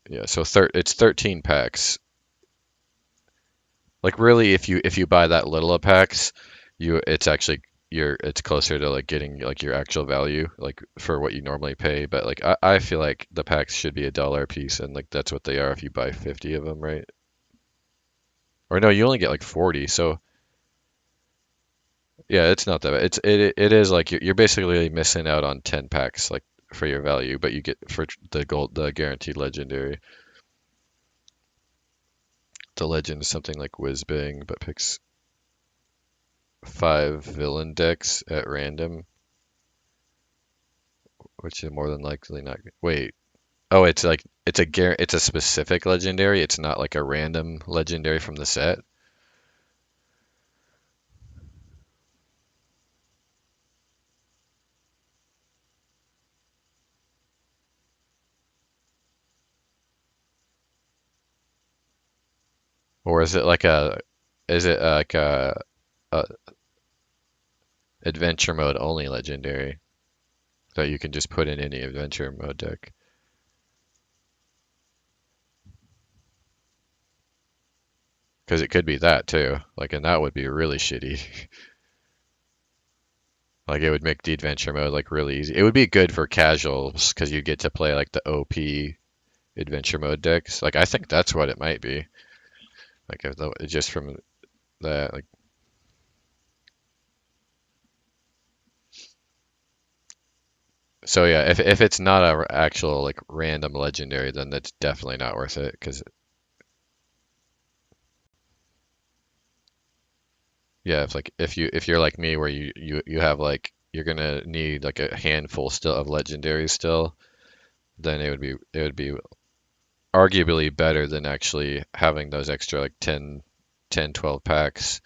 Speaker 1: yeah, so it's 13 packs. Like really if you buy that little of packs, you it's actually it's closer to like getting like your actual value like for what you normally pay, but like I feel like the packs should be $1 a piece and like that's what they are if you buy 50 of them, right? Or no, you only get like 40. So yeah, it's not that bad. It is like you're basically missing out on 10 packs like for your value, but you get for the guaranteed legendary. The legend is something like Whiz Bang, but picks 5 villain decks at random, which is more than likely not. Wait, oh, it's like it's a specific legendary. It's not like a random legendary from the set. Or is it like is it like a adventure mode only legendary that you can just put in any adventure mode deck? Because it could be that too. Like, and that would be really shitty. Like, it would make the adventure mode like really easy. It would be good for casuals because you get to play like the OP adventure mode decks. Like, I think that's what it might be. Like, just from that, like, so yeah. If it's not a actual like random legendary, then that's definitely not worth it. Because yeah, if you're like me, where you have like you're gonna need like a handful still of legendaries still, then it would be arguably better than actually having those extra like 12 packs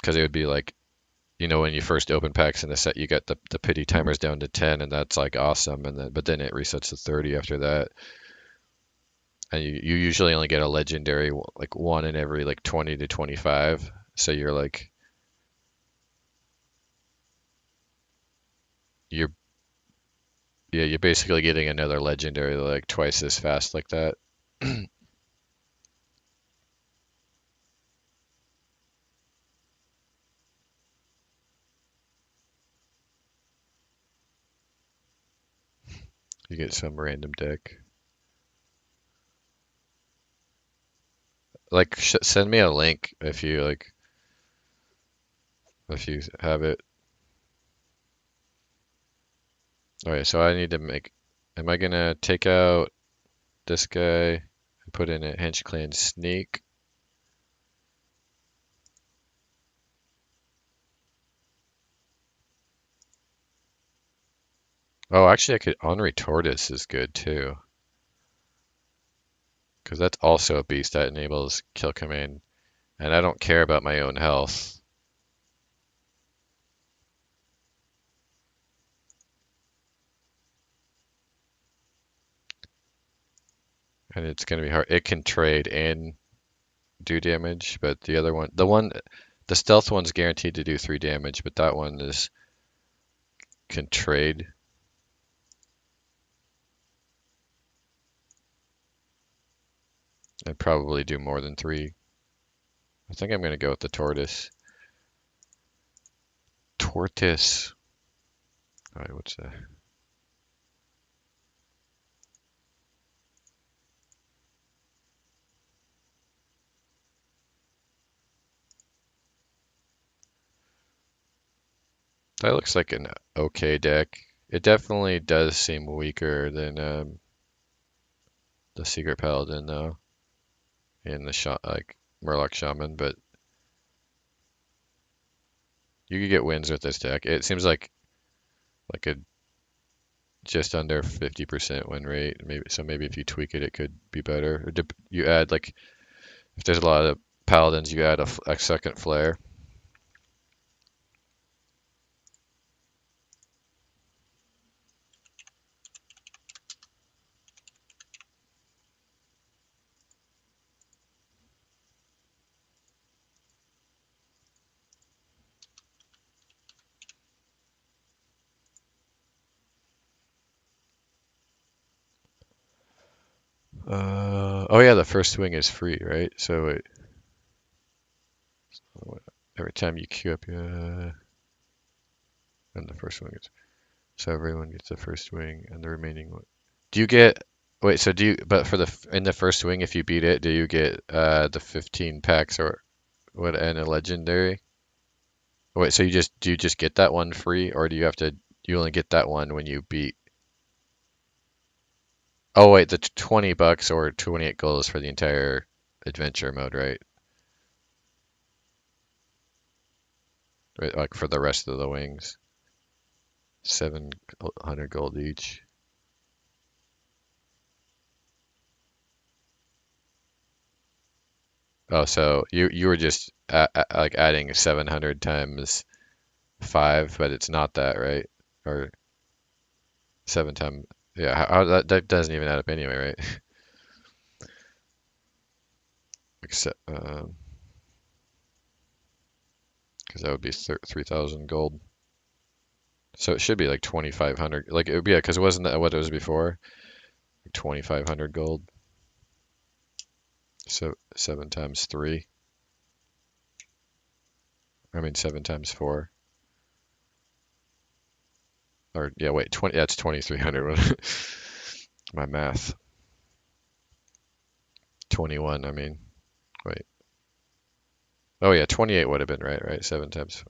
Speaker 1: because it would be like when you first open packs in the set you get the pity timers down to 10 and that's like awesome and then but then it resets to 30 after that and you usually only get a legendary like one in every like 20 to 25 so you're yeah you're basically getting another legendary like twice as fast like that. You get some random deck like send me a link if you have it. All right, so I need to make. Am I gonna take out this guy and put in a Hench Clan Sneak? Oh, actually, I could. Ornery Tortoise is good too. because that's also a beast that enables kill command, and I don't care about my own health. And it's gonna be hard. It can trade and do damage, but the stealth one's guaranteed to do 3 damage, but that one is can trade. And probably do more than 3. I think I'm gonna go with the tortoise. Tortoise. All right, what's that? That looks like an okay deck. It definitely does seem weaker than the Secret Paladin though, and the shot like Murloc Shaman, but you could get wins with this deck. It seems like a just under 50% win rate. Maybe if you tweak it, it could be better. You add like if there's a lot of paladins, you add a second flare. Oh yeah, the first swing is free, right? So every time you queue up, and the first swing is so everyone gets the first swing and the remaining one. Do you get wait? So do you? But for in the first swing, if you beat it, do you get the 15 packs or what and a legendary? Wait, so you just get that one free, or do you have to? You only get that one when you beat. Oh wait, the 20 bucks or 28 gold is for the entire adventure mode, right? Right, like for the rest of the wings, 700 gold each. Oh, so you were just like adding 700 times 5, but it's not that, right? Or 7 times. Yeah, that doesn't even add up anyway, right? Except because that would be 3,000 gold. So it should be like 2,500. Like it would be, yeah, because it wasn't that what it was before? Like 2,500 gold. So 7 times 3. I mean 7 times 4. Or yeah, wait, 20. That's 2,300. My math. 21. I mean, wait. Oh yeah, 28 would have been right, right? 7 times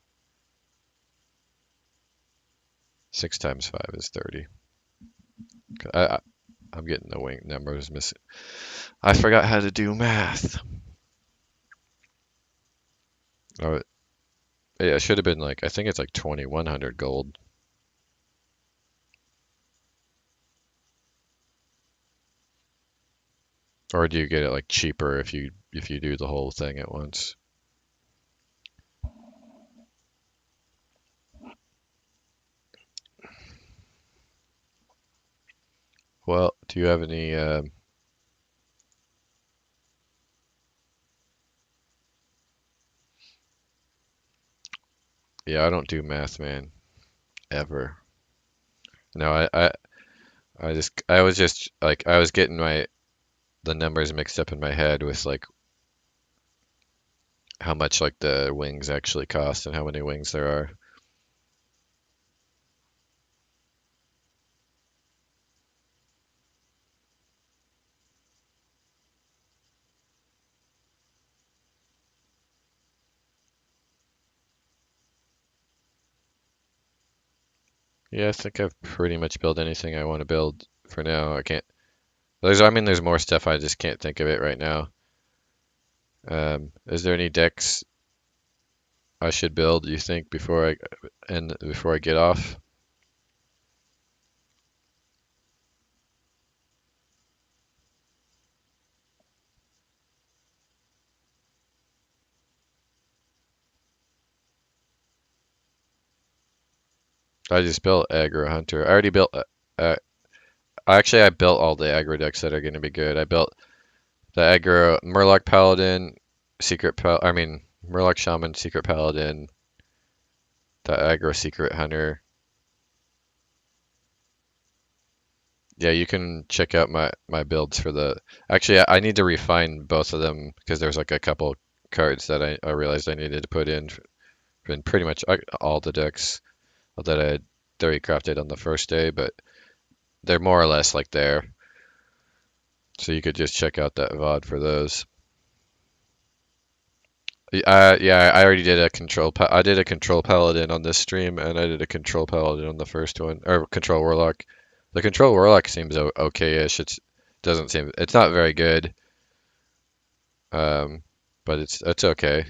Speaker 1: 6 times 5 is 30. I'm getting the wing numbers missing. I forgot how to do math. Oh, yeah, it should have been like I think it's like 2,100 gold. Or do you get it like cheaper if you do the whole thing at once? Well, do you have any yeah, I don't do math, man, ever. No, I was just like I was getting the numbers mixed up in my head with like how much like the wings actually cost and how many wings there are. Yeah, I think I've pretty much built anything I want to build for now. I can't. I mean, there's more stuff. I just can't think of it right now. Is there any decks I should build, you think, before I get off? I just built aggro hunter. I already built. Actually, I built all the aggro decks that are going to be good. I built the aggro Murloc Paladin, I mean Murloc Shaman, Secret Paladin, the aggro Secret Hunter. Yeah, you can check out my builds for the. Actually, I need to refine both of them because there's like a couple cards that I realized I needed to put in pretty much all the decks that I had theory crafted on the first day, but they're more or less like there. So you could just check out that VOD for those. Yeah, I already did a I did a control paladin on this stream, and I did a control paladin on the first one, or control warlock. The control warlock seems okay-ish. It's not very good, um, but it's okay.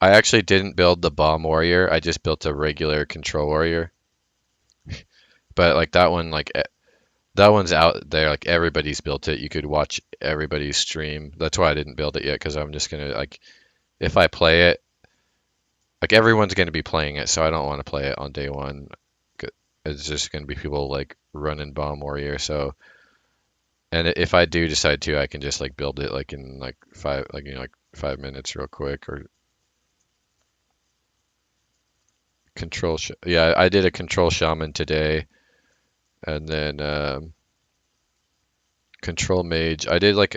Speaker 1: I actually didn't build the bomb warrior. I just built a regular control warrior. But like that one, that one's out there. Like everybody's built it. You could watch everybody's stream. That's why I didn't build it yet because I'm just gonna like if I play it, like everyone's gonna be playing it, so I don't want to play it on day one. It's just gonna be people like running bomb warrior. So and if I do decide to, I can just like build it like in like like 5 minutes real quick or yeah, I did a control shaman today, and then control mage. I did like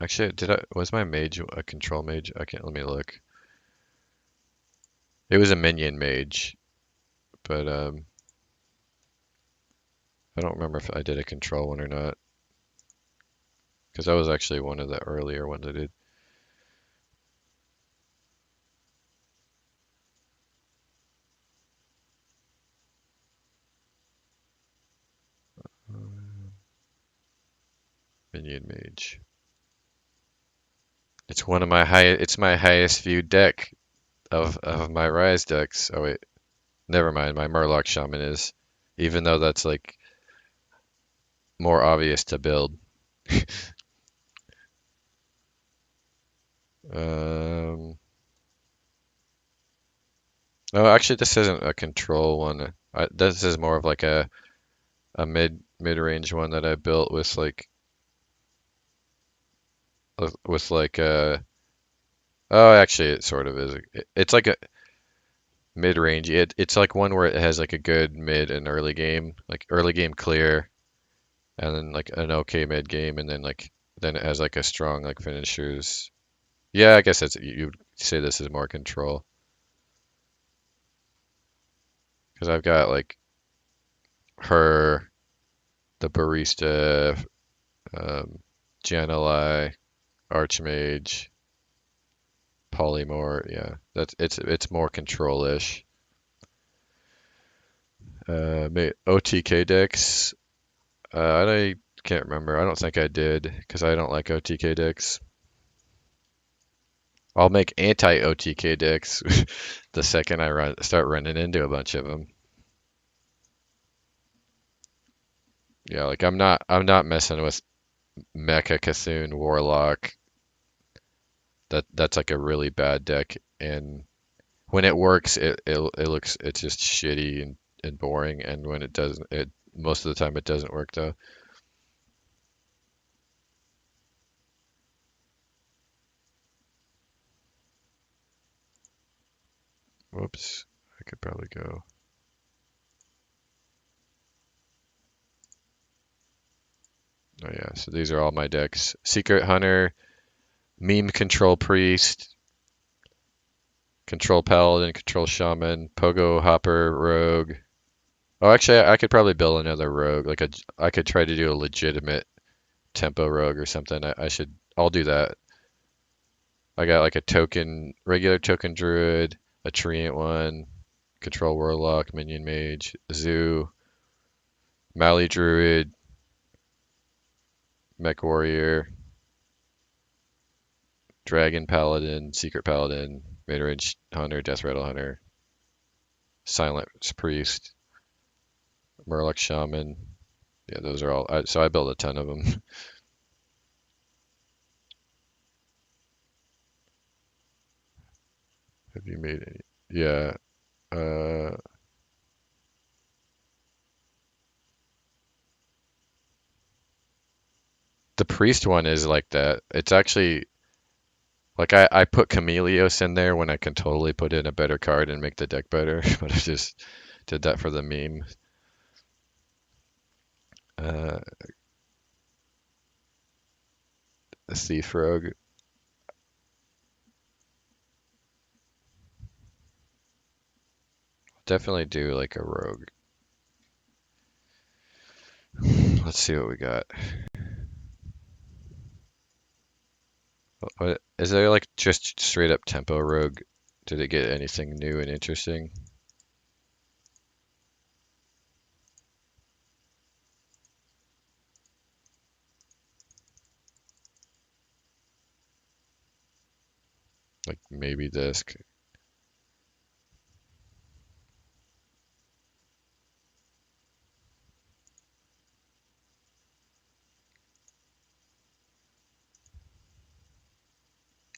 Speaker 1: actually did I was my mage a control mage? I can't let me look. It was a minion mage, but I don't remember if I did a control one or not because that was actually one of the earlier ones I did. Minion mage. It's my highest viewed deck of my Rise decks. Oh wait, never mind. My Murloc Shaman is, even though that's like more obvious to build. Um, oh, actually, this isn't a control one. This is more of like a mid range one that I built with like oh, actually, it sort of is. It's like a mid range. It's like one where it has like a good mid and early game, like early game clear, and then like an okay mid game, and then it has like a strong like finishers. Yeah, I guess you'd say this is more control because I've got like her, the barista, um, Jan'alai, Archmage, Polymorph. Yeah, it's more control-ish. OTK decks. I can't remember. I don't think I did because I don't like OTK decks. I'll make anti-OTK decks the second I start running into a bunch of them. Yeah, like I'm not messing with Mecha Cthulhu Warlock. That's like a really bad deck, and when it works, it's just shitty and boring, and when it doesn't, it most of the time it doesn't work though. Whoops, I could probably go. Oh yeah, so these are all my decks: Secret Hunter, Meme Control Priest, Control Paladin, Control Shaman, Pogo Hopper Rogue. Oh, actually, I could probably build another rogue. I could try to do a legitimate tempo rogue or something. I'll do that. I got like a regular token druid, a treant one, control warlock, minion mage, zoo, Mali druid, mech warrior, dragon paladin, secret paladin, mid-range hunter, death rattle hunter, silent priest, murloc shaman. Yeah, those are all. So I built a ton of them. Have you made any? Yeah. Uh, the priest one is like that. It's actually like I put Chameleos in there when I can totally put in a better card and make the deck better, but I just did that for the meme. Uh, a Thief Rogue. Definitely do like a rogue. Let's see what we got. What is there like just straight up tempo rogue? Did it get anything new and interesting? Like maybe this.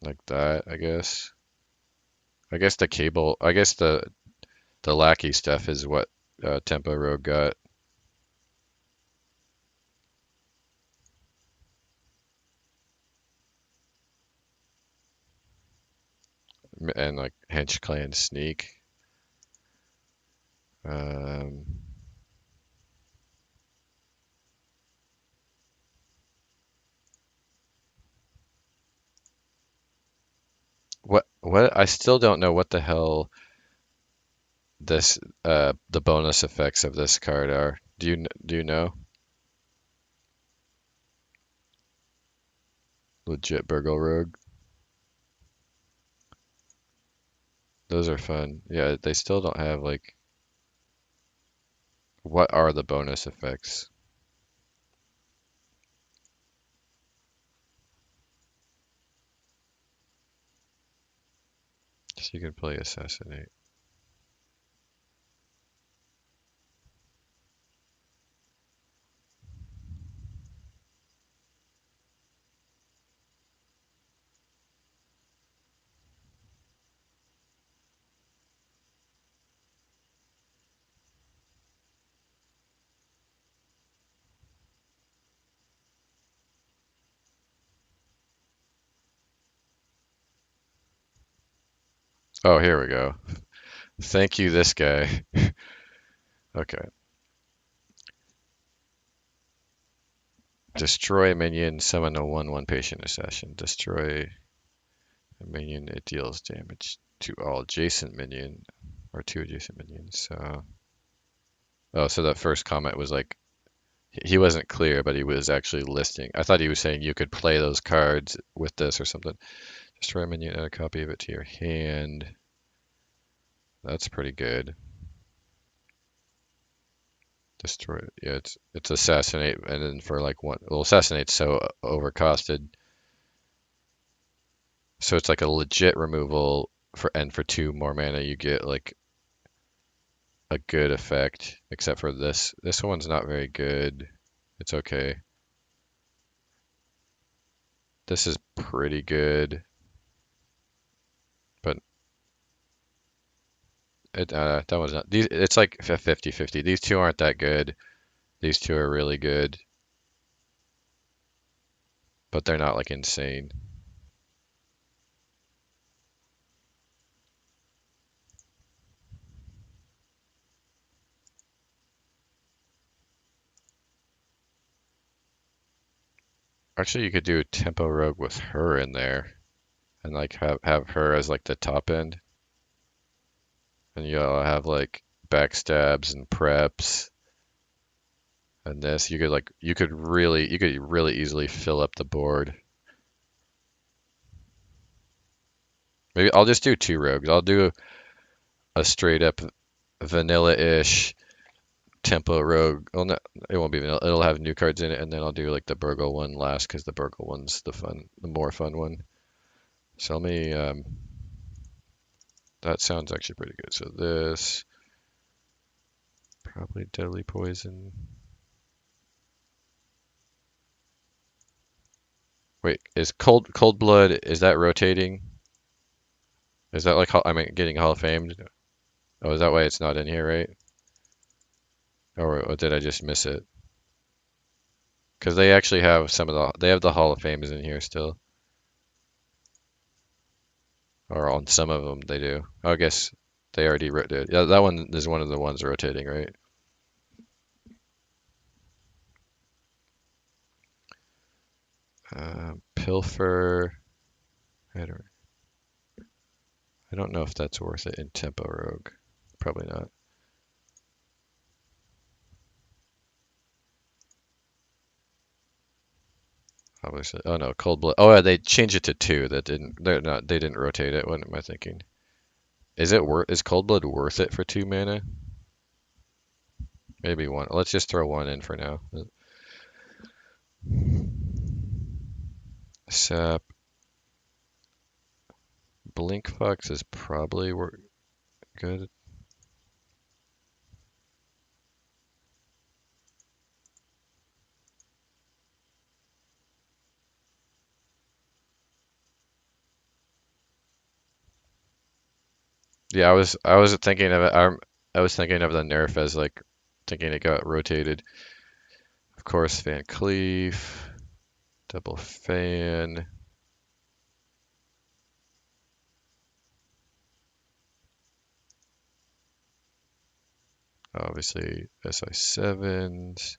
Speaker 1: Like that, I guess. I guess the cable, I guess the lackey stuff is what Tempo Rogue got, and like Hench Clan Sneak. Um, what? I still don't know what the hell this the bonus effects of this card are. Do you know? Legit Burgle Rogue. Those are fun. Yeah, they still don't have like what are the bonus effects? So you can play Assassinate. Oh, here we go. Thank you, this guy. Okay. Destroy a minion, summon a 1/1 patient assassin. Destroy a minion, it deals damage to all adjacent minion or two adjacent minions. So, oh, so that first comment was like he wasn't clear, but he was actually listing. I thought he was saying you could play those cards with this or something. Destroy a minion, add a copy of it to your hand. That's pretty good. Destroy. Yeah, it's assassinate, and then for like one, well, assassinate's so overcosted. So it's like a legit removal for and for two more mana you get like a good effect, except for this. This one's not very good. It's okay. This is pretty good, but that one's not. These it's like a 50-50. These two aren't that good. These two are really good, but they're not like insane. Actually, you could do Tempo Rogue with her in there and like have her as like the top end, and you'll have like backstabs and preps and this. You could really easily fill up the board. Maybe I'll just do two rogues. I'll do a straight up vanilla-ish tempo rogue. Well, no, it won't be vanilla. It'll have new cards in it, and then I'll do like the Burgle one last because the Burgle one's the more fun one. So let me. That sounds actually pretty good. So this probably deadly poison. Wait, is cold blood? Is that rotating? Is that like I mean getting Hall of Famed? Oh, is that why it's not in here, right? Or did I just miss it? Because they actually have they have the Hall of Fames in here still, or on some of them they do. Oh, I guess they already rotated. Yeah, that one is one of the ones rotating, right? Pilfer. I don't know if that's worth it in Tempo Rogue. Probably not. Obviously. Oh no, Cold Blood. Oh, yeah, they changed it to two. That didn't. They're not. They didn't rotate it. What am I thinking? Is it worth? Is Cold Blood worth it for 2 mana? Maybe one. Let's just throw one in for now. Sap. Blink Fox is probably good. Yeah, I was thinking of it. I was thinking of the nerf as like thinking it got rotated. Of course, Van Cleef, Double Fan. Obviously, SI7s.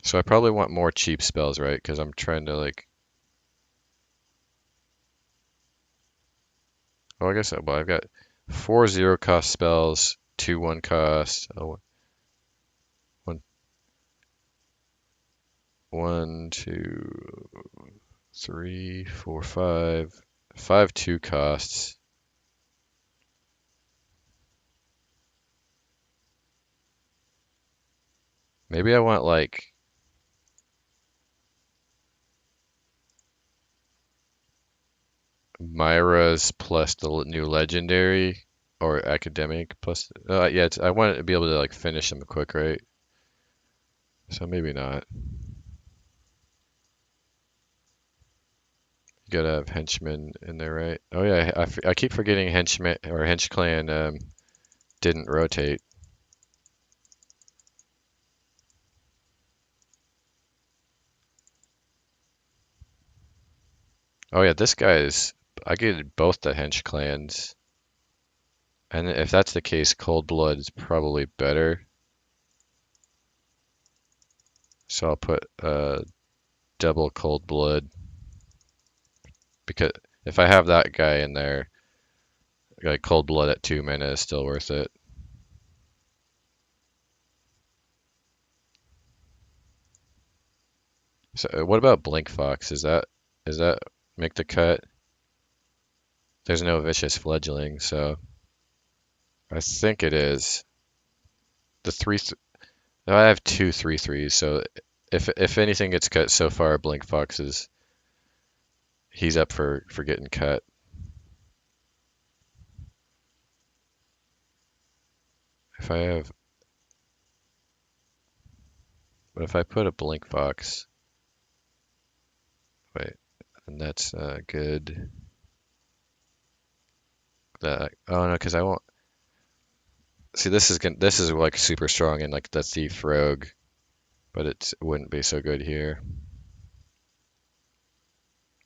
Speaker 1: So I probably want more cheap spells, right? Because I'm trying to like. Oh, I guess well, I've got 4 0 cost spells, 2 1 cost. Oh, one, 5 5 2 costs. Maybe I want like Myra's plus the new legendary or academic plus. Yeah, I want to be able to like finish them quick, right? So maybe not. You gotta have henchmen in there, right? Oh yeah, I keep forgetting henchmen or hench clan didn't rotate. Oh yeah, this guy is. I get both the hench clans, and if that's the case, Cold Blood is probably better. So I'll put double Cold Blood because if I have that guy in there, like Cold Blood at 2 mana is still worth it. So what about Blink Fox? Is that make the cut? There's no vicious fledgling, so I think it is. The I have two 3/3s, so if anything gets cut so far, Blink Fox is he's up for getting cut. If I have, but if I put a Blink Fox, wait, and that's good. That oh no, because I won't see this is like super strong in like the Thief Rogue, but it wouldn't be so good here.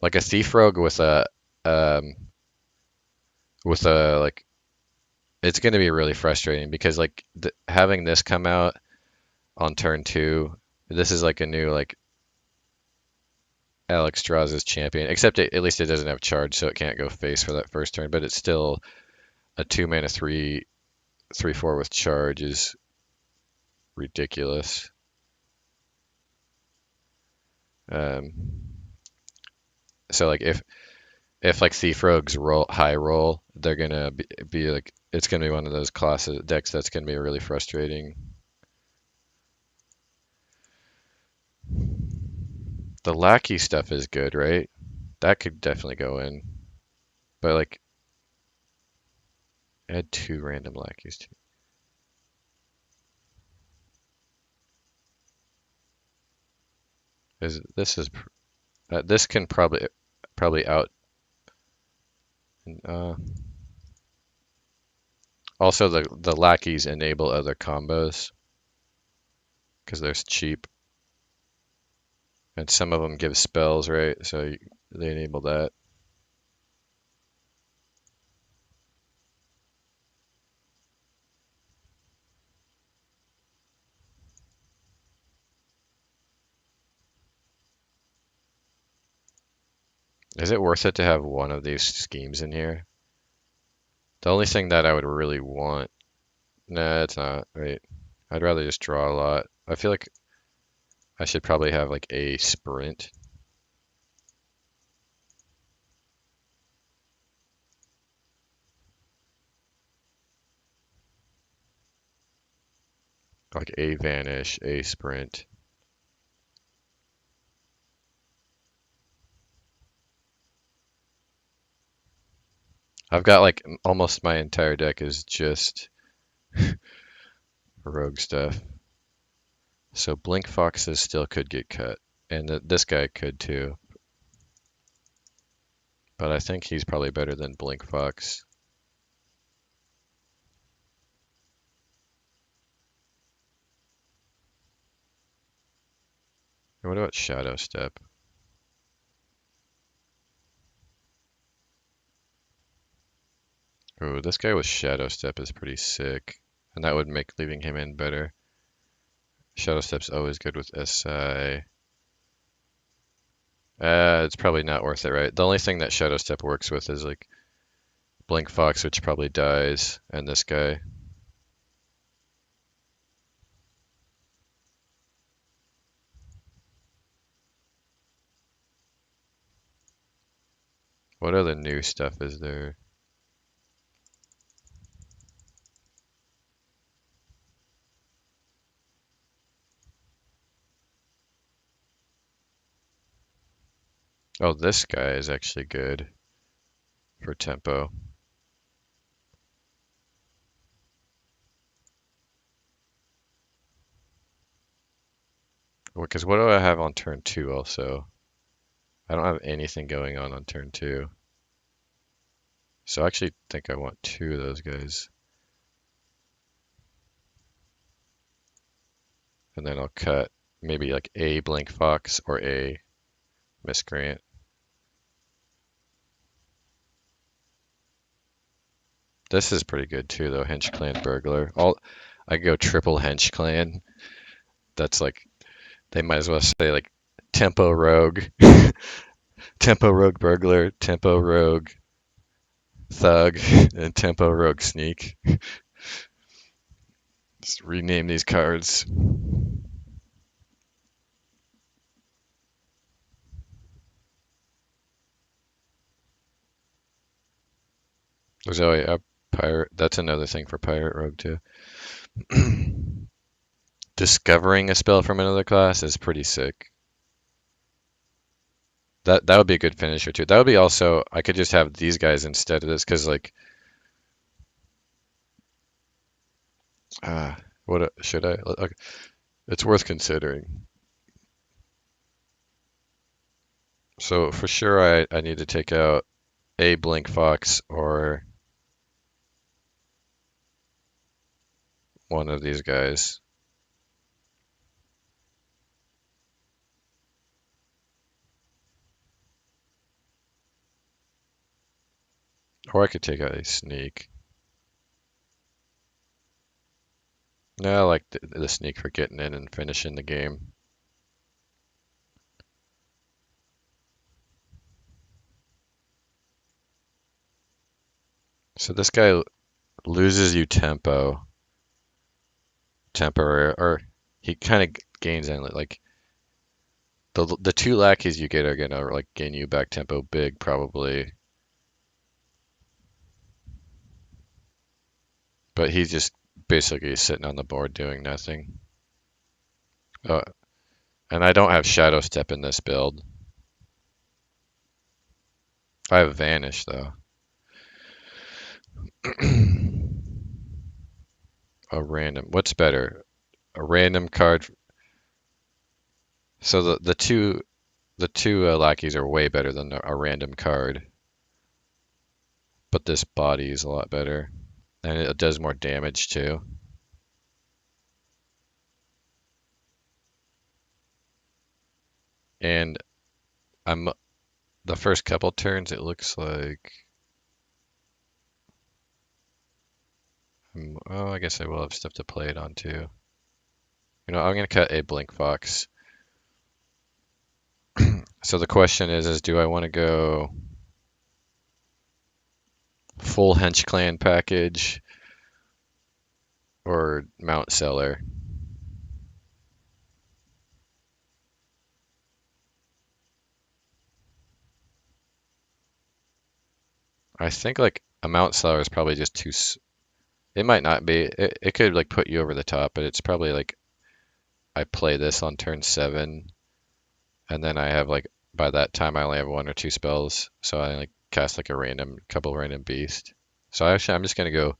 Speaker 1: Like a Thief Rogue um with a like it's going to be really frustrating because like having this come out on turn two, this is like a new like Alex Strauss's champion, except at least it doesn't have charge, so it can't go face for that first turn. But it's still a 2 mana 3/4 with charge is ridiculous. Um, so like if like Thief Rogues roll high roll, they're gonna be like it's gonna be one of those classes decks that's gonna be really frustrating. The lackey stuff is good, right? That could definitely go in, but like add 2 random lackeys too. Is this is this can probably out Also, the lackeys enable other combos because they're cheap, and some of them give spells, right? So they enable that. Is it worth it to have one of these schemes in here? The only thing that I would really want, nah, it's not, right? I'd rather just draw a lot. I feel like I should probably have like a sprint. Like a vanish, a sprint. I've got like almost my entire deck is just rogue stuff. So Blink Foxes still could get cut, and this guy could too. But I think he's probably better than Blink Fox. What about Shadow Step? Ooh, this guy with Shadow Step is pretty sick, and that would make leaving him in better. Shadow Step's always good with SI. It's probably not worth it, right? The only thing that Shadow Step works with is like Blink Fox, which probably dies, and this guy. What other new stuff is there? Oh, this guy is actually good for tempo. Because what do I have on turn 2 also? I don't have anything going on turn 2. So I actually think I want 2 of those guys. And then I'll cut maybe like a Blink Fox or a Miscreant. This is pretty good too, though. Hench Clan Burglar. I go triple Hench Clan. That's like they might as well say like Tempo Rogue, Tempo Rogue Burglar, Tempo Rogue Thug, and Tempo Rogue Sneak. Just rename these cards. There's always a pirate. That's another thing for Pirate Rogue too. Discovering a spell from another class is pretty sick. That would be a good finisher too. That would be also I could just have these guys instead of this because like what should I? Okay, it's worth considering. So for sure I need to take out a Blink Fox or one of these guys. Or I could take out a Sneak. No, I like the Sneak for getting in and finishing the game. So this guy loses you tempo, temporary, or he kind of gains in it. Like the 2 lackeys you get are gonna like gain you back tempo big probably, but he's just basically sitting on the board doing nothing. Uh, and I don't have Shadow Step in this build. I have Vanish though. A random. What's better? A random card. So the two lackeys are way better than a random card. but this body is a lot better. And it does more damage too. And I'm the first couple turns, it looks like oh, I guess I will have stuff to play it on too. You know, I'm gonna cut a blink fox. So the question is do I want to go full hench clan package or mount seller? I think like a mount seller is probably just too. It might not be. It could like put you over the top, but it's probably like I play this on turn 7, and then I have like by that time I only have 1 or 2 spells, so I like cast like a couple random beast. So I'm just gonna go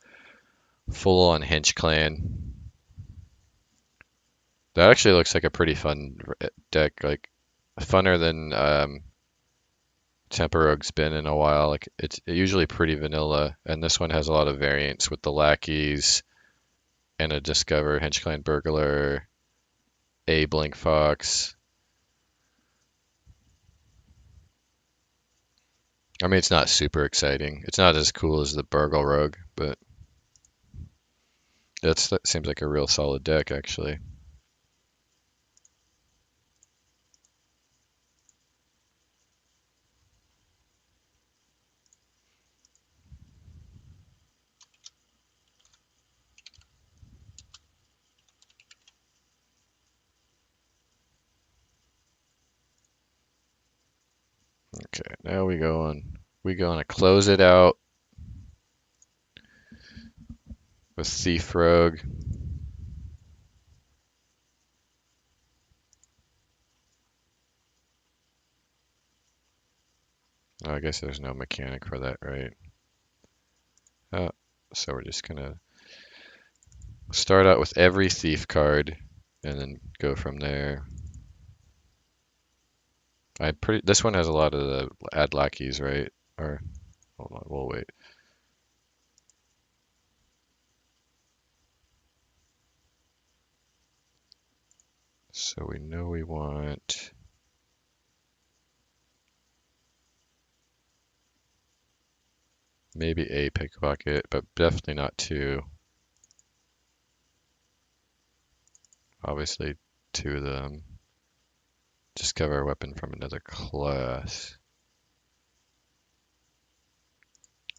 Speaker 1: full on hench clan. That actually looks like a pretty fun deck, like funner than Temper Rogue's been in a while. Like it's usually pretty vanilla, and this one has a lot of variants with the lackeys and a Discover Henchclan Burglar, a Blink Fox. I mean, it's not super exciting. It's not as cool as the Burgle Rogue, but that seems like a real solid deck, actually. Okay, now we go on. We go on to close it out with Thief Rogue. Oh, I guess there's no mechanic for that, right? Oh, so we're just gonna start out with every Thief card and then go from there. This one has a lot of the add lackeys, right? Or hold on, we'll wait. So we know we want maybe a pickpocket, but definitely not 2. Obviously 2 of them. Discover a weapon from another class.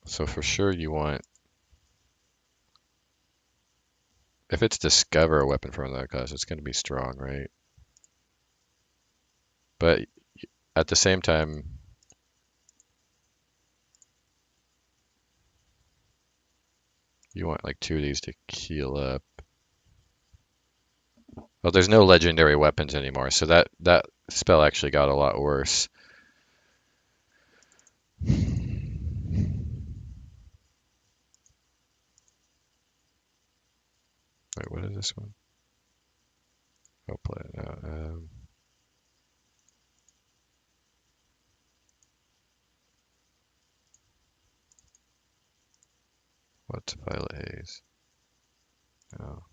Speaker 1: So for sure you want, if it's discover a weapon from another class, it's going to be strong, right? But at the same time, you want like 2 of these to heal up. Well, there's no legendary weapons anymore, so that spell actually got a lot worse. Wait, what is this one? I'll play it now. What's Violet Haze? Oh.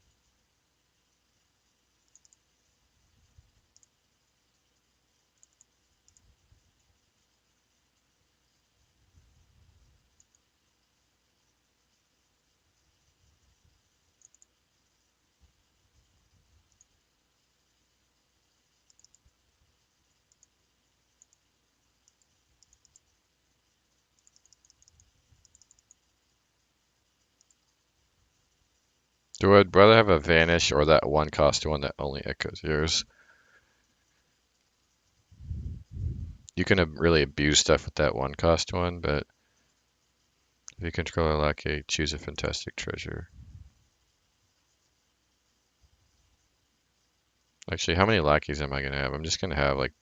Speaker 1: Do I rather have a Vanish or that one cost one that only echoes yours? You can really abuse stuff with that one cost one, but if you control a lackey, choose a fantastic treasure. Actually, how many lackeys am I going to have? I'm just going to have like,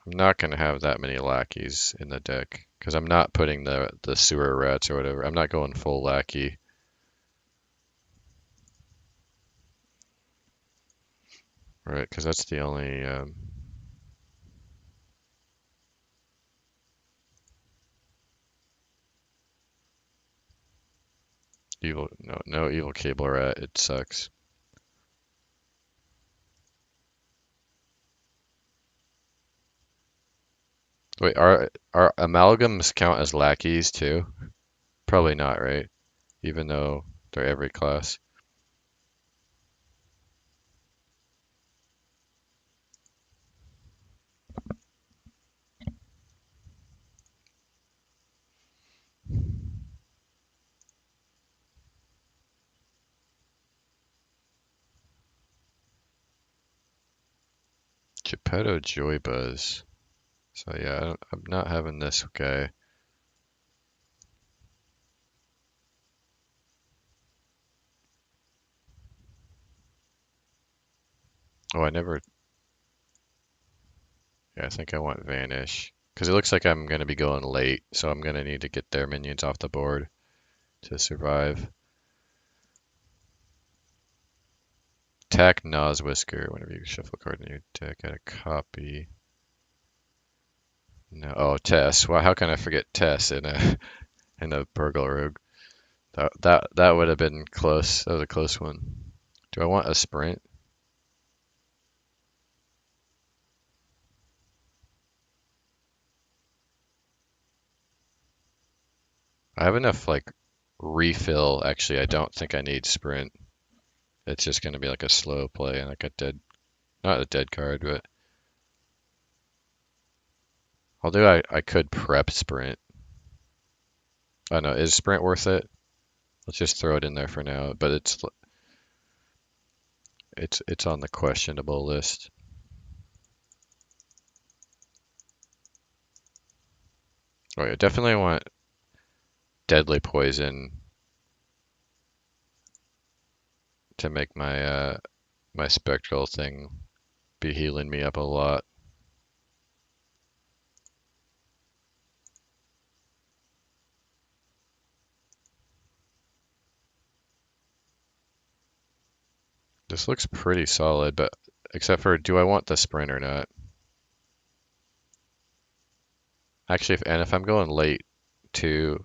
Speaker 1: I'm not going to have that many lackeys in the deck because I'm not putting the sewer rats or whatever. I'm not going full lackey. Right, because that's the only No evil cable rat. It sucks. Wait, are amalgams count as lackeys too? Probably not, right? Even though they're every class. Geppetto Joy Buzz. So yeah, I'm not having this guy. Oh, I never. Yeah, I think I want Vanish. Because it looks like I'm going to be going late, so I'm going to need to get their minions off the board to survive. Attack Noswhisker. Whenever you shuffle a card in your deck, add a copy. No, oh Tess. Well, how can I forget Tess in a in a Burgle Rogue? That would have been close. That was a close one. Do I want a sprint? I have enough like refill. Actually, I don't think I need sprint. It's just going to be like a slow play and like a dead, not a dead card, but although I could prep sprint. I don't know, is sprint worth it? Let's just throw it in there for now, but it's on the questionable list. Oh yeah, definitely want deadly poison to make my spectral thing be healing me up a lot. This looks pretty solid, but except for do I want the sprint or not? Actually, if I'm going late to,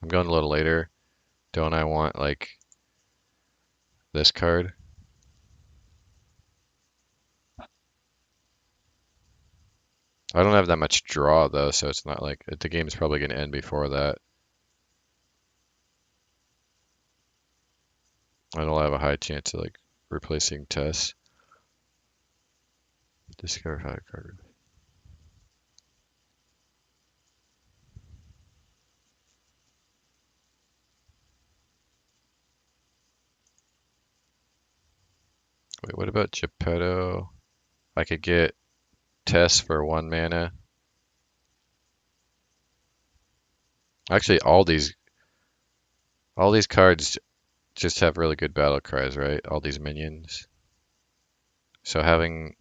Speaker 1: I'm going a little later, don't I want like this card? I don't have that much draw though, so it's not like the game's probably going to end before that. I don't have a high chance of like replacing Tess. Discover how to card. Wait, what about Geppetto? I could get Tess for 1 mana. Actually, all these cards just have really good battle cries, right? All these minions. So having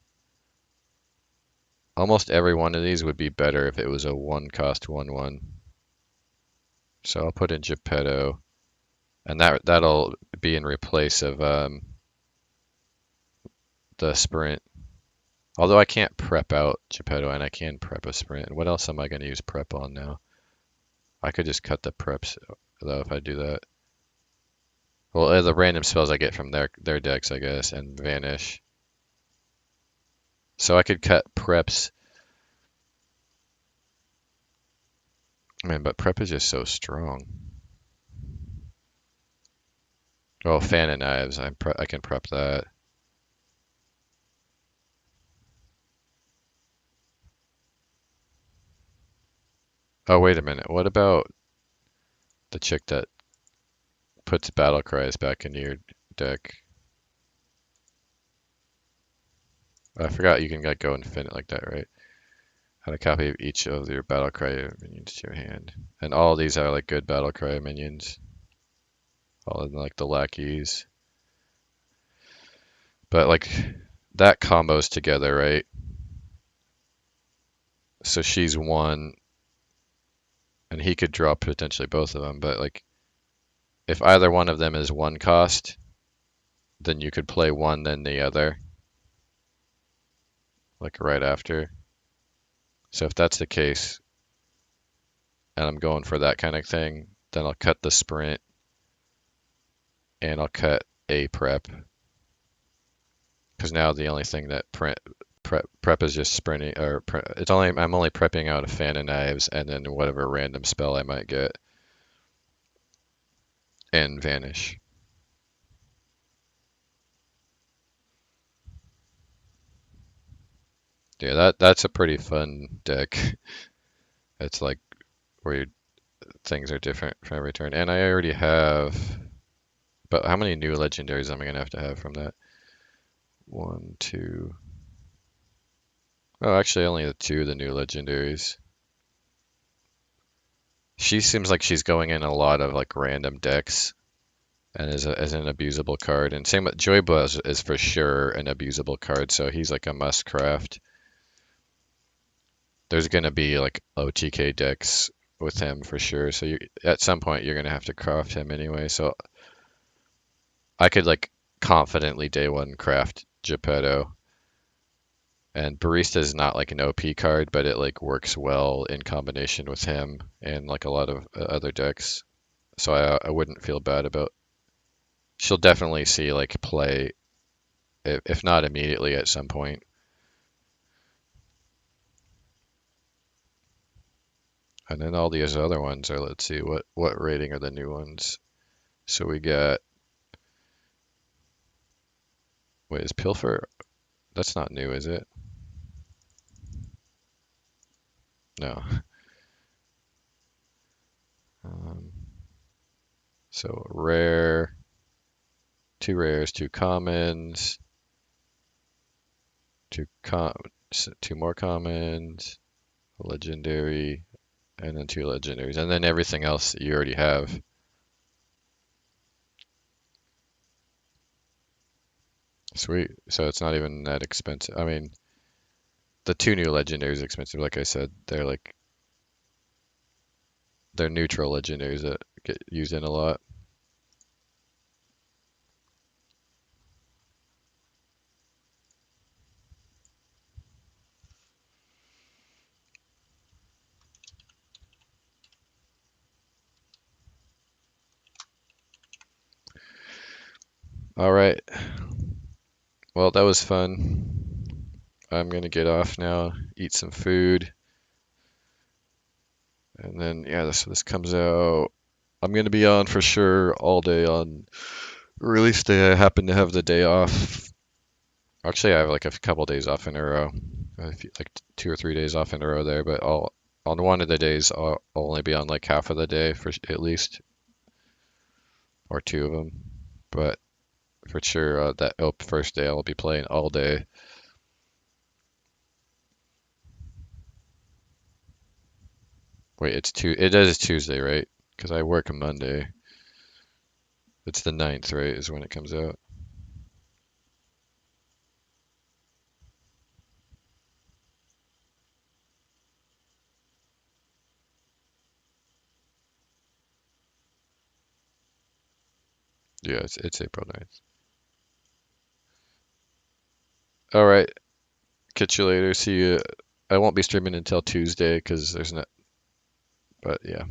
Speaker 1: almost every one of these would be better if it was a 1 cost 1/1. So I'll put in Geppetto, and that'll be in replace of the sprint. Although I can't prep out Geppetto and I can prep a sprint. What else am I going to use prep on now? I could just cut the preps though if I do that. Well, the random spells I get from their decks, I guess, and vanish. So I could cut preps. Man, but prep is just so strong. Oh, fan of knives. I can prep that. Oh, wait a minute. What about the chick that puts battle cries back into your deck? I forgot you can like go infinite like that, right? Add a copy of each of your battle cry minions to your hand. And all these are like good battle cry minions. All in like the lackeys. But like that combos together, right? So she's one, and he could draw potentially both of them. But like if either one of them is 1 cost, then you could play one, then the other, like right after. So if that's the case, and I'm going for that kind of thing, then I'll cut the sprint and I'll cut a prep because now the only thing that prep is just sprinting or it's only I'm only prepping out a fan of knives and then whatever random spell I might get and vanish. Yeah, that's a pretty fun deck. It's like where things are different for every turn. And I already have, but how many new legendaries am I gonna have to have from that? One, two. Oh, actually, only the two of the new legendaries. She seems like she's going in a lot of like random decks and is an abusable card. And same with Joyba is for sure an abusable card, so he's like a must craft. There's gonna be like OTK decks with him for sure. So at some point you're gonna have to craft him anyway. So I could like confidently day one craft Geppetto. And Barista is not like an OP card, but it like works well in combination with him and like a lot of other decks. So I wouldn't feel bad about. She'll definitely see like play, if not immediately at some point. And then all these other ones are, let's see, what rating are the new ones? So we got, wait, is Pilfer? That's not new, is it? No. Um, so rare, two rares, two commons, two com, two more commons, a legendary, and then two legendaries, and then everything else you already have. Sweet. So it's not even that expensive. I mean, the two new legendaries are expensive. Like I said, they're neutral legendaries that get used in a lot. All right. Well, that was fun. I'm gonna get off now, eat some food, and then yeah, this comes out. I'm gonna be on for sure all day on release day. I happen to have the day off. Actually, I have like a couple days off in a row, like 2 or 3 days off in a row there. But I'll on one of the days I'll only be on like half of the day for at least, or two of them. But for sure, that first day I'll be playing all day. Wait, it is Tuesday, right? Because I work a Monday. It's the 9th, right? Is when it comes out. Yeah, it's April 9th. All right, catch you later. See you. I won't be streaming until Tuesday because there's not. But yeah.